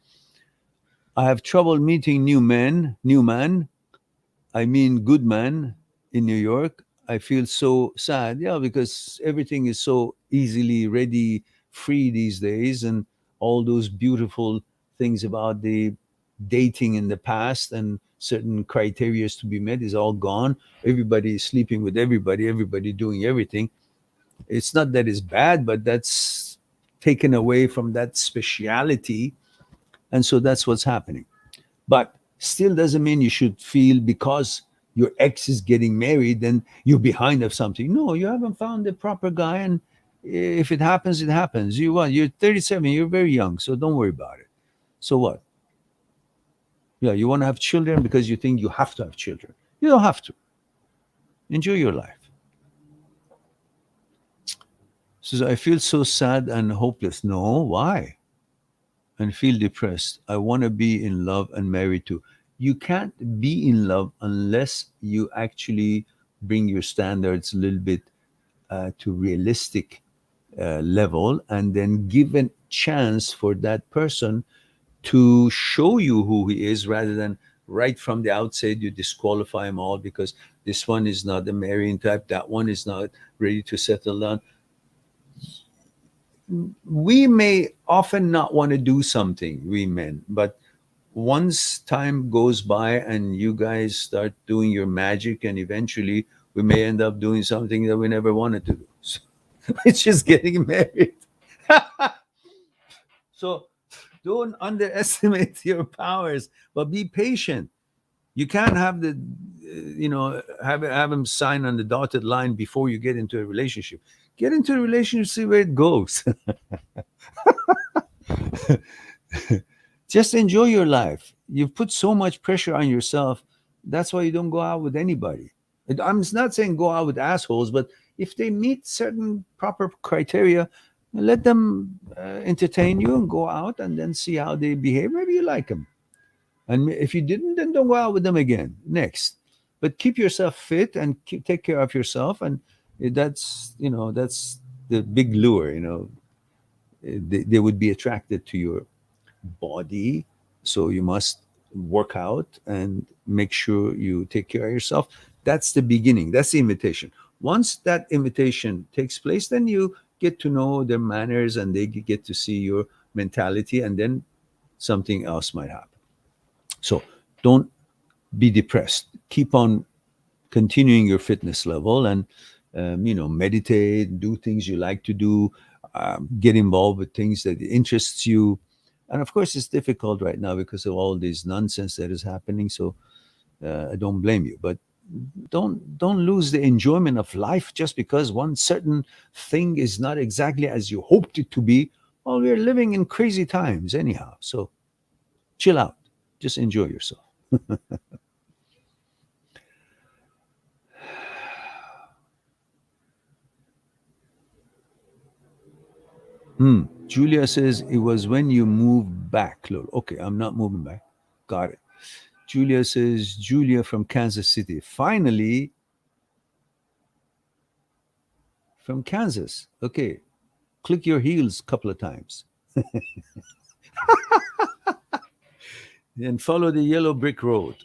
I have trouble meeting new man, I mean, good man in New York. I feel so sad. Yeah, because everything is so easily ready, free these days, and all those beautiful things about the dating in the past and certain criteria to be met is all gone. Everybody is sleeping with everybody, everybody doing everything. It's not that it's bad, but that's taken away from that speciality. And so that's what's happening. But still doesn't mean you should feel because your ex is getting married, then you're behind of something. No, you haven't found the proper guy, and if it happens, it happens. You're 37, you're very young, so don't worry about it. So what? Yeah, you want to have children because you think you have to have children. You don't have to. Enjoy your life. So I feel so sad and hopeless. No, why? And feel depressed. I want to be in love and married too. You can't be in love unless you actually bring your standards a little bit to realistic level, and then give a chance for that person to show you who he is, rather than right from the outset you disqualify them all because this one is not the marrying type, that one is not ready to settle down. We may often not want to do something, we men, but once time goes by and you guys start doing your magic, and eventually we may end up doing something that we never wanted to do. So, it's just getting married. So don't underestimate your powers, but be patient. You can't have have him sign on the dotted line before you get into a relationship. Get into a relationship, see where it goes. Just enjoy your life. You've put so much pressure on yourself. That's why you don't go out with anybody. And I'm not saying go out with assholes, but if they meet certain proper criteria, let them entertain you and go out and then see how they behave. Maybe you like them. And if you didn't, then don't go out with them again. Next. But keep yourself fit and take care of yourself. And that's the big lure. They would be attracted to your body. So you must work out and make sure you take care of yourself. That's the beginning. That's the invitation. Once that invitation takes place, then you get to know their manners and they get to see your mentality, and then something else might happen. So don't be depressed. Keep on continuing your fitness level, and meditate, do things you like to do, get involved with things that interests you. And of course it's difficult right now because of all this nonsense that is happening, so I don't blame you, but don't lose the enjoyment of life just because one certain thing is not exactly as you hoped it to be. Well, we're living in crazy times anyhow, so chill out, just enjoy yourself. Julia says it was when you moved back, Lord. Okay, I'm not moving back. Got it. Julia says, Julia from Kansas City. Finally, from Kansas. Okay. Click your heels a couple of times and follow the yellow brick road,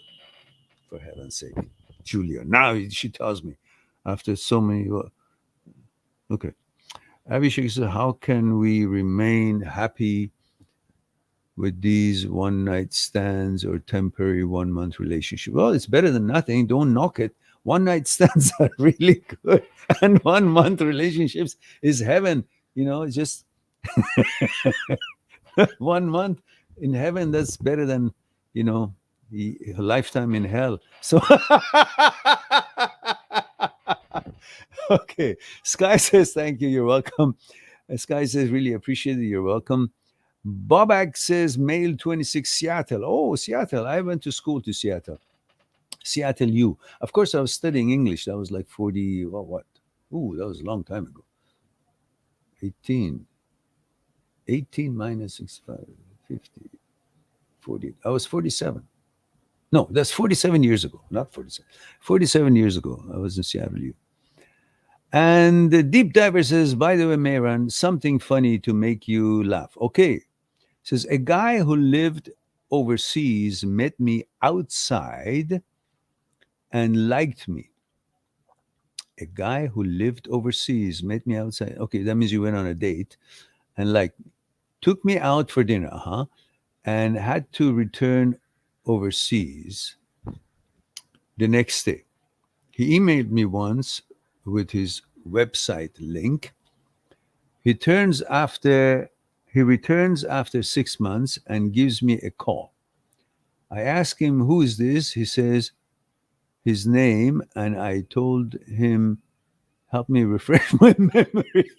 for heaven's sake. Julia. Now she tells me after so many. Okay. Abhishek says, how can we remain happy with these one night stands or temporary 1 month relationship? Well, it's better than nothing. Don't knock it. One night stands are really good, and 1 month relationships is heaven. It's just 1 month in heaven. That's better than you know a lifetime in hell. So okay, Sky says thank you. You're welcome. Sky says really appreciate it. You're welcome. Bobak says male 26 Seattle. Oh, Seattle. I went to school to Seattle. Seattle U. Of course, I was studying English. That was like 40, well, what? Ooh, that was a long time ago. 18. 18 minus 65, 50, 40. I was 47. No, that's 47 years ago, not 47. 47 years ago, I was in Seattle U. And the deep diver says, by the way, Mehran, something funny to make you laugh. Okay. Says, a guy who lived overseas met me outside and liked me. A guy who lived overseas met me outside. Okay, that means you went on a date and liked me. Took me out for dinner, and had to return overseas the next day. He emailed me once with his website link. He returns after 6 months and gives me a call. I ask him, who is this? He says his name, and I told him, help me refresh my memory.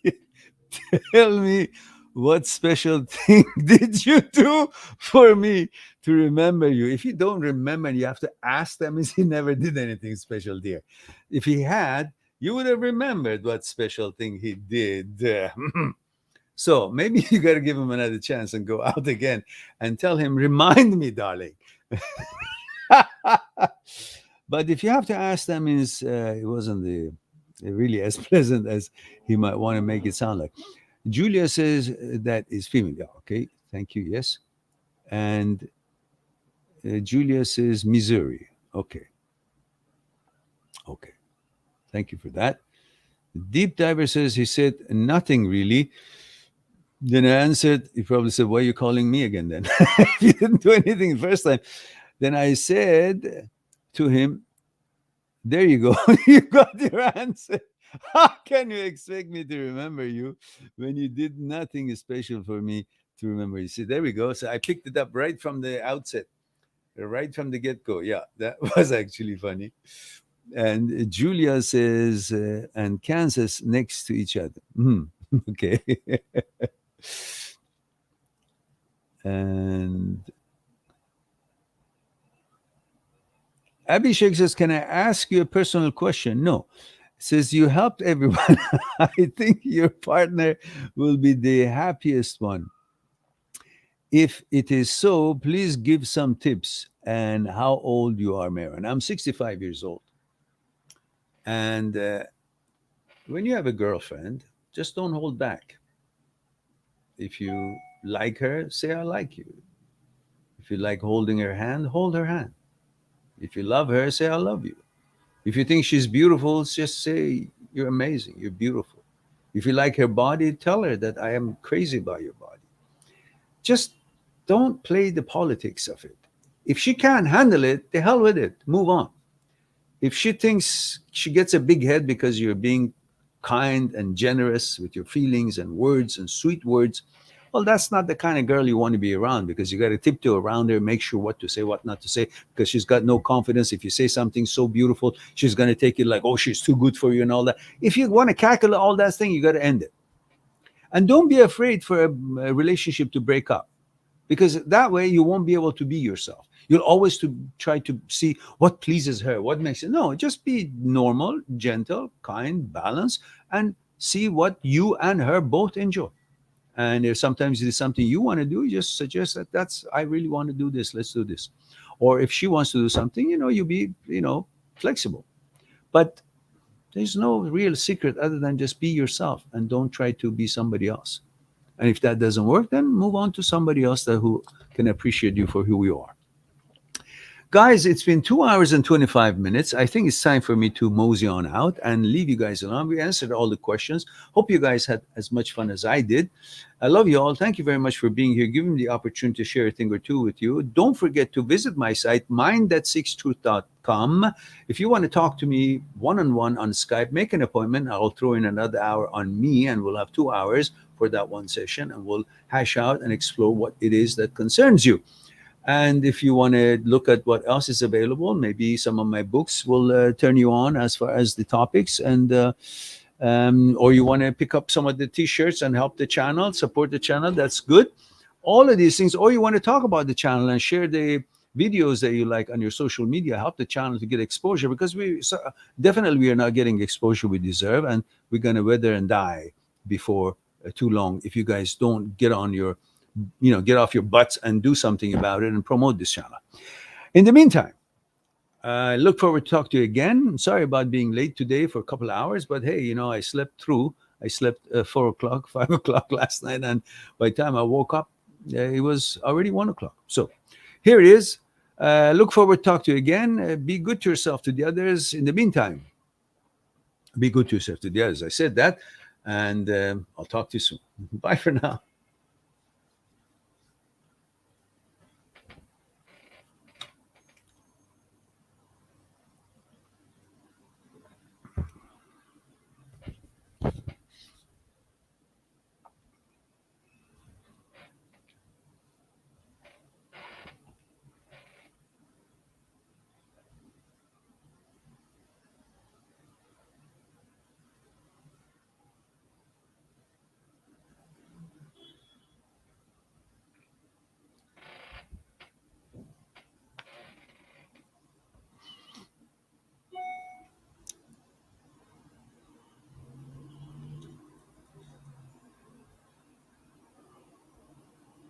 Tell me, what special thing did you do for me to remember you? If you don't remember, you have to ask them, is he never did anything special, dear. If he had, you would have remembered what special thing he did. So maybe you got to give him another chance and go out again and tell him, remind me, darling. But if you have to ask them, means it wasn't really as pleasant as he might want to make it sound like. Julia says that is female. Yeah, okay, thank you. Yes. And Julia says Missouri. Okay. Okay. Thank you for that. Deep Diver says he said nothing really. Then I answered, he probably said, why are you calling me again then? You didn't do anything the first time. Then I said to him, there you go. You got your answer. How can you expect me to remember you when you did nothing special for me to remember you? See, there we go. So I picked it up right from the outset, right from the get-go. Yeah, that was actually funny. And Julia says, and Kansas next to each other. Okay. And Abhishek says, can I ask you a personal question? No. Says, you helped everyone. I think your partner will be the happiest one. If it is so, please give some tips and how old you are, Mehran. I'm 65 years old. And when you have a girlfriend, just don't hold back. If you like her, say, I like you. If you like holding her hand, hold her hand. If you love her, say, I love you. If you think she's beautiful, just say, you're amazing, you're beautiful. If you like her body, tell her that I am crazy about your body. Just don't play the politics of it. If she can't handle it, the hell with it. Move on. If she thinks she gets a big head because you're being kind and generous with your feelings and words and sweet words, well, that's not the kind of girl you want to be around, because you got to tiptoe around her, make sure what to say, what not to say, because she's got no confidence. If you say something so beautiful, she's going to take it like, oh, she's too good for you and all that. If you want to cackle all that thing, you got to end it. And don't be afraid for a relationship to break up, because that way you won't be able to be yourself. You'll always try to see what pleases her, what makes it. No, just be normal, gentle, kind, balanced, and see what you and her both enjoy. And if sometimes it is something you want to do, you just suggest that I really want to do this. Let's do this. Or if she wants to do something, you be, flexible. But there's no real secret other than just be yourself and don't try to be somebody else. And if that doesn't work, then move on to somebody else who can appreciate you for who you are. Guys, it's been 2 hours and 25 minutes. I think it's time for me to mosey on out and leave you guys alone. We answered all the questions. Hope you guys had as much fun as I did. I love you all. Thank you very much for being here, giving me the opportunity to share a thing or two with you. Don't forget to visit my site, mindthatseekstruth.com. If you want to talk to me one-on-one on Skype, make an appointment. I'll throw in another hour on me, and we'll have 2 hours for that one session, and we'll hash out and explore what it is that concerns you. And if you want to look at what else is available, maybe some of my books will turn you on as far as the topics, and or you want to pick up some of the T-shirts and help the channel, support the channel. That's good. All of these things, or you want to talk about the channel and share the videos that you like on your social media, help the channel to get exposure, because definitely we are not getting exposure we deserve, and we're going to wither and die before too long if you guys don't get off your butts and do something about it and promote this channel. In the meantime, I look forward to talk to you again. I'm sorry about being late today for a couple of hours, but hey, I slept through. I slept 4 o'clock, 5 o'clock last night, and by the time I woke up, it was already 1 o'clock. So here it is. Look forward to talk to you again. Be good to yourself, to the others. In the meantime, be good to yourself, to the others. I said that, and I'll talk to you soon. Bye for now.